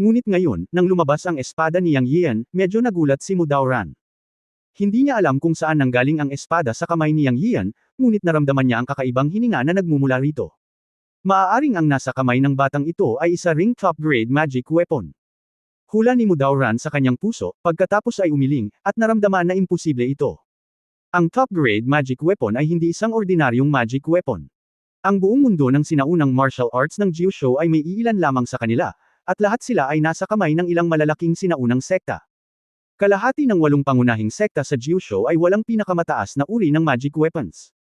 Ngunit ngayon, nang lumabas ang espada ni Yang Yian, medyo nagulat si Mudauran. Hindi niya alam kung saan nanggaling ang espada sa kamay ni Yang Yian, ngunit naramdaman niya ang kakaibang hininga na nagmumula rito. Maaaring ang nasa kamay ng batang ito ay isa ring top-grade magic weapon. Hula ni Mudauran sa kanyang puso, pagkatapos ay umiling, at naramdaman na imposible ito. Ang top-grade magic weapon ay hindi isang ordinaryong magic weapon. Ang buong mundo ng sinaunang martial arts ng Jiushou ay may iilan lamang sa kanila, at lahat sila ay nasa kamay ng ilang malalaking sinaunang sekta. Kalahati ng 8 pangunahing sekta sa Jiushou ay walang pinakamataas na uri ng magic weapons.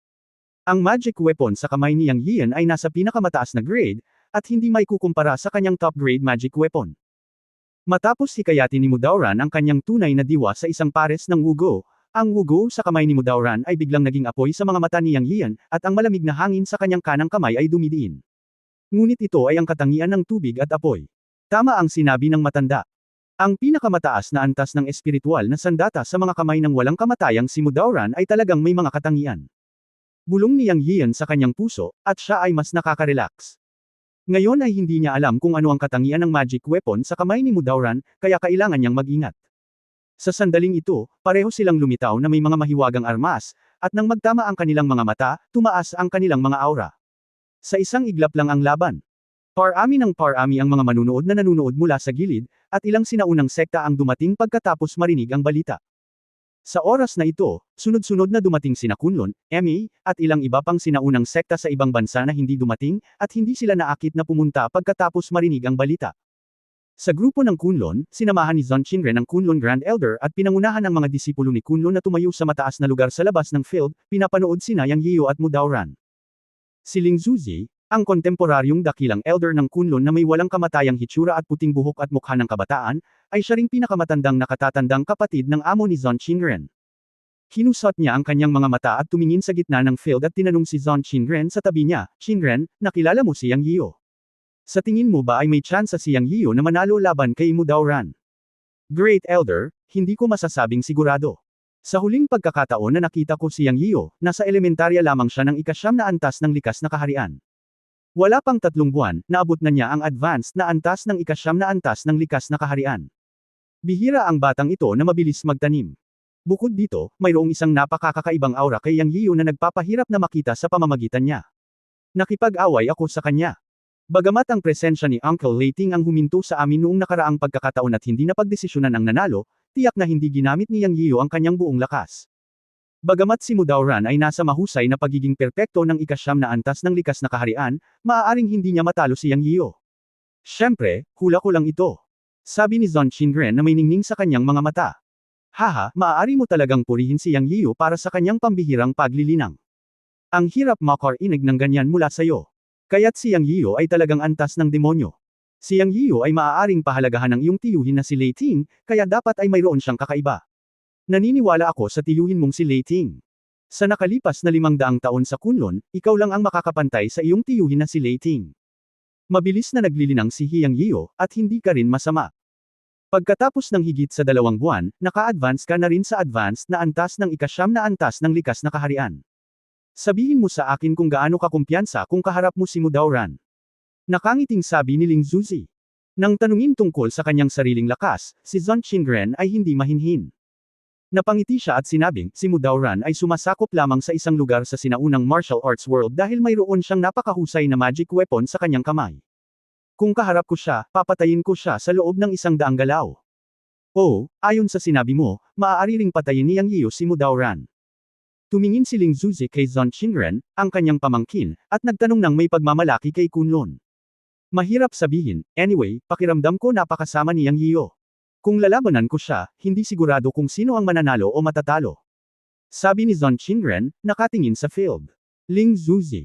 Ang magic weapon sa kamay ni Yang Yian ay nasa pinakamataas na grade, at hindi may kukumpara sa kanyang top-grade magic weapon. Matapos hikayatin ni Mudauran ang kanyang tunay na diwa sa isang pares ng Wugo, ang Wugo sa kamay ni Mudauran ay biglang naging apoy sa mga mata ni Yang Yian, at ang malamig na hangin sa kanyang kanang kamay ay dumidiin. Ngunit ito ay ang katangian ng tubig at apoy. Tama ang sinabi ng matanda. Ang pinakamataas na antas ng espiritual na sandata sa mga kamay ng walang kamatayang si Mudauran ay talagang may mga katangian. Bulong ni Yang Yian sa kanyang puso, at siya ay mas nakaka-relax. Ngayon ay hindi niya alam kung ano ang katangian ng magic weapon sa kamay ni Mudauran, kaya kailangan niyang mag-ingat. Sa sandaling ito, pareho silang lumitaw na may mga mahiwagang armas, at nang magtama ang kanilang mga mata, tumaas ang kanilang mga aura. Sa isang iglap lang ang laban. Parami ng parami ang mga manunood na nanunood mula sa gilid, at ilang sinaunang sekta ang dumating pagkatapos marinig ang balita. Sa oras na ito, sunod-sunod na dumating sina Kunlun, MA, at ilang iba pang sinaunang sekta sa ibang bansa na hindi dumating, at hindi sila naakit na pumunta pagkatapos marinig ang balita. Sa grupo ng Kunlun, sinamahan ni Zhang Qinren ang Kunlun Grand Elder at pinangunahan ang mga disipulo ni Kunlun na tumayo sa mataas na lugar sa labas ng field, pinapanood sina Yang Yiyo at Mudauran. Si Ling Zuzi, Ang kontemporaryong dakilang elder ng Kunlun na may walang kamatayang hitsura at puting buhok at mukha ng kabataan, ay siya ring pinakamatandang nakatatandang kapatid ng amo ni Zon Qingren. Kinusot niya ang kanyang mga mata at tumingin sa gitna ng field at tinanong si Zon Qingren sa tabi niya, "Qingren, nakilala mo si Yang Yiu? Sa tingin mo ba ay may tsansa si Yang Yiu na manalo laban kay Mudauran?" "Great Elder, hindi ko masasabing sigurado. Sa huling pagkakataon na nakita ko si Yang Yiu, nasa elementarya lamang siya ng ika-9 na antas ng likas na kaharian. Wala pang 3 buwan, naabot na niya ang advanced na antas ng ika-9 na antas ng likas na kaharian. Bihira ang batang ito na mabilis magtanim. Bukod dito, mayroong isang napakakakaibang aura kay Yang Yiu na nagpapahirap na makita sa pamamagitan niya. Nakipag-away ako sa kanya. Bagamat ang presensya ni Uncle Leiting ang huminto sa amin noong nakaraang pagkakataon at hindi napagdesisyonan ang nanalo, tiyak na hindi ginamit ni Yang Yiu ang kanyang buong lakas. Bagamat si Mudauran ay nasa mahusay na pagiging perpekto ng ika-9 na antas ng likas na kaharian, maaaring hindi niya matalo si Yang Yiu. Siyempre, hula ko lang ito. Sabi ni Zon Qingren na may ningning sa kanyang mga mata. Haha, maaari mo talagang purihin si Yang Yiu para sa kanyang pambihirang paglilinang. Ang hirap makarinig ng ganyan mula sa'yo. Kaya't si Yang Yiu ay talagang antas ng demonyo. Si Yang Yiu ay maaaring pahalagahan ng iyong tiyuhin na si Leiting, kaya dapat ay mayroon siyang kakaiba. Naniniwala ako sa tiyuhin mong si Leiting. Sa nakalipas na 500 taon sa Kunlun, ikaw lang ang makakapantay sa iyong tiyuhin na si Leiting. Mabilis na naglilinang si Yang Yiu, at hindi ka rin masama. Pagkatapos ng higit sa 2 buwan, naka-advance ka na rin sa advanced na antas ng ika-9 na antas ng likas na kaharian. Sabihin mo sa akin kung gaano ka kumpiyansa kung kaharap mo si Mudauran. Nakangiting sabi ni Ling Zuzi. Nang tanungin tungkol sa kanyang sariling lakas, si Zon Qingren ay hindi mahinhin. Napangiti siya at sinabing, si Mudauran ay sumasakop lamang sa isang lugar sa sinaunang martial arts world dahil mayroon siyang napakahusay na magic weapon sa kanyang kamay. Kung kaharap ko siya, papatayin ko siya sa loob ng 100 galaw. Oh, ayon sa sinabi mo, maaari ring patayin ni Yang Yiu si Mudauran. Tumingin si Ling Zuzi kay Zon Qingren, ang kanyang pamangkin, at nagtanong ng may pagmamalaki kay Kunlun. Mahirap sabihin, anyway, pakiramdam ko napakasama ni Yang Yiu. Kung lalabanan ko siya, hindi sigurado kung sino ang mananalo o matatalo. Sabi ni Zon Qingren, nakatingin sa field. Ling Zuzi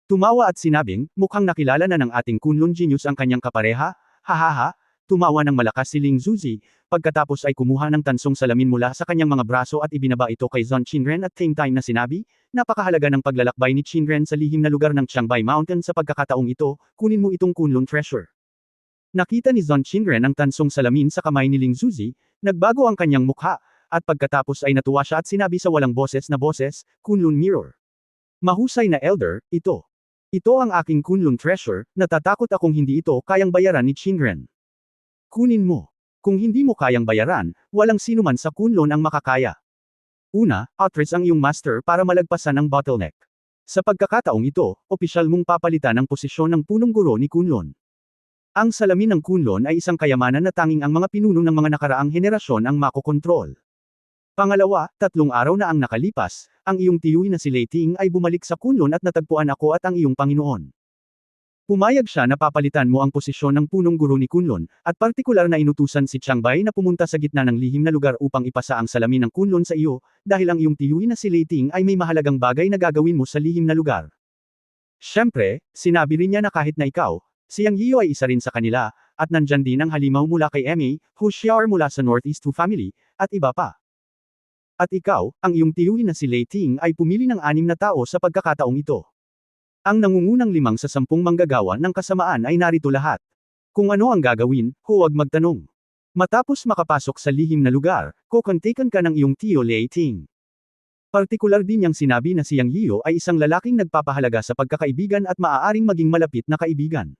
tumawa at sinabing, mukhang nakilala na ng ating Kunlun Genius ang kanyang kapareha, hahaha, tumawa ng malakas si Ling Zuzi, pagkatapos ay kumuha ng tansong salamin mula sa kanyang mga braso at ibinaba ito kay Zon Qingren at same time na sinabi, napakahalaga ng paglalakbay ni Qingren sa lihim na lugar ng Qiangbei Mountain sa pagkakataong ito, kunin mo itong Kunlun Treasure. Nakita ni Zon Qingren ang tansong salamin sa kamay ni Ling Zuzi, nagbago ang kanyang mukha, at pagkatapos ay natuwa siya at sinabi sa walang boses na boses, Kunlun Mirror. Mahusay na elder, ito. Ito ang aking Kunlun Treasure, natatakot akong hindi ito kayang bayaran ni Qingren. Kunin mo. Kung hindi mo kayang bayaran, walang sinuman sa Kunlun ang makakaya. Una, outrage ang iyong master para malagpasan ang bottleneck. Sa pagkakataong ito, opisyal mong papalitan ang posisyon ng punong guro ni Kunlun. Ang salamin ng Kunlun ay isang kayamanan na tanging ang mga pinuno ng mga nakaraang henerasyon ang makokontrol. Pangalawa, 3 araw na ang nakalipas, ang iyong tiyuhin na si Leiting ay bumalik sa Kunlun at natagpuan ako at ang iyong Panginoon. Pumayag siya na papalitan mo ang posisyon ng punong guro ni Kunlun, at partikular na inutusan si Qiangbei na pumunta sa gitna ng lihim na lugar upang ipasa ang salamin ng Kunlun sa iyo, dahil ang iyong tiyuhin na si Leiting ay may mahalagang bagay na gagawin mo sa lihim na lugar. Siyempre, sinabi rin niya na kahit na ikaw, si Yang Yiu ay isa rin sa kanila, at nandyan din ang halimaw mula kay Ma, Hushiar mula sa Northeast Hu family, at iba pa. At ikaw, ang iyong tiyuhin na si Leiting ay pumili ng 6 na tao sa pagkakataong ito. Ang nangungunang 5 sa 10 manggagawa ng kasamaan ay narito lahat. Kung ano ang gagawin, huwag magtanong. Matapos makapasok sa lihim na lugar, kukontakan ka ng iyong tiyo Leiting. Partikular din niyang sinabi na si Yang Yiu ay isang lalaking nagpapahalaga sa pagkakaibigan at maaaring maging malapit na kaibigan.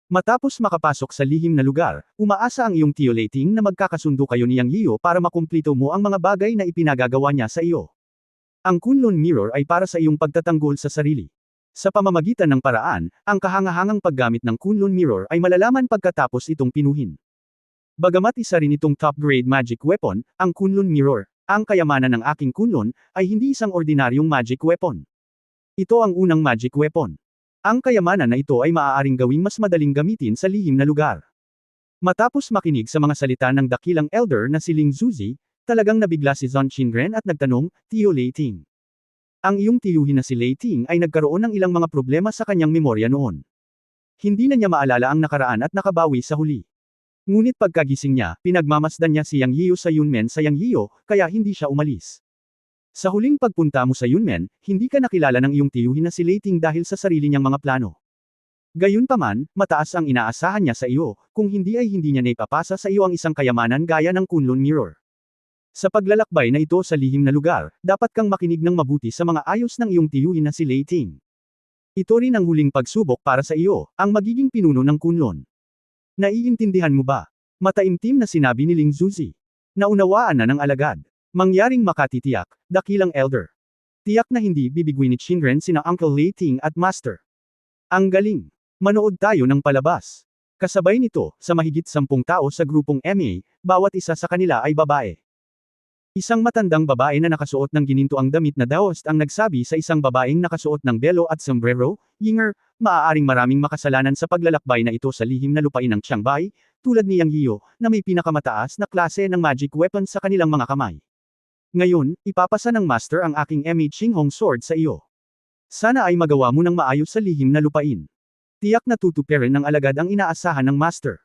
Matapos makapasok sa lihim na lugar, umaasa ang iyong tiyo Leiting na magkakasundo kayo ni Yang Yiu para makumplito mo ang mga bagay na ipinagagawa niya sa iyo. Ang Kunlun Mirror ay para sa iyong pagtatanggol sa sarili. Sa pamamagitan ng paraan, ang kahangahangang paggamit ng Kunlun Mirror ay malalaman pagkatapos itong pinuhin. Bagamat isa rin itong top-grade magic weapon, ang Kunlun Mirror, ang kayamanan ng aking Kunlun, ay hindi isang ordinaryong magic weapon. Ito ang unang magic weapon. Ang kayamanan na ito ay maaaring gawing mas madaling gamitin sa lihim na lugar. Matapos makinig sa mga salita ng dakilang elder na si Ling Zuzi, talagang nabigla si Zon Qingren at nagtanong, Tiyo Leiting. Ang iyong tiyuhin na si Lei Ting ay nagkaroon ng ilang mga problema sa kanyang memorya noon. Hindi na niya maalala ang nakaraan at nakabawi sa huli. Ngunit pagkagising niya, pinagmamasdan niya si Yang Yiyo sa Yunmen sa Yang Yiyo, kaya hindi siya umalis. Sa huling pagpunta mo sa Yunmen, hindi ka nakilala ng iyong tiyuhin na si Lei Ting dahil sa sarili niyang mga plano. Gayunpaman, mataas ang inaasahan niya sa iyo, kung hindi ay hindi niya naipapasa sa iyo ang isang kayamanan gaya ng Kunlun Mirror. Sa paglalakbay na ito sa lihim na lugar, dapat kang makinig ng mabuti sa mga ayos ng iyong tiyuhin na si Lei Ting. Ito rin ang huling pagsubok para sa iyo, ang magiging pinuno ng Kunlun. Naiintindihan mo ba? Mataimtim na sinabi ni Ling Zuzi. Naunawaan na ng alagad. Mangyaring makatitiyak, dakilang elder. Tiyak na hindi bibigwi ni Chinren sina Uncle Lei Ting at Master. Ang galing. Manood tayo ng palabas. Kasabay nito, sa mahigit 10 tao sa grupong MA, bawat isa sa kanila ay babae. Isang matandang babae na nakasuot ng ginintoang damit na Daoist ang nagsabi sa isang babaeng nakasuot ng belo at sombrero, Yinger, maaaring maraming makasalanan sa paglalakbay na ito sa lihim na lupain ng Qiangbei, tulad ni Yang Yiyo, na may pinakamataas na klase ng magic weapon sa kanilang mga kamay. Ngayon, ipapasa ng Master ang aking MA Qinghong Sword sa iyo. Sana ay magawa mo ng maayos sa lihim na lupain. Tiyak na tutuperin ng alagad ang inaasahan ng Master.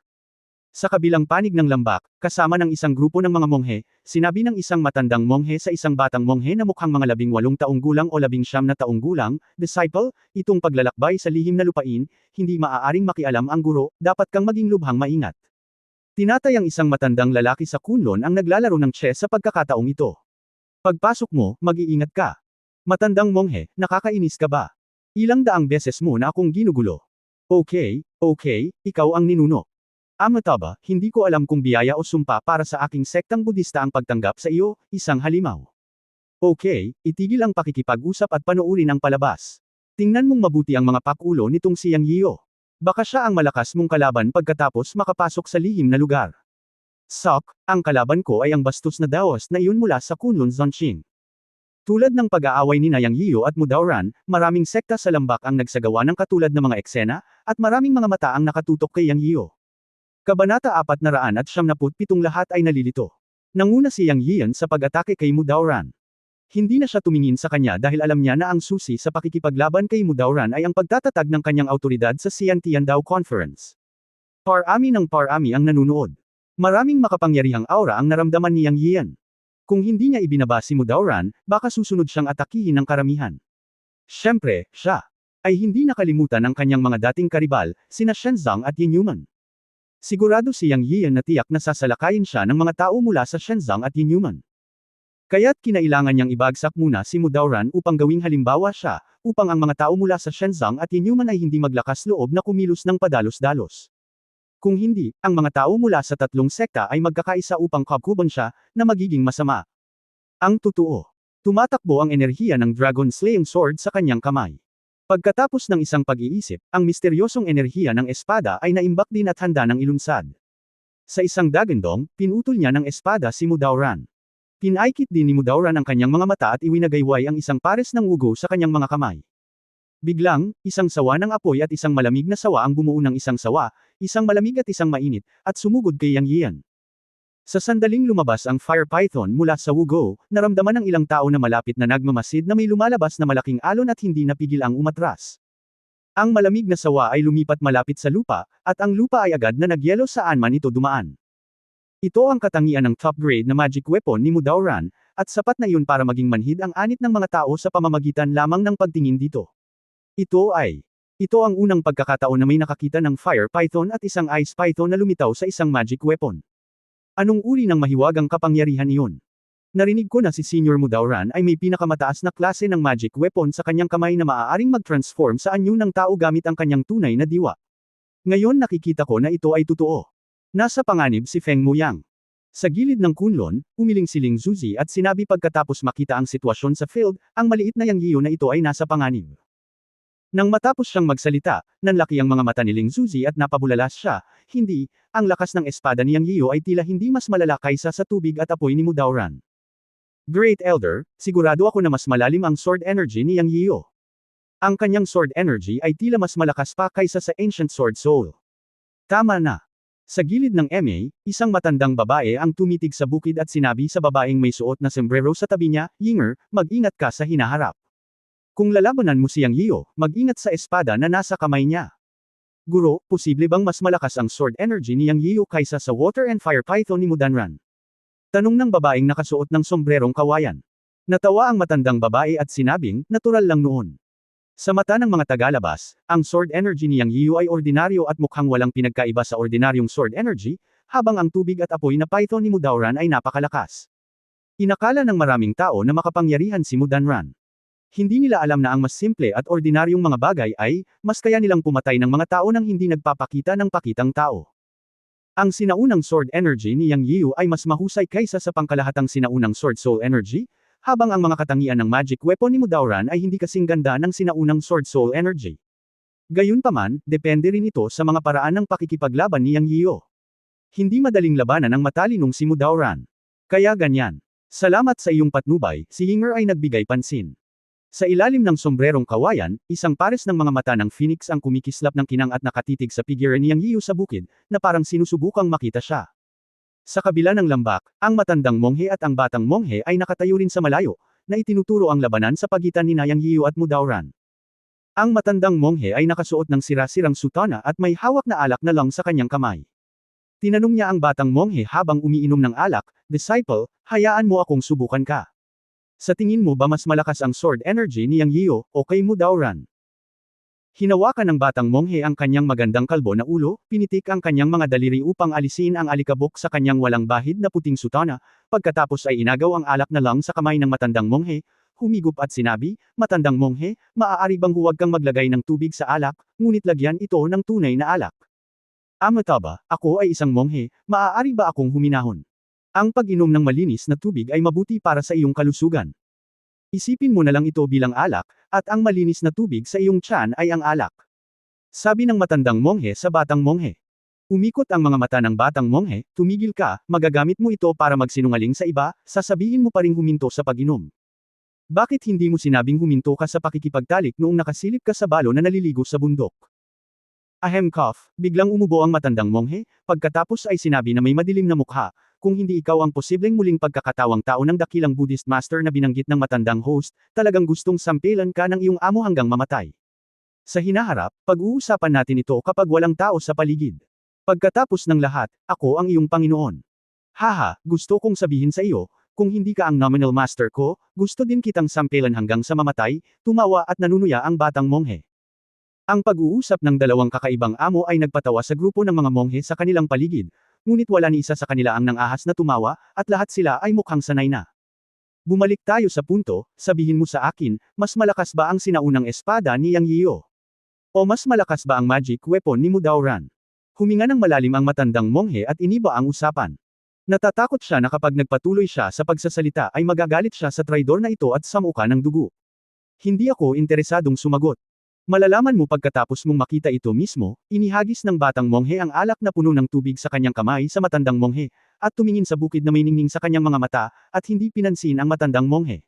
Sa kabilang panig ng lambak, kasama ng isang grupo ng mga monghe, sinabi ng isang matandang monghe sa isang batang monghe na mukhang mga 18 taong gulang o 19 na taong gulang, Disciple, itong paglalakbay sa lihim na lupain, hindi maaaring makialam ang guro, dapat kang maging lubhang maingat. Tinatay ang isang matandang lalaki sa Kunlun ang naglalaro ng chess sa pagkakataong ito. Pagpasok mo, mag-iingat ka. Matandang monghe, nakakainis ka ba? Ilang daang beses mo na akong ginugulo. Okay, ikaw ang ninuno. Amataba, hindi ko alam kung biyaya o sumpa para sa aking sektang Budista ang pagtanggap sa iyo, isang halimaw. Okay, itigil ang pakikipag-usap at panoorin ang palabas. Tingnan mong mabuti ang mga pakulo nitong si Yang Yiyo. Baka siya ang malakas mong kalaban pagkatapos makapasok sa lihim na lugar. Sok, ang kalaban ko ay ang bastos na Daoist na iyon mula sa Kunlun Zonqing. Tulad ng pag-aaway ni Yang Yiyo at Mudauran, maraming sekta sa lambak ang nagsagawa ng katulad ng mga eksena, at maraming mga mata ang nakatutok kay Yang Yiyo. Kabanata 497 lahat ay nalilito. Nanguna si Yang Yian sa pag-atake kay Mudauran. Hindi na siya tumingin sa kanya dahil alam niya na ang susi sa pakikipaglaban kay Mudauran ay ang pagtatatag ng kanyang autoridad sa Xiantiandao Conference. Parami ng parami ang nanunood. Maraming makapangyarihang aura ang naramdaman ni Yang Yian. Kung hindi niya ibinaba si Mudauran, baka susunod siyang atakihin ng karamihan. Siyempre, siya ay hindi nakalimutan ang kanyang mga dating karibal, sina Shenzong at Yin Yuman. Sigurado si Yang Yian na tiyak na sasalakayin siya ng mga tao mula sa Shenzong at Yin Yuman. Kaya't kinailangan niyang ibagsak muna si Mudauran upang gawing halimbawa siya, upang ang mga tao mula sa Shenzong at Yin Yuman ay hindi maglakas loob na kumilos ng padalos-dalos. Kung hindi, ang mga tao mula sa tatlong sekta ay magkakaisa upang kakuban siya, na magiging masama. Ang totoo. Tumatakbo ang enerhiya ng Dragon Slaying Sword sa kanyang kamay. Pagkatapos ng isang pag-iisip, ang misteryosong enerhiya ng espada ay naimbak din at handa ng ilunsad. Sa isang dagandong, pinutol niya ng espada si Mudauran. Pinaikit din ni Mudauran ang kanyang mga mata at iwinagayway ang isang pares ng wugo sa kanyang mga kamay. Biglang, isang sawa ng apoy at isang malamig na sawa ang bumuo ng isang sawa, isang malamig at isang mainit, at sumugod kay Yang Yian. Sa sandaling lumabas ang Fire Python mula sa wugo, naramdaman ng ilang tao na malapit na nagmamasid na may lumalabas na malaking alon at hindi napigil ang umatras. Ang malamig na sawa ay lumipat malapit sa lupa, at ang lupa ay agad na nagyelo saan man ito dumaan. Ito ang katangian ng top-grade na magic weapon ni Mudauran, at sapat na iyon para maging manhid ang anit ng mga tao sa pamamagitan lamang ng pagtingin dito. Ito ang unang pagkakataon na may nakakita ng Fire Python at isang Ice Python na lumitaw sa isang magic weapon. Anong uri ng mahiwagang kapangyarihan iyon? Narinig ko na si Senior Mudauran ay may pinakamataas na klase ng magic weapon sa kanyang kamay na maaaring mag-transform sa anyo ng tao gamit ang kanyang tunay na diwa. Ngayon nakikita ko na ito ay totoo. Nasa panganib si Feng Muyang. Sa gilid ng Kunlun, umiling si Ling Zuzi at sinabi pagkatapos makita ang sitwasyon sa field, ang maliit na Yang Yiyo na ito ay nasa panganib. Nang matapos siyang magsalita, nanlaki ang mga mata ni Ling Zuzi at napabulalas siya, hindi, ang lakas ng espada ni Yang Yiyo ay tila hindi mas malala kaysa sa tubig at apoy ni Mudauran. Great Elder, sigurado ako na mas malalim ang sword energy ni Yang Yiyo. Ang kanyang sword energy ay tila mas malakas pa kaysa sa Ancient Sword Soul. Tama na. Sa gilid ng MA, isang matandang babae ang tumitig sa bukid at sinabi sa babaeng may suot na sombrero sa tabi niya, Yinger, mag-ingat ka sa hinaharap. Kung lalabanan mo si Yang Yiyo, mag-ingat sa espada na nasa kamay niya. Guro, posible bang mas malakas ang sword energy ni Yang Yiyo kaysa sa water and fire python ni Mudanran? Tanong ng babaeng nakasuot ng sombrerong kawayan. Natawa ang matandang babae at sinabing, natural lang noon. Sa mata ng mga tagalabas, ang sword energy ni Yang Yiyo ay ordinaryo at mukhang walang pinagkaiba sa ordinaryong sword energy, habang ang tubig at apoy na python ni Mudauran ay napakalakas. Inakala ng maraming tao na makapangyarihan si Mudanran. Hindi nila alam na ang mas simple at ordinaryong mga bagay ay, mas kaya nilang pumatay ng mga tao nang hindi nagpapakita ng pakitang tao. Ang sinaunang sword energy ni Yang Yiyo ay mas mahusay kaysa sa pangkalahatang sinaunang sword soul energy, habang ang mga katangian ng magic weapon ni Mudauran ay hindi kasing ganda ng sinaunang sword soul energy. Gayunpaman, depende rin ito sa mga paraan ng pakikipaglaban ni Yang Yiyo. Hindi madaling labanan ng matalinong si Mudauran. Kaya ganyan. Salamat sa iyong patnubay, si Yinger ay nagbigay pansin. Sa ilalim ng sombrerong kawayan, isang pares ng mga mata ng phoenix ang kumikislap ng kinang at nakatitig sa figure ni Yang Yiyo sa bukid, na parang sinusubukang makita siya. Sa kabila ng lambak, ang matandang monghe at ang batang monghe ay nakatayo rin sa malayo, na itinuturo ang labanan sa pagitan ni Yang Yiyo at Mudauran. Ang matandang monghe ay nakasuot ng sira-sirang sutana at may hawak na alak na lang sa kanyang kamay. Tinanong niya ang batang monghe habang umiinom ng alak, "Disciple, hayaan mo akong subukan ka. Sa tingin mo ba mas malakas ang sword energy ni Yang Yiyo, o kay Mudauran?" Hinawakan ng batang monghe ang kanyang magandang kalbo na ulo, pinitik ang kanyang mga daliri upang alisin ang alikabok sa kanyang walang bahid na puting sutana, pagkatapos ay inagaw ang alak na lang sa kamay ng matandang monghe, humigop at sinabi, "Matandang monghe, maaari bang huwag kang maglagay ng tubig sa alak, ngunit lagyan ito ng tunay na alak? Amataba, ako ay isang monghe, maaari ba akong huminahon? Ang pag-inom ng malinis na tubig ay mabuti para sa iyong kalusugan. Isipin mo na lang ito bilang alak, at ang malinis na tubig sa iyong tiyan ay ang alak." Sabi ng matandang monghe sa batang monghe. Umikot ang mga mata ng batang monghe, "Tumigil ka, magagamit mo ito para magsinungaling sa iba, sasabihin mo pa ring huminto sa pag-inom. Bakit hindi mo sinabing huminto ka sa pakikipagtalik noong nakasilip ka sa balo na naliligo sa bundok?" Ahem cough, biglang umubo ang matandang monghe, pagkatapos ay sinabi na may madilim na mukha, "Kung hindi ikaw ang posibleng muling pagkakatawang tao ng dakilang Buddhist master na binanggit ng matandang host, talagang gustong sampilan ka ng iyong amo hanggang mamatay. Sa hinaharap, pag-uusapan natin ito kapag walang tao sa paligid. Pagkatapos ng lahat, ako ang iyong Panginoon. Haha, gusto kong sabihin sa iyo, kung hindi ka ang nominal master ko, gusto din kitang sampilan hanggang sa mamatay." Tumawa at nanunuya ang batang monghe. Ang pag-uusap ng dalawang kakaibang amo ay nagpatawa sa grupo ng mga monghe sa kanilang paligid, ngunit wala ni isa sa kanila ang nang-ahas na tumawa, at lahat sila ay mukhang sanay na. Bumalik tayo sa punto, sabihin mo sa akin, mas malakas ba ang sinaunang espada ni Yang Yiyo? O mas malakas ba ang magic weapon ni Mudauran? Huminga ng malalim ang matandang monghe at iniba ang usapan. Natatakot siya na kapag nagpatuloy siya sa pagsasalita ay magagalit siya sa traidor na ito at samuka ng dugo. "Hindi ako interesadong sumagot. Malalaman mo pagkatapos mong makita ito mismo." Inihagis ng batang monghe ang alak na puno ng tubig sa kanyang kamay sa matandang monghe, at tumingin sa bukid na may ningning sa kanyang mga mata, at hindi pinansin ang matandang monghe.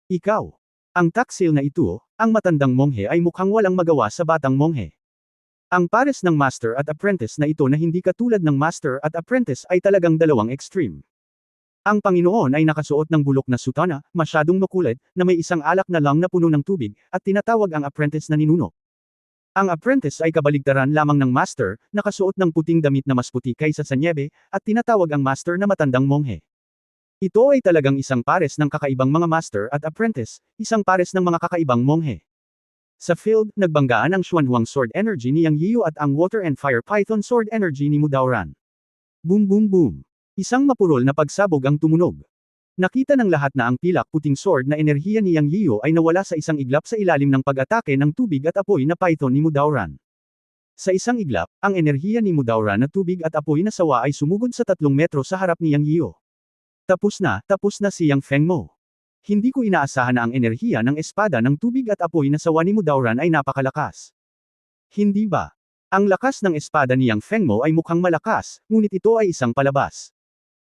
"Ikaw. Ang taksil na ito." Ang matandang monghe ay mukhang walang magawa sa batang monghe. Ang pares ng master at apprentice na ito na hindi katulad ng master at apprentice ay talagang dalawang extreme. Ang Panginoon ay nakasuot ng bulok na sutana, masyadong makulit, na may isang alak na lang na puno ng tubig, at tinatawag ang apprentice na ninuno. Ang apprentice ay kabaligtaran lamang ng master, nakasuot ng puting damit na mas puti kaysa sa nyebe, at tinatawag ang master na matandang monghe. Ito ay talagang isang pares ng kakaibang mga master at apprentice, isang pares ng mga kakaibang monghe. Sa field, nagbanggaan ang Xuanhuang sword energy ni Yang Yiyo at ang water and fire python sword energy ni Mudauran. Boom boom boom. Isang mapurol na pagsabog ang tumunog. Nakita ng lahat na ang pilak puting sword na enerhiya ni Yang Yiyo ay nawala sa isang iglap sa ilalim ng pag-atake ng tubig at apoy na python ni Mudauran. Sa isang iglap, ang enerhiya ni Mudauran na tubig at apoy na sawa ay sumugod sa 3 metro sa harap ni Yang Yiyo. Tapos na si Yang Fengmo. Hindi ko inaasahan na ang enerhiya ng espada ng tubig at apoy na sawa ni Mudauran ay napakalakas. Hindi ba? Ang lakas ng espada ni Yang Fengmo ay mukhang malakas, ngunit ito ay isang palabas.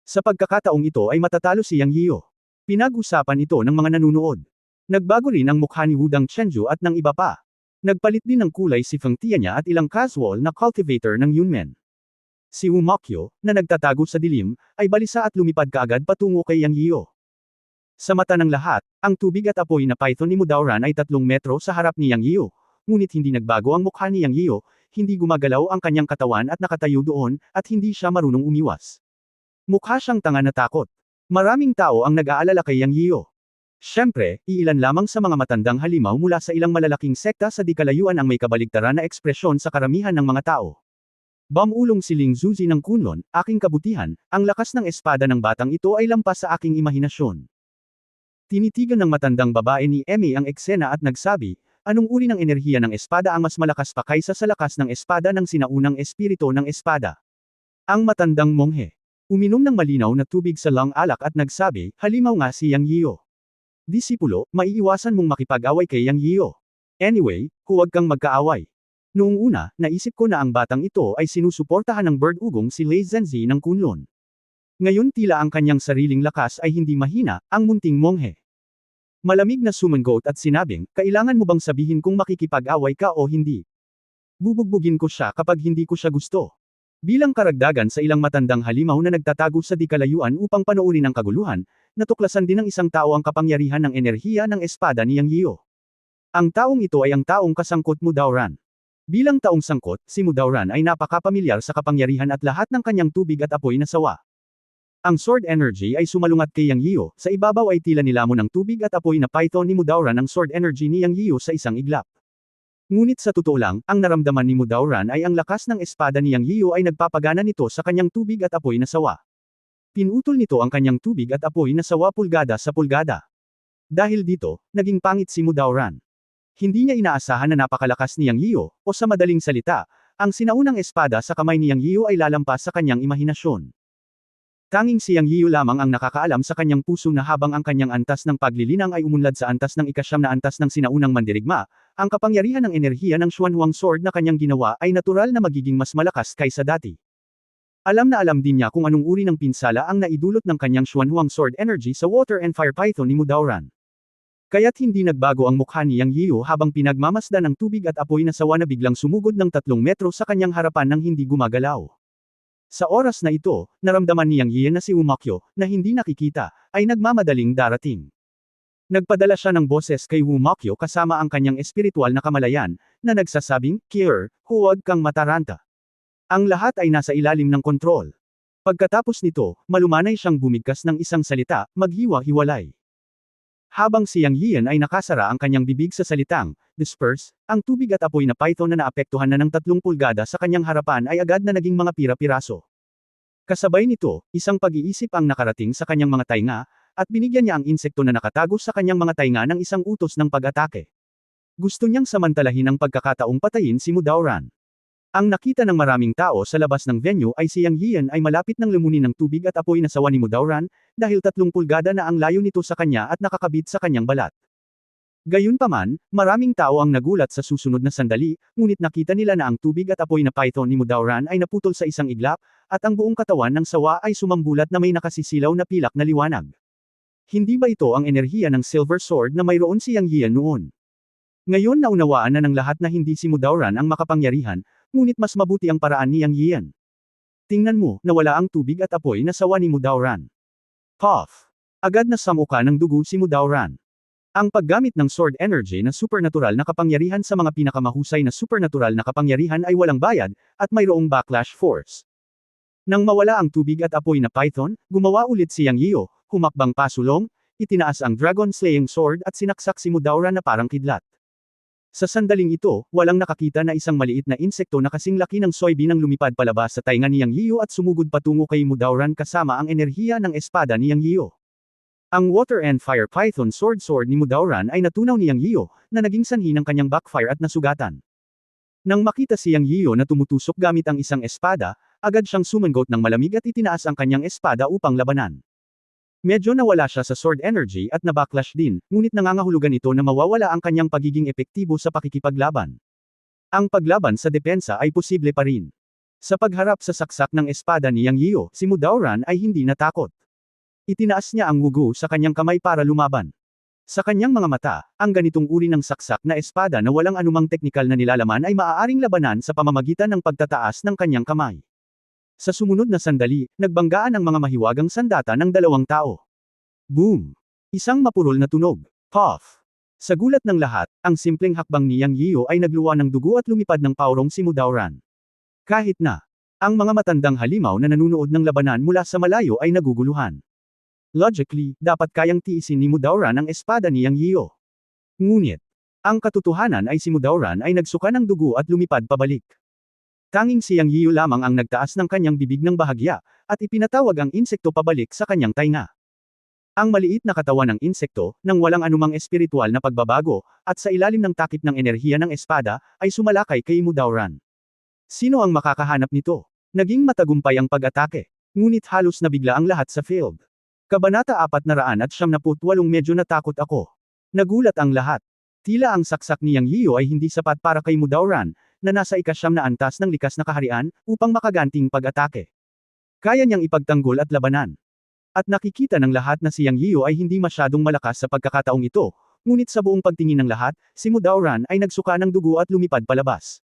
Sa pagkakataong ito ay matatalo si Yang Yiyo. Pinag-usapan ito ng mga nanunood. Nagbago rin ang mukha ni Wudang Chenju at ng iba pa. Nagpalit din ng kulay si Feng Tianya at ilang casual na cultivator ng Yunmen. Si Wu Mokyo, na nagtatago sa dilim, ay balisa at lumipad kaagad patungo kay Yang Yiyo. Sa mata ng lahat, ang tubig at apoy na python ni Mudauran ay 3 metro sa harap ni Yang Yiu. Ngunit hindi nagbago ang mukha ni Yang Yiu, hindi gumagalaw ang kanyang katawan at nakatayo doon, at hindi siya marunong umiwas. Mukha siyang tanga na takot. Maraming tao ang nag-aalala kay Yang Yiu. Siyempre, iilan lamang sa mga matandang halimaw mula sa ilang malalaking sekta sa di kalayuan ang may kabaligtaran na ekspresyon sa karamihan ng mga tao. Bamulong si Ling Zuzi ng Kunlun, aking kabutihan, ang lakas ng espada ng batang ito ay lampas sa aking imahinasyon. Tinitigan ng matandang babae ni Emmy ang eksena at nagsabi, anong uri ng enerhiya ng espada ang mas malakas pa kaysa sa lakas ng espada ng sinaunang espiritu ng espada? Ang matandang monghe. Uminom ng malinaw na tubig sa lang-alak at nagsabi, halimaw nga si Yang Yiu. Disipulo, maiiwasan mong makipag-away kay Yang Yiu. Anyway, huwag kang magkaaway. Noong una, naisip ko na ang batang ito ay sinusuportahan ng bird ugong si Lei Zhenzi ng Kunlun. Ngayon tila ang kanyang sariling lakas ay hindi mahina, ang munting monghe. Malamig na sumangot at sinabing, kailangan mo bang sabihin kung makikipag-away ka o hindi? Bubugbugin ko siya kapag hindi ko siya gusto. Bilang karagdagan sa ilang matandang halimaw na nagtatago sa di kalayuan upang panoorin ang kaguluhan, natuklasan din ng isang tao ang kapangyarihan ng enerhiya ng espada ni Yang Yiu. Ang taong ito ay ang taong kasangkot Mudauran. Bilang taong sangkot, si Mudauran ay napakapamilyar sa kapangyarihan at lahat ng kanyang tubig at apoy na sawa. Ang sword energy ay sumalungat kay Yang Yiu, sa ibabaw ay tila nilamon ng tubig at apoy na python ni Mudauran ang sword energy ni Yang Yiu sa isang iglap. Ngunit sa totoo lang, ang naramdaman ni Mudauran ay ang lakas ng espada ni Yang Yiu ay nagpapagana nito sa kanyang tubig at apoy na sawa. Pinutol nito ang kanyang tubig at apoy na sawa pulgada sa pulgada. Dahil dito, naging pangit si Mudauran. Hindi niya inaasahan na napakalakas ni Yang Yiu, o sa madaling salita, ang sinaunang espada sa kamay ni Yang Yiu ay lalampas sa kanyang imahinasyon. Tanging si Yang Yiu lamang ang nakakaalam sa kanyang puso na habang ang kanyang antas ng paglilinang ay umunlad sa antas ng ikasyam na antas ng sinaunang mandirigma, ang kapangyarihan ng enerhiya ng Xuanhuang Sword na kanyang ginawa ay natural na magiging mas malakas kaysa dati. Alam na alam din niya kung anong uri ng pinsala ang naidulot ng kanyang Xuanhuang Sword energy sa Water and Fire Python ni Mudauran. Kaya't hindi nagbago ang mukha ni Yang Yiu habang pinagmamasdan ang tubig at apoy na sawa na biglang sumugod ng 3 metro sa kanyang harapan nang hindi gumagalaw. Sa oras na ito, naramdaman ni Yang Yiu na si Wumakyo, na hindi nakikita, ay nagmamadaling darating. Nagpadala siya ng boses kay Wumakyo kasama ang kanyang espiritual na kamalayan, na nagsasabing, Kier, huwag kang mataranta. Ang lahat ay nasa ilalim ng kontrol. Pagkatapos nito, malumanay siyang bumigkas ng isang salita, maghiwa-hiwalay. Habang si Yang Yiu ay nakasara ang kanyang bibig sa salitang, disperse, ang tubig at apoy na python na naapektuhan na ng 3 pulgada sa kanyang harapan ay agad na naging mga pira-piraso. Kasabay nito, isang pag-iisip ang nakarating sa kanyang mga tainga, at binigyan niya ang insekto na nakatago sa kanyang mga tainga ng isang utos ng pag-atake. Gusto niyang samantalahin ang pagkakataong patayin si Mudauran. Ang nakita ng maraming tao sa labas ng venue ay si Yang Yiu ay malapit ng lumunin ng tubig at apoy na sawa ni Mudauran, dahil 3 pulgada na ang layo nito sa kanya at nakakabit sa kanyang balat. Gayunpaman, maraming tao ang nagulat sa susunod na sandali, ngunit nakita nila na ang tubig at apoy na python ni Mudauran ay naputol sa isang iglap, at ang buong katawan ng sawa ay sumambulat na may nakasisilaw na pilak na liwanag. Hindi ba ito ang enerhiya ng Silver Sword na mayroon si Yang Yiu noon? Ngayon naunawaan na ng lahat na hindi si Mudauran ang makapangyarihan, ngunit mas mabuti ang paraan ni Yang Yiu. Tingnan mo, nawala ang tubig at apoy na sawa ni Mudauran. Puff! Agad na samuka ng dugo si Mudauran. Ang paggamit ng sword energy na supernatural na kapangyarihan sa mga pinakamahusay na supernatural na kapangyarihan ay walang bayad, at mayroong backlash force. Nang mawala ang tubig at apoy na python, gumawa ulit si Yang Yiu, humakbang pasulong, itinaas ang dragon slaying sword at sinaksak si Mudauran na parang kidlat. Sa sandaling ito, walang nakakita na isang maliit na insekto na kasing laki ng soybean ang lumipad palabas sa tainga ni Yang Yiu at sumugod patungo kay Mudauran kasama ang enerhiya ng espada ni Yang Yiu. Ang Water and Fire Python Sword ni Mudauran ay natunaw ni Yang Yiu, na naging sanhi ng kanyang backfire at nasugatan. Nang makita si Yang Yiu na tumutusok gamit ang isang espada, agad siyang sumangot ng malamig at itinaas ang kanyang espada upang labanan. Medyo nawala siya sa sword energy at na-backlash din, ngunit nangangahulugan ito na mawawala ang kanyang pagiging epektibo sa pakikipaglaban. Ang paglaban sa depensa ay posible pa rin. Sa pagharap sa saksak ng espada ni Yang Yiu, si Mudauran ay hindi natakot. Itinaas niya ang wugo sa kanyang kamay para lumaban. Sa kanyang mga mata, ang ganitong uri ng saksak na espada na walang anumang teknikal na nilalaman ay maaaring labanan sa pamamagitan ng pagtataas ng kanyang kamay. Sa sumunod na sandali, nagbanggaan ang mga mahiwagang sandata ng 2 tao. Boom! Isang mapurol na tunog. Puff! Sa gulat ng lahat, ang simpleng hakbang ni Yang Yiyo ay nagluwa ng dugo at lumipad ng paurong si Mudauran. Kahit na, ang mga matandang halimaw na nanunood ng labanan mula sa malayo ay naguguluhan. Logically, dapat kayang tiisin ni Mudauran ang espada ni Yang Yiyo. Ngunit, ang katotohanan ay si Mudauran ay nagsuka ng dugo at lumipad pabalik. Tanging si Yang Yiyo lamang ang nagtaas ng kanyang bibig ng bahagya, at ipinatawag ang insekto pabalik sa kanyang tainga. Ang maliit na katawan ng insekto, nang walang anumang espiritual na pagbabago, at sa ilalim ng takip ng enerhiya ng espada, ay sumalakay kay Mudauran. Sino ang makakahanap nito? Naging matagumpay ang pag-atake. Ngunit halos nabigla ang lahat sa field. Kabanata 478. Medyo natakot ako. Nagulat ang lahat. Tila ang saksak ni Yang Yiyo ay hindi sapat para kay Mudauran, na nasa ika-9 na antas ng likas na kaharian, upang makaganting pag-atake. Kaya niyang ipagtanggol at labanan. At nakikita ng lahat na si Yang Yiyo ay hindi masyadong malakas sa pagkakataong ito, ngunit sa buong pagtingin ng lahat, si Mudauran ay nagsuka ng dugo at lumipad palabas.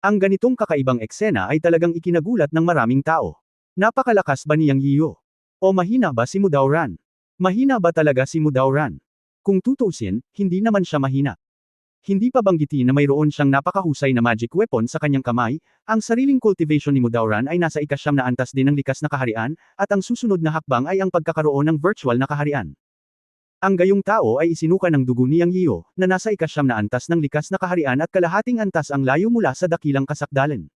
Ang ganitong kakaibang eksena ay talagang ikinagulat ng maraming tao. Napakalakas ba ni Yang Yiyo? O mahina ba si Mudauran? Mahina ba talaga si Mudauran? Kung tutuusin, hindi naman siya mahina. Hindi pa banggitin na mayroon siyang napakahusay na magic weapon sa kanyang kamay, ang sariling cultivation ni Mudauran ay nasa ika-9 na antas din ng likas na kaharian, at ang susunod na hakbang ay ang pagkakaroon ng virtual na kaharian. Ang gayong tao ay isinuka ng dugo ni Yang Yiyo, na nasa ika-9 na antas ng likas na kaharian at kalahating antas ang layo mula sa dakilang kasakdalan.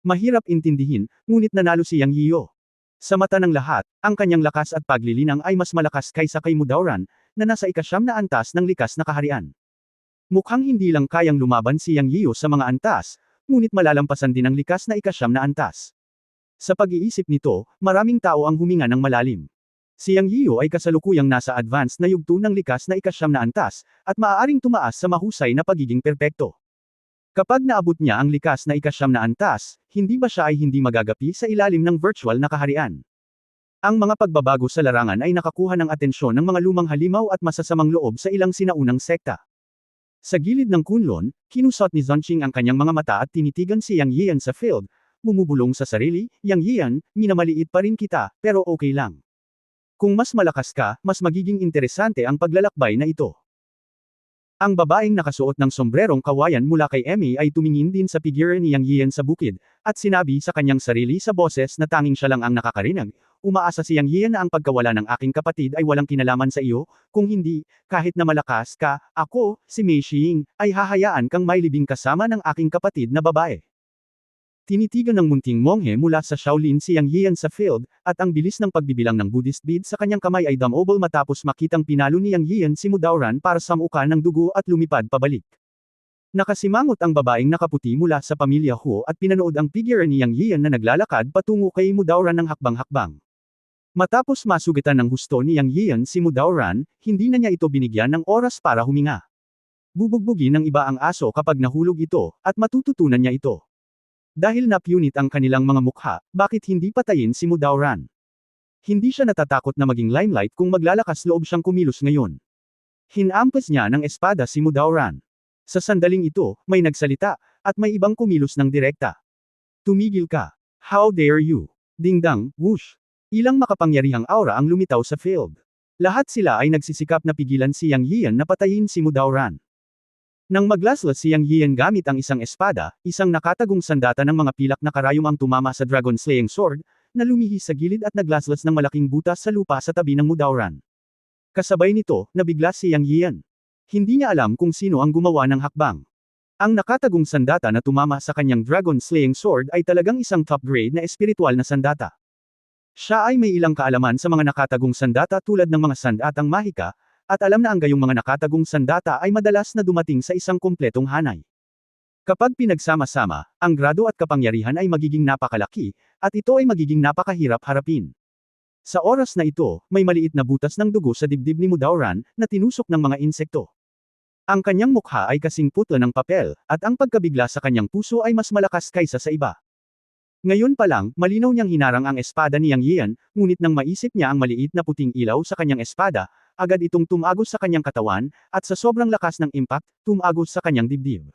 Mahirap intindihin, ngunit nanalo si Yang Yiyo. Sa mata ng lahat, ang kanyang lakas at paglilinang ay mas malakas kaysa kay Mudauran, na nasa ika-9 na antas ng likas na kaharian. Mukhang hindi lang kayang lumaban si Yang Yiyo sa mga antas, ngunit malalampasan din ang likas na ika-9 na antas. Sa pag-iisip nito, maraming tao ang huminga ng malalim. Si Yang Yiyo ay kasalukuyang nasa advanced na yugto ng likas na ika-9 na antas, at maaaring tumaas sa mahusay na pagiging perpekto. Kapag naabot niya ang likas na ika-9 na antas, hindi ba siya ay hindi magagapi sa ilalim ng virtual na kaharian? Ang mga pagbabago sa larangan ay nakakuha ng atensyon ng mga lumang halimaw at masasamang loob sa ilang sinaunang sekta. Sa gilid ng kunlon, kinusot ni Zonching ang kanyang mga mata at tinitigan si Yang Yian sa field, bumubulong sa sarili, Yang Yian, minamaliit pa rin kita, pero okay lang. Kung mas malakas ka, mas magiging interesante ang paglalakbay na ito. Ang babaeng nakasuot ng sombrerong kawayan mula kay Emmy ay tumingin din sa figure ni Yang Yian sa bukid, at sinabi sa kanyang sarili sa boses na tanging siya lang ang nakakarinig, umaasa si Yang Yian na ang pagkawala ng aking kapatid ay walang kinalaman sa iyo, kung hindi, kahit na malakas ka, ako, si Mei Xing, ay hahayaan kang mailibing kasama ng aking kapatid na babae. Tinitigan ng munting monghe mula sa Shaolin si Yang Yian sa field, at ang bilis ng pagbibilang ng Buddhist bead sa kanyang kamay ay damobol matapos makitang pinalo ni Yang Yian si Mudauran para samukan ng dugo at lumipad pabalik. Nakasimangot ang babaeng nakaputi mula sa pamilya Hu at pinanood ang figure ni Yang Yian na naglalakad patungo kay Mudauran ng hakbang-hakbang. Matapos masugitan ng husto ni Yang Yian si Mudauran, hindi na niya ito binigyan ng oras para huminga. Bubugbugin ng iba ang aso kapag nahulog ito, at matututunan niya ito. Dahil napunit ang kanilang mga mukha, bakit hindi patayin si Mudauran? Hindi siya natatakot na maging limelight kung maglalakas loob siyang kumilos ngayon. Hinampas niya ng espada si Mudauran. Sa sandaling ito, may nagsalita, at may ibang kumilos ng direkta. Tumigil ka. How dare you? Dingdang, whoosh. Ilang makapangyarihang aura ang lumitaw sa field. Lahat sila ay nagsisikap na pigilan si Yang Yian na patayin si Mudauran. Nang maglaslas si Yang Yian gamit ang isang espada, isang nakatagong sandata ng mga pilak na karayom ang tumama sa Dragon Slaying Sword, na lumihis sa gilid at naglaslas ng malaking butas sa lupa sa tabi ng Mudauran. Kasabay nito, nabigla si Yang Yian. Hindi niya alam kung sino ang gumawa ng hakbang. Ang nakatagong sandata na tumama sa kanyang Dragon Slaying Sword ay talagang isang top-grade na espiritual na sandata. Siya ay may ilang kaalaman sa mga nakatagong sandata tulad ng mga sandatang mahika, at alam na ang gayong mga nakatagong sandata ay madalas na dumating sa isang kumpletong hanay. Kapag pinagsama-sama, ang grado at kapangyarihan ay magiging napakalaki, at ito ay magiging napakahirap harapin. Sa oras na ito, may maliit na butas ng dugo sa dibdib ni Mudauran, na tinusok ng mga insekto. Ang kanyang mukha ay kasing putla ng papel, at ang pagkabigla sa kanyang puso ay mas malakas kaysa sa iba. Ngayon pa lang, malinaw niyang hinarang ang espada ni Yang Yian, ngunit nang maisip niya ang maliit na puting ilaw sa kanyang espada, agad itong tumagos sa kanyang katawan, at sa sobrang lakas ng impact, tumagos sa kanyang dibdib.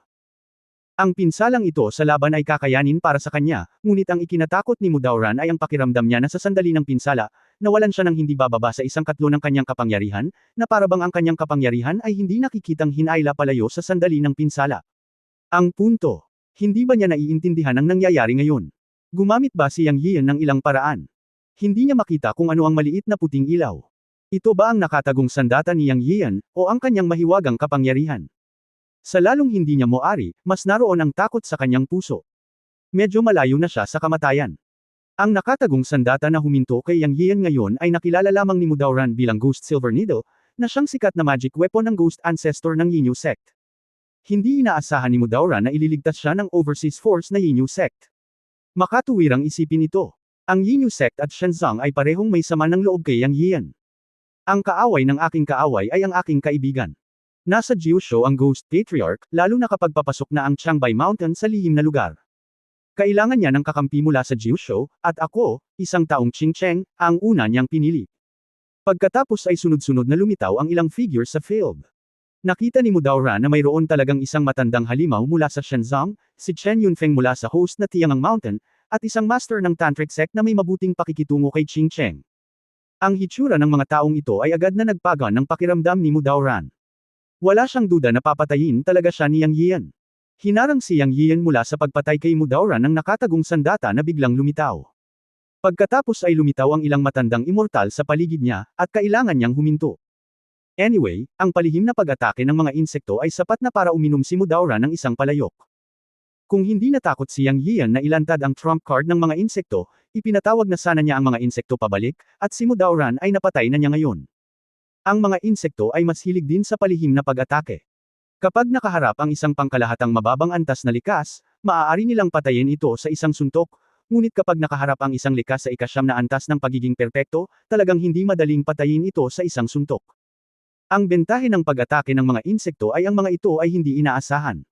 Ang pinsalang ito sa laban ay kakayanin para sa kanya, ngunit ang ikinatakot ni Mudauran ay ang pakiramdam niya na sa sandali ng pinsala, nawalan siya ng hindi bababa sa isang katlo ng kanyang kapangyarihan, na parabang ang kanyang kapangyarihan ay hindi nakikitang hinayla palayo sa sandali ng pinsala. Ang punto, hindi ba niya naiintindihan ang nangyayari ngayon? Gumamit ba si Yang Yian ng ilang paraan? Hindi niya makita kung ano ang maliit na puting ilaw. Ito ba ang nakatagong sandata ni Yang Yian, o ang kanyang mahiwagang kapangyarihan? Sa lalong hindi niya moari, mas naroon ang takot sa kanyang puso. Medyo malayo na siya sa kamatayan. Ang nakatagong sandata na huminto kay Yang Yian ngayon ay nakilala lamang ni Mudauran bilang Ghost Silver Needle, na siyang sikat na magic weapon ng Ghost Ancestor ng Yinyu Sect. Hindi inaasahan ni Mudauran na ililigtas siya ng overseas force na Yinyu Sect. Makatuwirang isipin ito. Ang Yinyu Sect at Shenzong ay parehong may sama ng loob kay Yang Yian. Ang kaaway ng aking kaaway ay ang aking kaibigan. Nasa Jiusho ang Ghost Patriarch, lalo na kapag papasok na ang Changbai Mountain sa lihim na lugar. Kailangan niya ng kakampi mula sa Jiusho, at ako, isang taong Qingcheng, ang una niyang pinili. Pagkatapos ay sunod-sunod na lumitaw ang ilang figure sa field. Nakita ni Mudauran na mayroon talagang isang matandang halimaw mula sa Shenzong, si Chen Yunfeng mula sa host na Tiangang Mountain, at isang master ng Tantric Sect na may mabuting pakikitungo kay Qingcheng. Ang hitsura ng mga taong ito ay agad na nagpagan ng pakiramdam ni Mudauran. Wala siyang duda na papatayin talaga siya ni Yang Yian. Hinarang si Yang Yian mula sa pagpatay kay Mudauran ng nakatagong sandata na biglang lumitaw. Pagkatapos ay lumitaw ang ilang matandang immortal sa paligid niya, at kailangan niyang huminto. Anyway, ang palihim na pag-atake ng mga insekto ay sapat na para uminom si Mudauran ng isang palayok. Kung hindi natakot si Yang Yian na ilantad ang trump card ng mga insekto, ipinatawag na sana niya ang mga insekto pabalik, at si Mudauran ay napatay na niya ngayon. Ang mga insekto ay mas hilig din sa palihim na pag-atake. Kapag nakaharap ang isang pangkalahatang mababang antas na likas, maaari nilang patayin ito sa isang suntok, ngunit kapag nakaharap ang isang likas sa ikasyam na antas ng pagiging perpekto, talagang hindi madaling patayin ito sa isang suntok. Ang bentahe ng pag-atake ng mga insekto ay ang mga ito ay hindi inaasahan.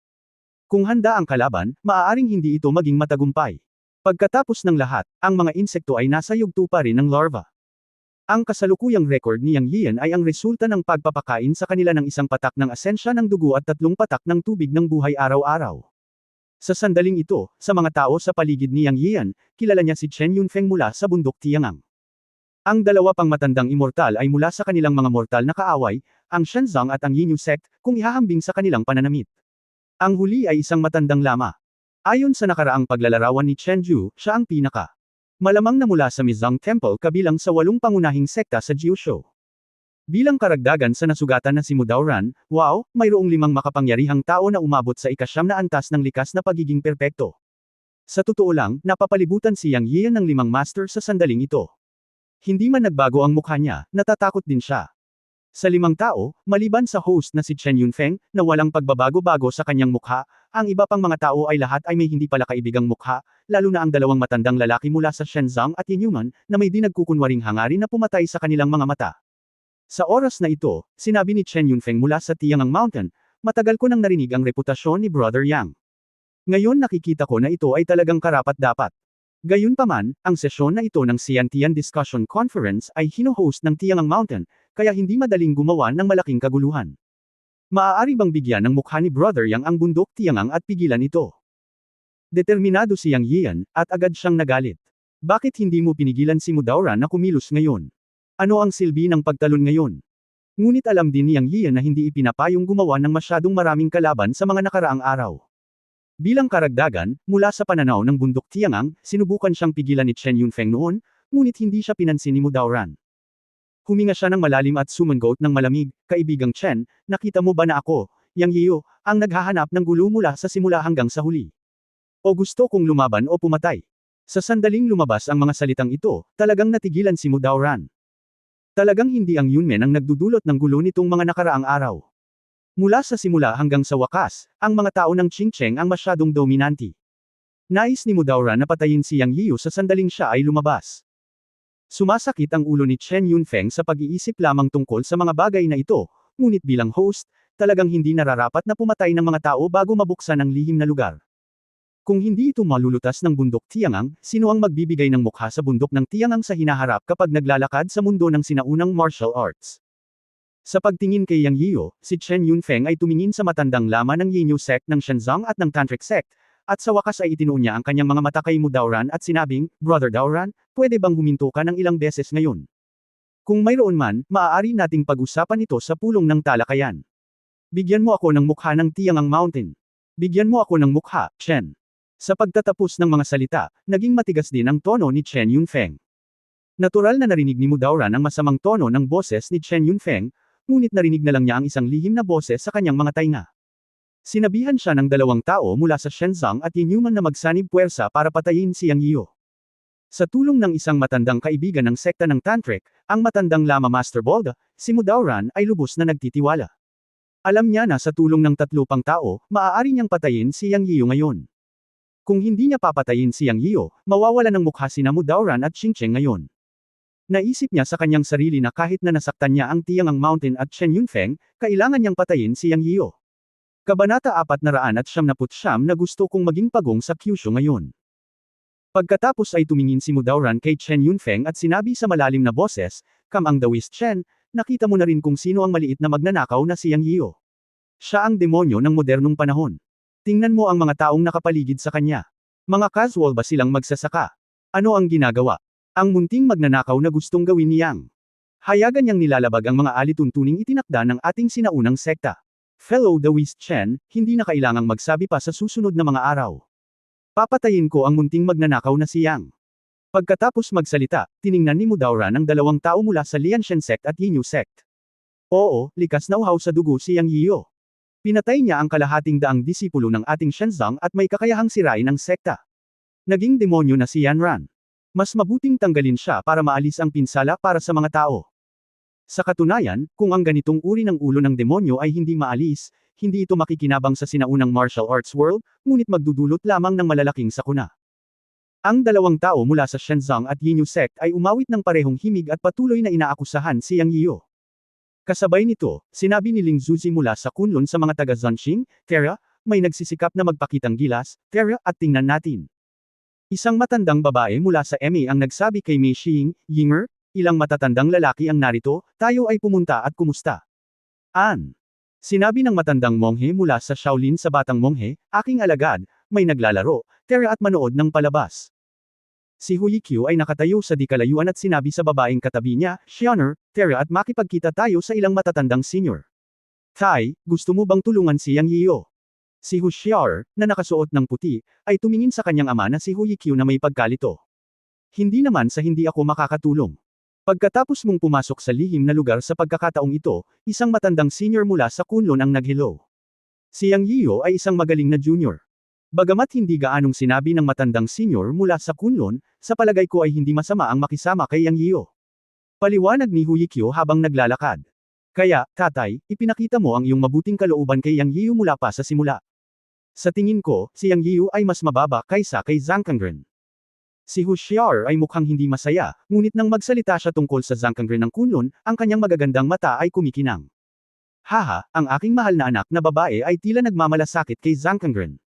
Kung handa ang kalaban, maaaring hindi ito maging matagumpay. Pagkatapos ng lahat, ang mga insekto ay nasa yugto pa rin ng larva. Ang kasalukuyang record ni Yang Yian ay ang resulta ng pagpapakain sa kanila ng isang patak ng asensya ng dugo at 3 patak ng tubig ng buhay araw-araw. Sa sandaling ito, sa mga tao sa paligid ni Yang Yian, kilala niya si Chen Yunfeng mula sa bundok Tiangang. Ang dalawa pang matandang immortal ay mula sa kanilang mga mortal na kaaway, ang Shenzong at ang Yinyu Sect, kung ihahambing sa kanilang pananamit. Ang huli ay isang matandang lama. Ayon sa nakaraang paglalarawan ni Chen Ju, siya ang pinaka. Malamang na mula sa Mizang Temple kabilang sa 8 pangunahing sekta sa Jiusho. Bilang karagdagan sa nasugatan na si Mudauran, wow, mayroong 5 makapangyarihang tao na umabot sa ikasyam na antas ng likas na pagiging perpekto. Sa totoo lang, napapalibutan si Yang Yian ng 5 master sa sandaling ito. Hindi man nagbago ang mukha niya, natatakot din siya. Sa 5 tao, maliban sa host na si Chen Yunfeng, na walang pagbabago-bago sa kanyang mukha, ang iba pang mga tao ay lahat ay may hindi pala kaibigang mukha, lalo na ang 2 matandang lalaki mula sa Shenzong at Yinyuman, na may dinagkukunwaring hangarin na pumatay sa kanilang mga mata. Sa oras na ito, sinabi ni Chen Yunfeng mula sa Tiangang Mountain, matagal ko nang narinig ang reputasyon ni Brother Yang. Ngayon nakikita ko na ito ay talagang karapat-dapat. Gayunpaman, ang sesyon na ito ng Xiantian Discussion Conference ay hino-host ng Tiangang Mountain, kaya hindi madaling gumawa ng malaking kaguluhan. Maaari bang bigyan ng mukha ni Brother Yang ang bundok Tiangang at pigilan ito? Determinado si Yang Yian, at agad siyang nagalit. Bakit hindi mo pinigilan si Mudauran na kumilos ngayon? Ano ang silbi ng pagtalon ngayon? Ngunit alam din ni Yang Yian na hindi ipinapayong gumawa ng masyadong maraming kalaban sa mga nakaraang araw. Bilang karagdagan, mula sa pananaw ng bundok Tiangang, sinubukan siyang pigilan ni Chen Yunfeng noon, ngunit hindi siya pinansin ni Mudauran. Huminga siya ng malalim at sumangot ng malamig, kaibigang Chen, nakita mo ba na ako, Yang Yiu, ang naghahanap ng gulo mula sa simula hanggang sa huli? O gusto kong lumaban o pumatay? Sa sandaling lumabas ang mga salitang ito, talagang natigilan si Mudauran. Talagang hindi ang Yunmen ang nagdudulot ng gulo nitong mga nakaraang araw. Mula sa simula hanggang sa wakas, ang mga tao ng Qingcheng ang masyadong dominanti. Nais ni Mudauran na patayin si Yang Yiu sa sandaling siya ay lumabas. Sumasakit ang ulo ni Chen Yunfeng sa pag-iisip lamang tungkol sa mga bagay na ito, ngunit bilang host, talagang hindi nararapat na pumatay ng mga tao bago mabuksan ang lihim na lugar. Kung hindi ito malulutas ng bundok Tiangang, sino ang magbibigay ng mukha sa bundok ng Tiangang sa hinaharap kapag naglalakad sa mundo ng sinaunang martial arts? Sa pagtingin kay Yang Yiu, si Chen Yunfeng ay tumingin sa matandang lama ng Yinyu Sect ng Shenzong at ng Tantric Sect, at sa wakas ay itinuon niya ang kanyang mga mata kay Mudauran at sinabing, Brother Dauran, pwede bang huminto ka ng ilang beses ngayon? Kung mayroon man, maaari nating pag-usapan ito sa pulong ng talakayan. Bigyan mo ako ng mukha ng Tiangang Mountain. Bigyan mo ako ng mukha, Chen. Sa pagtatapos ng mga salita, naging matigas din ang tono ni Chen Yunfeng. Natural na narinig ni Mudauran ang masamang tono ng boses ni Chen Yunfeng, ngunit narinig na lang niya ang isang lihim na boses sa kanyang mga tainga. Sinabihan siya ng dalawang tao mula sa Shenzong at Yinyuman na magsanib puwersa para patayin si Yang Yiyo. Sa tulong ng isang matandang kaibigan ng sekta ng Tantric, ang matandang Lama Master Bolda, si Mudauran ay lubos na nagtitiwala. Alam niya na sa tulong ng 3 pang tao, maaari niyang patayin si Yang Yiyo ngayon. Kung hindi niya papatayin si Yang Yiyo, mawawala ng mukha sina Mudauran at Xingcheng ngayon. Naisip niya sa kanyang sarili na kahit na nasaktan niya ang Tiangang Mountain at Chen Yunfeng, kailangan niyang patayin si Yang Yiyo. Kabanata 479 na gusto kong maging pagong sa Kyushu ngayon. Pagkatapos ay tumingin si Mudauran kay Chen Yunfeng at sinabi sa malalim na boses, "Come ang Daoist Chen, nakita mo na rin kung sino ang maliit na magnanakaw na si Yang Yiyo. Siya ang demonyo ng modernong panahon. Tingnan mo ang mga taong nakapaligid sa kanya. Mga casual ba silang magsasaka? Ano ang ginagawa? Ang munting magnanakaw na gustong gawin ni Yang. Hayagan niyang nilalabag ang mga alituntuning itinakda ng ating sinaunang sekta. Fellow Daoist Chen, hindi na kailangang magsabi pa sa susunod na mga araw. Papatayin ko ang munting magnanakaw na si Yang." Pagkatapos magsalita, tiningnan ni Mudauran ang 2 tao mula sa Lianshan sect at Yinyu sect. Oo, likas na uhaw sa dugo si Yang Yiyo. Pinatay niya ang kalahating daang disipulo ng ating Shenzong at may kakayahang sirain ang sekta. Naging demonyo na si Yan Ran. Mas mabuting tanggalin siya para maalis ang pinsala para sa mga tao. Sa katunayan, kung ang ganitong uri ng ulo ng demonyo ay hindi maalis, hindi ito makikinabang sa sinaunang martial arts world, ngunit magdudulot lamang ng malalaking sakuna. Ang 2 tao mula sa Shenzong at Yinyu sect ay umawit ng parehong himig at patuloy na inaakusahan si Yang Yiyo. Kasabay nito, sinabi ni Ling Zuzi mula sa Kunlun sa mga taga Zanqing, "Tara, may nagsisikap na magpakitang gilas, tara at tingnan natin." Isang matandang babae mula sa MA ang nagsabi kay Mei Xing, "Yinger, ilang matatandang lalaki ang narito, tayo ay pumunta at kumusta." "An?" Sinabi ng matandang monghe mula sa Shaolin sa batang monghe, "Aking alagad, may naglalaro, tara at manood ng palabas." Si Huikyu ay nakatayo sa di kalayuan at sinabi sa babaeng katabi niya, "Shioner, tara at makipagkita tayo sa ilang matatandang senior." "Tai, gusto mo bang tulungan si Yang Yiyo?" Si Hu Xiaoer, na nakasuot ng puti, ay tumingin sa kanyang ama na si Huikyu na may pagkalito. "Hindi naman sa hindi ako makakatulong." Pagkatapos mong pumasok sa lihim na lugar sa pagkakataong ito, isang matandang senior mula sa Kunlun ang nag-hello. Si Yang Yiyo ay isang magaling na junior. Bagamat hindi gaanong sinabi ng matandang senior mula sa Kunlun, sa palagay ko ay hindi masama ang makisama kay Yang Yiyo. Paliwanag ni Huikyu habang naglalakad. "Kaya, tatay, ipinakita mo ang iyong mabuting kalooban kay Yang Yiyo mula pa sa simula. Sa tingin ko, si Yang Yiyo ay mas mababa kaysa kay Zhang Kangren." Si Hu Xiaoer ay mukhang hindi masaya, ngunit nang magsalita siya tungkol sa Zhang Kangren ng Kunlun, ang kanyang magagandang mata ay kumikinang. "Haha, ang aking mahal na anak na babae ay tila nagmamalasakit kay Zhang Kangren."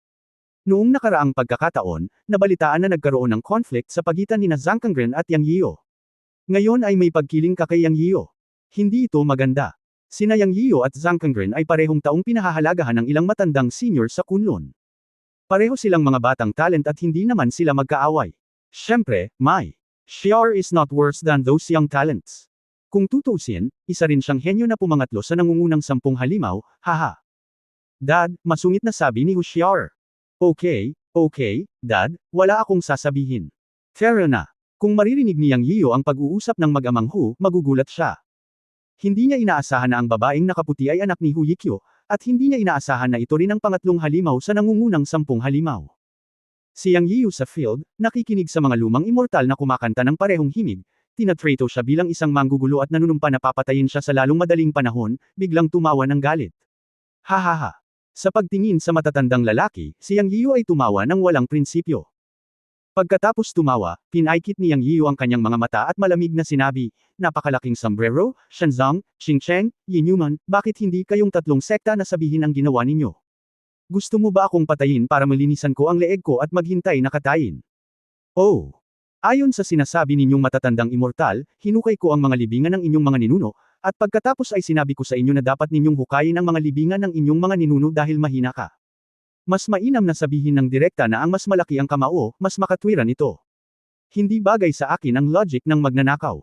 Noong nakaraang pagkakataon, nabalitaan na nagkaroon ng conflict sa pagitan ni Zhang Kangren at Yang Yiyo. Ngayon ay may pagkiling ka kay Yang Yiyo. Hindi ito maganda. Sina Yang Yiyo at Zhang Kangren ay parehong taong pinahahalagahan ng ilang matandang senior sa Kunlun. Pareho silang mga batang talent at hindi naman sila magkaaway. Siyempre, Mai Xiaoer is not worse than those young talents. Kung tutuusin, isa rin siyang henyo na pumangatlo sa nangungunang 10 halimaw, haha. "Dad, masungit na sabi ni Hu Xiaoer. Okay, Dad, wala akong sasabihin. Tara na." Kung maririnig ni Yang Yiyo ang pag-uusap ng mag-amang Hu, magugulat siya. Hindi niya inaasahan na ang babaeng nakaputi ay anak ni Hu Yikyo, at hindi niya inaasahan na ito rin ang pangatlong halimaw sa nangungunang 10 halimaw. Si Yang Yiyo sa field, nakikinig sa mga lumang immortal na kumakanta ng parehong himig, tinatrato siya bilang isang manggugulo at nanunumpa na papatayin siya sa lalong madaling panahon, biglang tumawa ng galit. Hahaha. Sa pagtingin sa matatandang lalaki, si Yang Yiyo ay tumawa ng walang prinsipyo. Pagkatapos tumawa, pinaikit ni Yang Yiyo ang kanyang mga mata at malamig na sinabi, "Napakalaking sombrero, Shenzong, Xingcheng, Yinyuman, bakit hindi kayong 3 sekta na sabihin ang ginawa ninyo? Gusto mo ba akong patayin para malinisan ko ang leeg ko at maghintay na katayin?" "Oh. Ayon sa sinasabi ninyong matatandang immortal, hinukay ko ang mga libingan ng inyong mga ninuno, at pagkatapos ay sinabi ko sa inyo na dapat ninyong hukayin ang mga libingan ng inyong mga ninuno dahil mahina ka. Mas mainam na sabihin ng direkta na ang mas malaki ang kamao, mas makatwiran ito. Hindi bagay sa akin ang logic ng magnanakaw.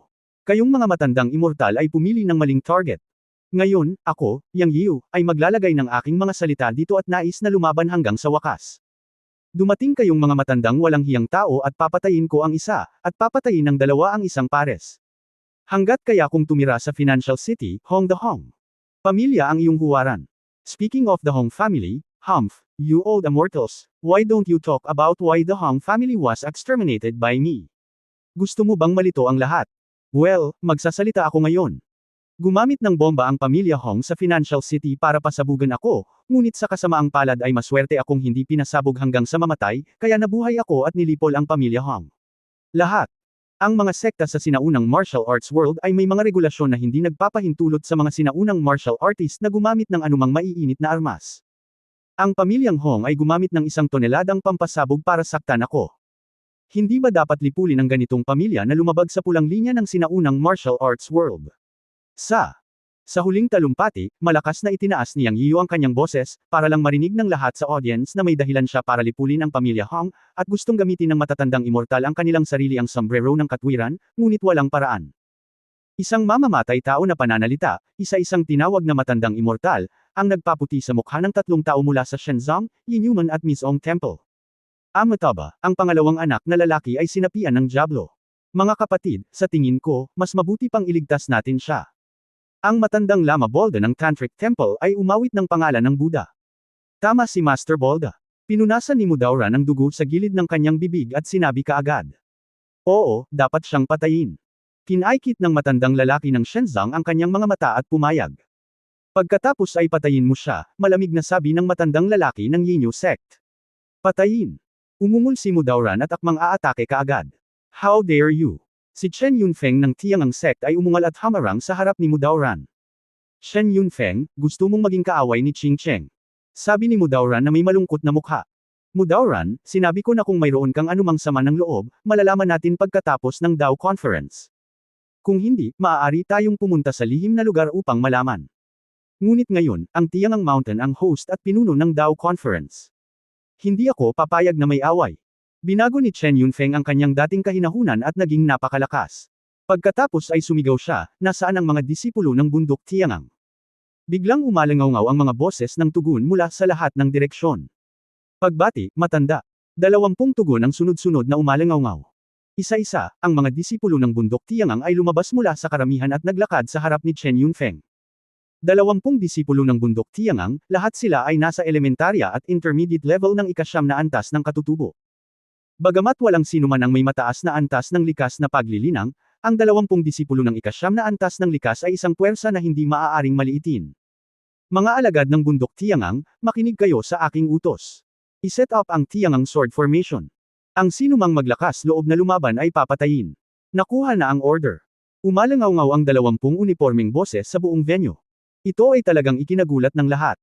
Kayong mga matandang immortal ay pumili ng maling target. Ngayon, ako, Yang Yiu, ay maglalagay ng aking mga salita dito at nais na lumaban hanggang sa wakas. Dumating kayong mga matandang walang hiyang tao at papatayin ko ang isa, at papatayin ng dalawa ang isang pares. Hanggat kaya kung tumira sa Financial City, Hong the Hong. Pamilya ang iyong huwaran. Speaking of the Hong family, Humph, you old immortals, why don't you talk about why the Hong family was exterminated by me? Gusto mo bang malito ang lahat? Well, magsasalita ako ngayon. Gumamit ng bomba ang pamilya Hong sa Financial City para pasabugan ako, ngunit sa kasamaang palad ay maswerte akong hindi pinasabog hanggang sa mamatay, kaya nabuhay ako at nilipol ang pamilya Hong. Lahat. Ang mga sekta sa sinaunang martial arts world ay may mga regulasyon na hindi nagpapahintulot sa mga sinaunang martial artist na gumamit ng anumang maiinit na armas. Ang pamilyang Hong ay gumamit ng 1 toneladang pampasabog para saktan ako. Hindi ba dapat lipulin ang ganitong pamilya na lumabag sa pulang linya ng sinaunang martial arts world? Sa huling talumpati, malakas na itinaas ni Yang Yiu ang kanyang boses, para lang marinig ng lahat sa audience na may dahilan siya para lipulin ang pamilya Hong, at gustong gamitin ng matatandang immortal ang kanilang sarili ang sombrero ng katwiran, ngunit walang paraan. Isang mamamatay tao na pananalita, isa-isang tinawag na matandang immortal, ang nagpaputi sa mukha ng 3 tao mula sa Shenzong, Yinuman at Mizong Temple. Amitabha, ang pangalawang anak na lalaki ay sinapian ng Diablo. Mga kapatid, sa tingin ko, mas mabuti pang iligtas natin siya. Ang matandang Lama Bolda ng Tantric Temple ay umawit ng pangalan ng Buddha. Tama si Master Bolda. Pinunasan ni Mudauran ang dugo sa gilid ng kanyang bibig at sinabi kaagad. Oo, dapat siyang patayin. Kinaikit ng matandang lalaki ng Shenzong ang kanyang mga mata at pumayag. Pagkatapos ay patayin mo siya, malamig na sabi ng matandang lalaki ng Yinyo sect. Patayin. Umungol si Mudauran at akmang aatake kaagad. How dare you? Si Chen Yunfeng ng Tiangang sect ay umungal at hamarang sa harap ni Mudauran. Chen Yunfeng, gusto mong maging kaaway ni Qing Cheng. Sabi ni Mudauran na may malungkot na mukha. Mudauran, sinabi ko na kung mayroon kang anumang sama ng loob, malalaman natin pagkatapos ng Dao Conference. Kung hindi, maaari tayong pumunta sa lihim na lugar upang malaman. Ngunit ngayon, ang Tiangang Mountain ang host at pinuno ng Dao Conference. Hindi ako papayag na may away. Binago ni Chen Yunfeng ang kanyang dating kahinahunan at naging napakalakas. Pagkatapos ay sumigaw siya, nasaan ang mga disipulo ng bundok Tiangang? Biglang umalangaw ang mga boses ng tugon mula sa lahat ng direksyon. Pagbati, matanda. 20 tugon ang sunod-sunod na umalangaw. Isa-isa, ang mga disipulo ng bundok Tiangang ay lumabas mula sa karamihan at naglakad sa harap ni Chen Yunfeng. 20 disipulo ng bundok Tiangang, lahat sila ay nasa elementarya at intermediate level ng ika-9 na antas ng katutubo. Bagamat walang sinuman ang may mataas na antas ng likas na paglilinang, ang 20 disipulo ng ika-9 na antas ng likas ay isang puwersa na hindi maaaring maliitin. Mga alagad ng bundok Tiangang, makinig kayo sa aking utos. I-set up ang Tiangang Sword Formation. Ang sinumang maglakas loob na lumaban ay papatayin. Nakuha na ang order. Umalangaw ang 20 unipormeng boses sa buong venue. Ito ay talagang ikinagulat ng lahat.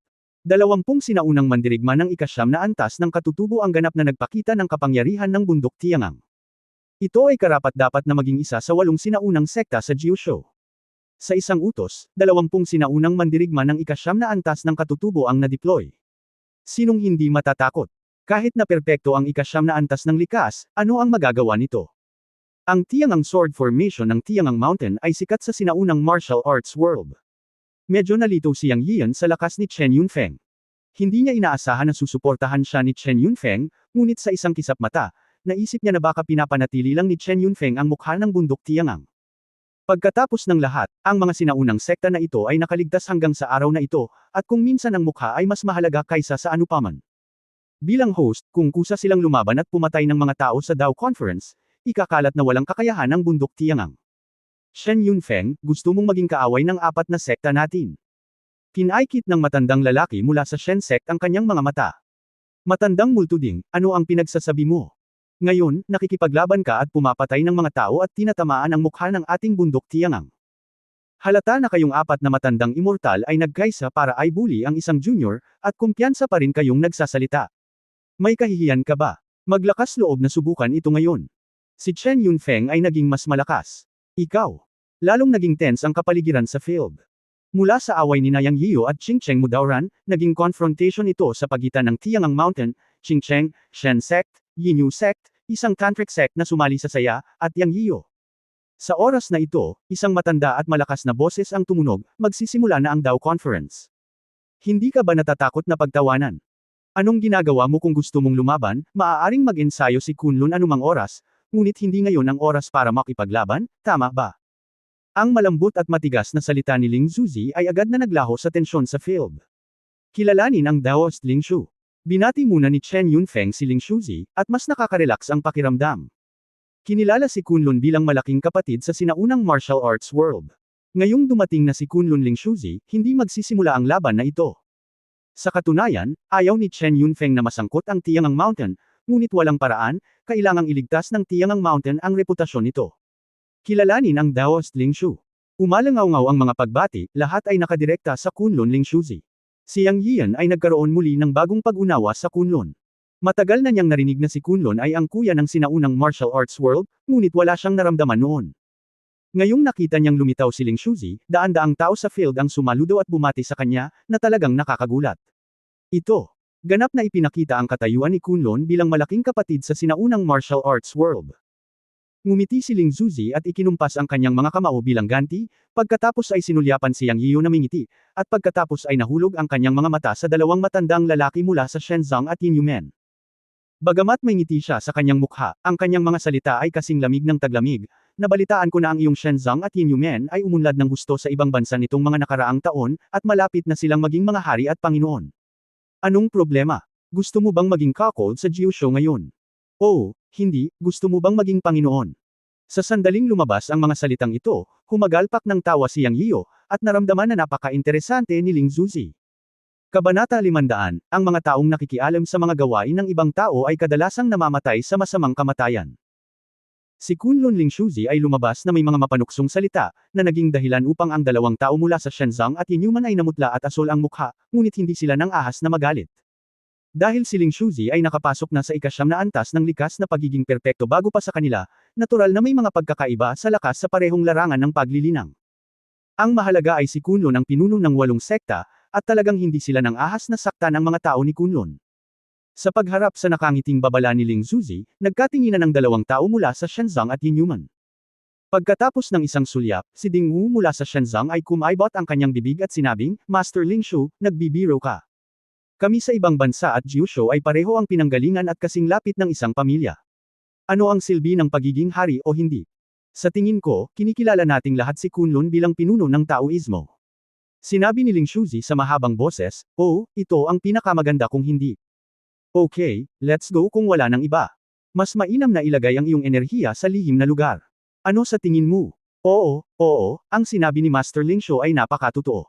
20 sinaunang mandirigma ng ika-9 na antas ng katutubo ang ganap na nagpakita ng kapangyarihan ng bundok Tiangang. Ito ay karapat-dapat na maging isa sa 8 sinaunang sekta sa Jiushu. Sa isang utos, 20 sinaunang mandirigma ng ika-9 na antas ng katutubo ang na-deploy. Sinong hindi matatakot? Kahit na perpekto ang ika-9 na antas ng likas, ano ang magagawa nito? Ang Tiangang Sword Formation ng Tiangang Mountain ay sikat sa sinaunang martial arts world. Medyo nalito si Yang Yian sa lakas ni Chen Yunfeng. Hindi niya inaasahan na susuportahan siya ni Chen Yunfeng, ngunit sa isang kisap mata, naisip niya na baka pinapanatili lang ni Chen Yunfeng ang mukha ng bundok Tiangang. Pagkatapos ng lahat, ang mga sinaunang sekta na ito ay nakaligtas hanggang sa araw na ito, at kung minsan ang mukha ay mas mahalaga kaysa sa anupaman. Bilang host, kung kusa silang lumaban at pumatay ng mga tao sa Dao Conference, ikakalat na walang kakayahan ang bundok Tiangang. Chen Yunfeng, gusto mong maging kaaway ng 4 na sekta natin. Kinaikit ng matandang lalaki mula sa Shen sect ang kanyang mga mata. Matandang multuding, ano ang pinagsasabi mo? Ngayon, nakikipaglaban ka at pumapatay ng mga tao at tinatamaan ang mukha ng ating bundok Tiangang. Halata na kayong 4 na matandang immortal ay nagkaisa para ay bully ang isang junior, at kumpiyansa pa rin kayong nagsasalita. May kahihiyan ka ba? Maglakas loob na subukan ito ngayon. Si Chen Yunfeng ay naging mas malakas. Ikaw. Lalong naging tense ang kapaligiran sa field. Mula sa away ni Yang Yiu at Qing Cheng Mudauran, naging confrontation ito sa pagitan ng Tiangang Mountain, Qing Cheng, Shen sect, Yinyu sect, isang tantric sect na sumali sa saya, at Yang Yiu. Sa oras na ito, isang matanda at malakas na boses ang tumunog, magsisimula na ang Dao Conference. Hindi ka ba natatakot na pagtawanan? Anong ginagawa mo kung gusto mong lumaban? Maaaring mag-ensayo si Kunlun anumang oras, ngunit hindi ngayon ang oras para makipaglaban, tama ba? Ang malambot at matigas na salita ni Ling Zuzi ay agad na naglaho sa tensyon sa field. Kilalanin ang Daoist Ling Shu. Binati muna ni Chen Yunfeng si Ling Shuzi, at mas nakaka-relax ang pakiramdam. Kinilala si Kunlun bilang malaking kapatid sa sinaunang martial arts world. Ngayong dumating na si Kunlun Ling Shuzi, hindi magsisimula ang laban na ito. Sa katunayan, ayaw ni Chen Yunfeng na masangkot ang Tiangang Mountain, ngunit walang paraan, kailangang iligtas ng Tiangang Mountain ang reputasyon nito. Kilalanin ang Daoist Ling Shu. Umalangaw-ngaw ang mga pagbati, lahat ay nakadirekta sa Kunlun Ling Shuzi. Si Yang Yian ay nagkaroon muli ng bagong pag-unawa sa Kunlun. Matagal na niyang narinig na si Kunlun ay ang kuya ng sinaunang martial arts world, ngunit wala siyang naramdaman noon. Ngayong nakita niyang lumitaw si Ling Shuzi, daan-daang tao sa field ang sumaludo at bumati sa kanya, na talagang nakakagulat. Ito. Ganap na ipinakita ang katayuan ni Kunlun bilang malaking kapatid sa sinaunang martial arts world. Ngumiti si Ling Zuzi at ikinumpas ang kanyang mga kamao bilang ganti, pagkatapos ay sinulyapan si Yang Yiu na mingiti, at pagkatapos ay nahulog ang kanyang mga mata sa dalawang matandang lalaki mula sa Shenzong at Yin Yumen. Bagamat may ngiti siya sa kanyang mukha, ang kanyang mga salita ay kasing lamig ng taglamig. Nabalitaan ko na ang iyong Shenzong at Yin Yumen ay umunlad ng husto sa ibang bansa nitong mga nakaraang taon, at malapit na silang maging mga hari at Panginoon. Anong problema? Gusto mo bang maging cuckold sa Jiu-Show ngayon? Oh, hindi, gusto mo bang maging Panginoon? Sa sandaling lumabas ang mga salitang ito, humagalpak ng tawa si Yang Yiu, at naramdaman na napaka-interesante ni Ling Zuzi. Kabanata 500, ang mga taong nakikialam sa mga gawain ng ibang tao ay kadalasang namamatay sa masamang kamatayan. Si Kunlun Ling Shuzi ay lumabas na may mga mapanuksong salita, na naging dahilan upang ang dalawang tao mula sa Shenzong at Yinyuman ay namutla at asol ang mukha, ngunit hindi sila nang ahas na magalit. Dahil si Ling Shuzi ay nakapasok na sa ika-9 na antas ng likas na pagiging perpekto bago pa sa kanila, natural na may mga pagkakaiba sa lakas sa parehong larangan ng paglilinang. Ang mahalaga ay si Kunlun ang pinuno ng 8 sekta, at talagang hindi sila nang ahas na saktan ang mga tao ni Kunlun. Sa pagharap sa nakangiting babala ni Ling Zuzi, nagkatinginan ang dalawang tao mula sa Shenzong at Yinyuman. Pagkatapos ng isang sulyap, si Ding Wu mula sa Shenzong ay kumaibot ang kanyang bibig at sinabing, Master Ling Shu, nagbibiro ka. Kami sa ibang bansa at Jiu-Show ay pareho ang pinanggalingan at kasing lapit ng isang pamilya. Ano ang silbi ng pagiging hari o hindi? Sa tingin ko, kinikilala nating lahat si Kunlun bilang pinuno ng Taoismo. Sinabi ni Ling Shuzi sa mahabang boses, oh, ito ang pinakamaganda kung hindi. Okay, let's go kung wala nang iba. Mas mainam na ilagay ang iyong enerhiya sa lihim na lugar. Ano sa tingin mo? Oo, ang sinabi ni Master Ling Shu ay napakatotoo.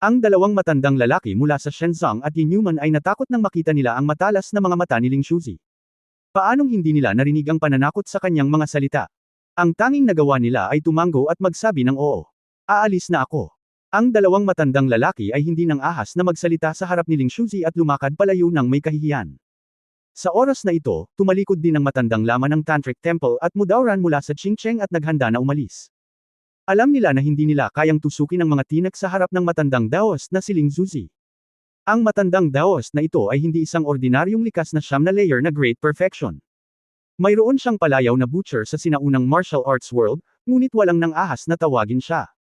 Ang dalawang matandang lalaki mula sa Shenzong at Yinyuman ay natakot nang makita nila ang matalas na mga mata ni Ling Shuzi. Paanong hindi nila narinig ang pananakot sa kanyang mga salita? Ang tanging nagawa nila ay tumango at magsabi ng oo. Aalis na ako. Ang dalawang matandang lalaki ay hindi nang ahas na magsalita sa harap ni Ling Shuzi at lumakad palayo ng may kahihiyan. Sa oras na ito, tumalikod din ang matandang laman ng Tantric Temple at Mudauran mula sa Qingcheng at naghanda na umalis. Alam nila na hindi nila kayang tusukin ang mga tinak sa harap ng matandang Daoist na si Ling Zuzi. Ang matandang Daoist na ito ay hindi isang ordinaryong likas na 9 na layer na Great Perfection. Mayroon siyang palayaw na butcher sa sinaunang martial arts world, ngunit walang nang ahas na tawagin siya.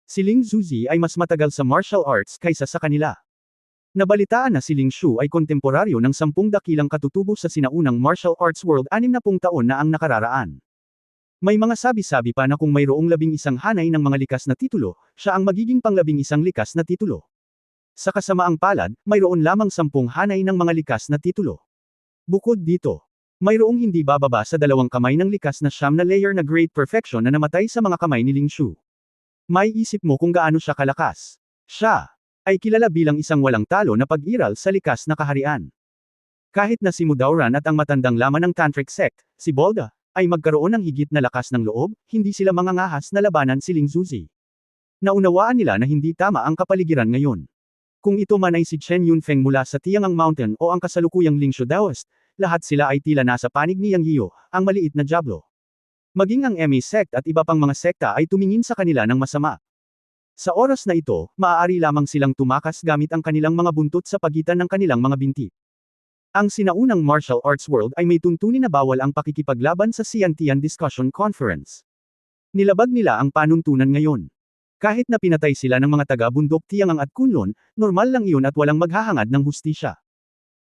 Si Ling Zuzi ay mas matagal sa martial arts kaysa sa kanila. Nabalitaan na si Ling Shu ay kontemporaryo ng 10 dakilang katutubo sa sinaunang martial arts world 60 taon na ang nakararaan. May mga sabi-sabi pa na kung mayroong 11 hanay ng mga likas na titulo, siya ang magiging pang-11 likas na titulo. Sa kasamaang palad, mayroon lamang 10 hanay ng mga likas na titulo. Bukod dito, mayroong hindi bababa sa 2 kamay ng likas na 9 na layer na Great Perfection na namatay sa mga kamay ni Ling Shu. May isip mo kung gaano siya kalakas. Siya ay kilala bilang isang walang talo na pag-iral sa likas na kaharian. Kahit na si Mudauran at ang matandang laman ng Tantric sect, si Bolda, ay magkaroon ng higit na lakas ng loob, hindi sila mangangahas na labanan si Ling Zuzi. Naunawaan nila na hindi tama ang kapaligiran ngayon. Kung ito man ay si Chen Yunfeng mula sa Tiangang Mountain o ang kasalukuyang Ling Shu Daoist, lahat sila ay tila nasa panig ni Yang Yiu, ang maliit na Diablo. Maging ang MA sect at iba pang mga sekta ay tumingin sa kanila ng masama. Sa oras na ito, maaari lamang silang tumakas gamit ang kanilang mga buntot sa pagitan ng kanilang mga binti. Ang sinaunang martial arts world ay may tuntunin na bawal ang pakikipaglaban sa Xiantian Discussion Conference. Nilabag nila ang panuntunan ngayon. Kahit na pinatay sila ng mga taga-bundok Tiangang at Kunlun, normal lang iyon at walang maghahangad ng hustisya.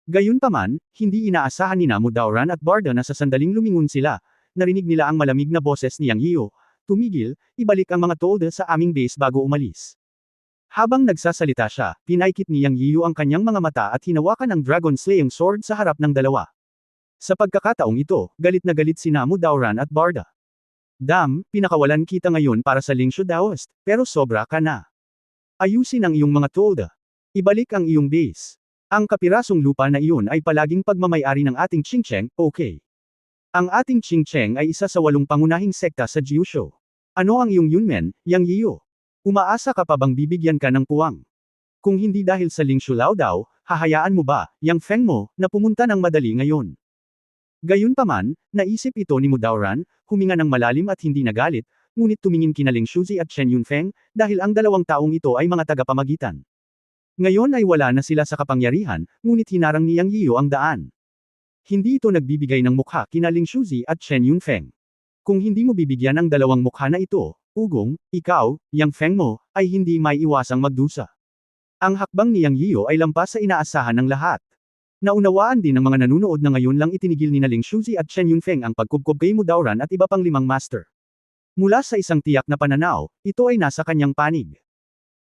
Gayunpaman, hindi inaasahan ni Mudauran at Barda na sa sandaling lumingon sila, narinig nila ang malamig na boses ni Yang Yiyo, tumigil, ibalik ang mga tolda sa aming base bago umalis. Habang nagsasalita siya, pinaikit ni Yang Yiyo ang kanyang mga mata at hinawakan ang Dragon Slaying Sword sa harap ng dalawa. Sa pagkakataong ito, galit na galit sina Mudauran at Barda. Dam, pinakawalan kita ngayon para sa Lingshu Daoist, pero sobra ka na. Ayusin ang iyong mga tolda. Ibalik ang iyong base. Ang kapirasong lupa na iyon ay palaging pagmamay-ari ng ating Qingcheng, okay. Ang ating Qingcheng ay isa sa 8 pangunahing sekta sa Jiushu. Ano ang iyong Yunmen, Yang Yiyo? Umaasa ka pa bang bibigyan ka ng puwang? Kung hindi dahil sa Lingshu Laodao, hahayaan mo ba, Yang Feng mo, na pumunta ng madali ngayon? Gayunpaman, naisip ito ni Mudauran, huminga ng malalim at hindi nagalit, ngunit tumingin kina Ling Shuzi at Chen Yunfeng, dahil ang dalawang taong ito ay mga tagapamagitan. Ngayon ay wala na sila sa kapangyarihan, ngunit hinarang ni Yang Yiyo ang daan. Hindi ito nagbibigay ng mukha kina Ling Shuzi at Chen Yunfeng. Kung hindi mo bibigyan ang dalawang mukha na ito, ugong, ikaw, Yang Feng mo, ay hindi may iwasang magdusa. Ang hakbang ni Yang Yiyo ay lampas sa inaasahan ng lahat. Naunawaan din ng mga nanunood na ngayon lang itinigil ni Ling Shuzi at Chen Yunfeng ang pagkubkob kay Mudauran at iba pang 5 master. Mula sa isang tiyak na pananaw, ito ay nasa kanyang panig.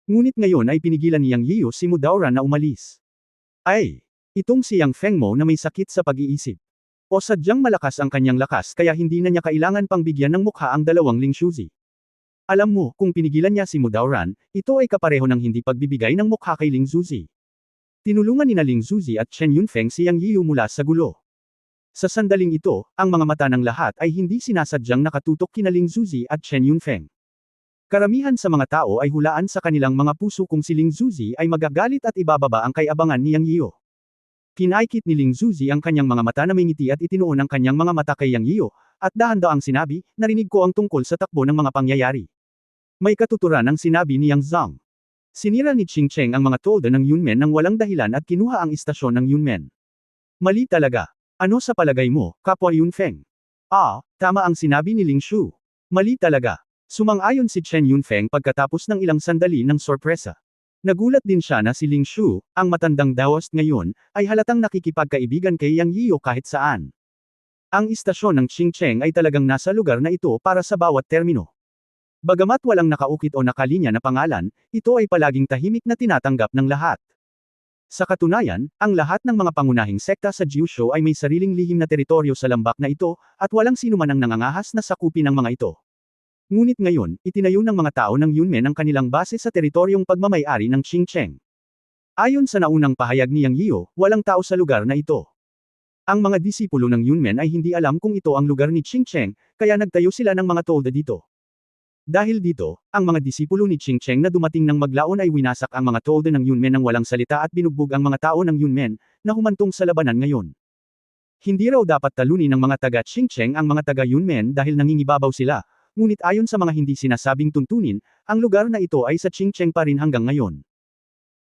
Ngunit ngayon ay pinigilan ni Yang Yiyo si Mudauran na umalis. Ay, itong si Yang Feng mo na may sakit sa pag-iisip. O sadyang malakas ang kanyang lakas kaya hindi na niya kailangan pang bigyan ng mukha ang dalawang Ling Shuzi. Alam mo, kung pinigilan niya si Mudauran, ito ay kapareho ng hindi pagbibigay ng mukha kay Ling Zuzi. Tinulungan ni Ling Zuzi at Chen Yunfeng si Yang Yiyo mula sa gulo. Sa sandaling ito, ang mga mata ng lahat ay hindi sinasadyang nakatutok kina Ling Zuzi at Chen Yunfeng. Karamihan sa mga tao ay hulaan sa kanilang mga puso kung si Ling Zuzi ay magagalit at ibababa ang kay-abangan ni Yang Yiyo. Pinaikit ni Ling Zuzi ang kanyang mga mata na may ngiti at itinuon ang kanyang mga mata kay Yang Yiyo, at dahan-daang sinabi, narinig ko ang tungkol sa takbo ng mga pangyayari. May katuturan ang sinabi ni Yang Zhang. Sinira ni Qingcheng ang mga tolda ng Yunmen nang walang dahilan at kinuha ang istasyon ng Yunmen. Mali talaga. Ano sa palagay mo, kapwa Yunfeng? Tama ang sinabi ni Ling Shu. Mali talaga. Sumang-ayon si Chen Yunfeng pagkatapos ng ilang sandali ng sorpresa. Nagulat din siya na si Ling Shu, ang matandang Daoist ngayon, ay halatang nakikipagkaibigan kay Yang Yiyo kahit saan. Ang istasyon ng Qingcheng ay talagang nasa lugar na ito para sa bawat termino. Bagamat walang nakaukit o nakalinya na pangalan, ito ay palaging tahimik na tinatanggap ng lahat. Sa katunayan, ang lahat ng mga pangunahing sekta sa Jiushu ay may sariling lihim na teritoryo sa lambak na ito, at walang sinuman ang nangangahas na sakupin ang mga ito. Ngunit ngayon, itinayo ng mga tao ng Yunmen ang kanilang base sa teritoryong pagmamay-ari ng Qingcheng. Ayon sa naunang pahayag ni Yang Yiyo, walang tao sa lugar na ito. Ang mga disipulo ng Yunmen ay hindi alam kung ito ang lugar ni Qingcheng, kaya nagtayo sila ng mga tolda dito. Dahil dito, ang mga disipulo ni Qingcheng na dumating ng maglaon ay winasak ang mga tolda ng Yunmen ng walang salita at binugbog ang mga tao ng Yunmen, na humantong sa labanan ngayon. Hindi raw dapat talunin ng mga taga-Qingcheng ang mga taga-Yunmen dahil nangingibabaw sila, ngunit ayon sa mga hindi sinasabing tuntunin, ang lugar na ito ay sa Qingcheng pa rin hanggang ngayon.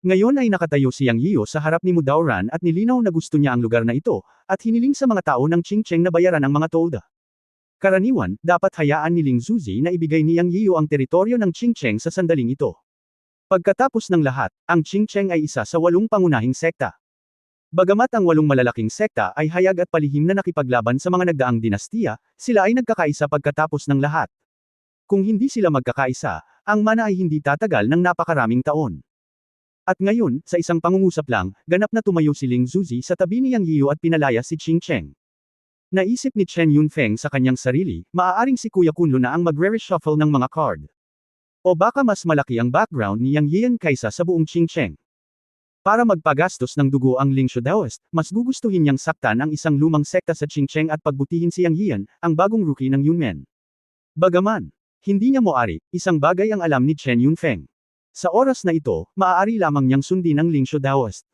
Ngayon ay nakatayo si Yang Yiyo sa harap ni Mudauran at nilinaw na gusto niya ang lugar na ito, at hiniling sa mga tao ng Qingcheng na bayaran ang mga tolda. Karaniwan, dapat hayaan ni Ling Zuzi na ibigay ni Yang Yiyo ang teritoryo ng Qingcheng sa sandaling ito. Pagkatapos ng lahat, ang Qingcheng ay isa sa 8 pangunahing sekta. Bagamat ang 8 malalaking sekta ay hayag at palihim na nakipaglaban sa mga nagdaang dinastiya, sila ay nagkakaisa pagkatapos ng lahat. Kung hindi sila magkakaisa, ang mana ay hindi tatagal ng napakaraming taon. At ngayon, sa isang pangungusap lang, ganap na tumayo si Ling Zuzi sa tabi ni Yang Yiyo at pinalaya si Qingcheng. Naisip ni Chen Yunfeng sa kanyang sarili, maaaring si Kuya Kunlo na ang magre-reshuffle ng mga card. O baka mas malaki ang background ni Yang Yiyan kaysa sa buong Qingcheng. Para magpagastos ng dugo ang Lingshu Daoist, mas gugustuhin niyang saktan ang isang lumang sekta sa Qingcheng at pagbutihin si Yang Yiyan, ang bagong rookie ng Yunmen. Bagaman hindi niya moari, isang bagay ang alam ni Chen Yunfeng. Sa oras na ito, maaari lamang niyang sundin ang Lingshu Daoist.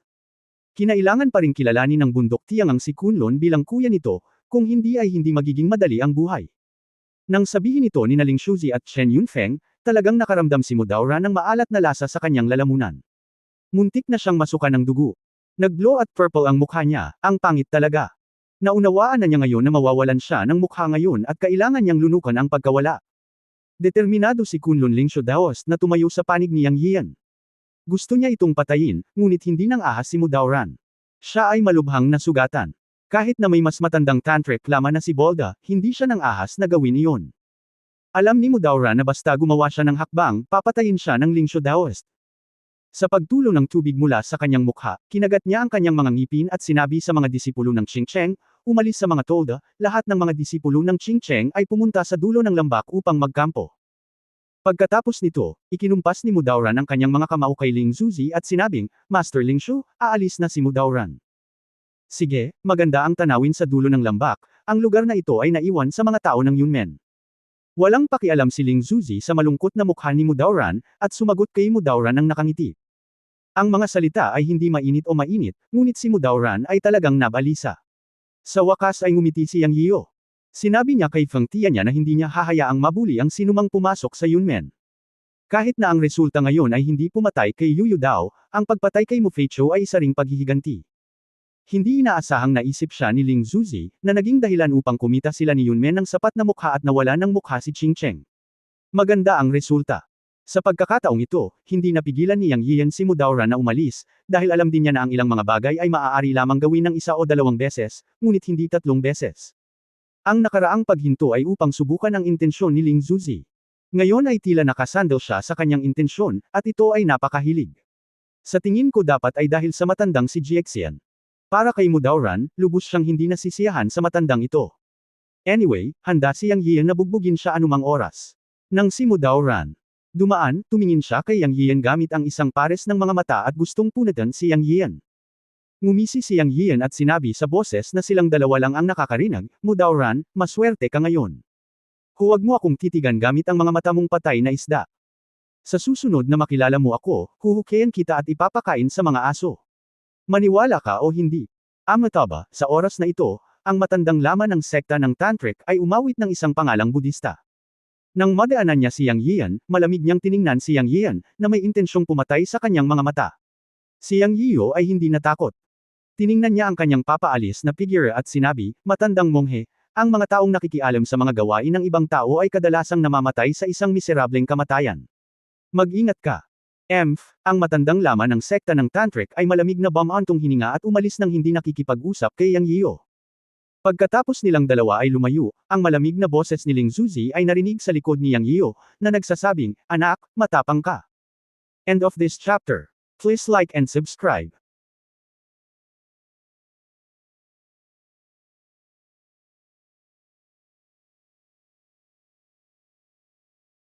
Kinailangan pa rin kilalanin ng bundok Tiangang si Kunlun bilang kuya nito, kung hindi ay hindi magiging madali ang buhay. Nang sabihin ito ni Ling Shuzi at Chen Yunfeng, talagang nakaramdam si Mudauran ng maalat na lasa sa kanyang lalamunan. Muntik na siyang masuka ng dugo. Nag-glow at purple ang mukha niya, ang pangit talaga. Naunawaan na niya ngayon na mawawalan siya ng mukha ngayon at kailangan niyang lunukan ang pagkawala. Determinado si Kunlun Lingshu Daos na tumayo sa panig ni Yang Yian. Gusto niya itong patayin, ngunit hindi nang ahas si Mudaoran. Siya ay malubhang nasugatan. Kahit na may mas matandang tantric lama na si Bolda, hindi siya nang ahas na gawin iyon. Alam ni Mudaoran na basta gumawa siya ng hakbang, papatayin siya ng Lingshu Daoist. Sa pagtulo ng tubig mula sa kanyang mukha, kinagat niya ang kanyang mga ngipin at sinabi sa mga disipulo ng Qingcheng, umalis sa mga tolda, lahat ng mga disipulo ng Qingcheng ay pumunta sa dulo ng lambak upang magkampo. Pagkatapos nito, ikinumpas ni Mudaoran ang kanyang mga kamao kay Ling Zuzi at sinabing, Master Lingshu, aalis na si Mudaoran. Sige, maganda ang tanawin sa dulo ng lambak, ang lugar na ito ay naiwan sa mga tao ng Yunmen. Walang pakialam si Ling Zuzi sa malungkot na mukha ni Mudaoran, at sumagot kay Mudaoran ng nakangiti. Ang mga salita ay hindi mainit o mainit, ngunit si Mudaoran ay talagang nabalisa. Sa wakas ay ngumiti si Yang Yio. Sinabi niya kay Feng Tianya na hindi niya hahayaang mabuli ang sinumang pumasok sa Yunmen. Kahit na ang resulta ngayon ay hindi pumatay kay Yu Dao, ang pagpatay kay Mu Feiqiu ay isa ring paghihiganti. Hindi inaasahang naisip siya ni Ling Zuzi, na naging dahilan upang kumita sila ni Yunmen ng sapat na mukha at nawala ng mukha si Qingcheng. Maganda ang resulta. Sa pagkakataong ito, hindi napigilan ni Yang Yian si Mudaoran na umalis, dahil alam din niya na ang ilang mga bagay ay maaari lamang gawin ng isa o dalawang beses, ngunit hindi 3 beses. Ang nakaraang paghinto ay upang subukan ang intensyon ni Ling Zuzi. Ngayon ay tila nakasandal siya sa kanyang intensyon, at ito ay napakahilig. Sa tingin ko dapat ay dahil sa matandang si Jiaxian. Para kay Mudaoran, lubos siyang hindi nasisiyahan sa matandang ito. Anyway, handa si Yang Yian na bugbugin siya anumang oras. Nang si Mudaoran dumaan, tumingin siya kay Yang Yian gamit ang isang pares ng mga mata at gustong punatan si Yang Yian. Ngumisi si Yang Yian at sinabi sa boses na silang dalawa lang ang nakakarinig, Mudaoran, maswerte ka ngayon. Huwag mo akong titigan gamit ang mga mata mong patay na isda. Sa susunod na makilala mo ako, huhukayan kita at ipapakain sa mga aso. Maniwala ka o hindi. Amitabha, sa oras na ito, ang matandang lama ng sekta ng Tantric ay umawit ng isang pangalang Budista. Nang madaanan niya si Yang Yian, malamig niyang tiningnan si Yang Yian, na may intensyong pumatay sa kanyang mga mata. Si Yang Yio ay hindi natakot. Tiningnan niya ang kanyang papaalis na figure at sinabi, matandang monghe, ang mga taong nakikialam sa mga gawain ng ibang tao ay kadalasang namamatay sa isang miserableng kamatayan. Mag-ingat ka. Ang matandang lama ng sekta ng Tantric ay malamig na bumantong hininga at umalis nang hindi nakikipag-usap kay Yang Yio. Pagkatapos nilang dalawa ay lumayo, ang malamig na boses ni Ling Zuzi ay narinig sa likod ni Yang Yio, na nagsasabing, anak, matapang ka. End of this chapter. Please like and subscribe.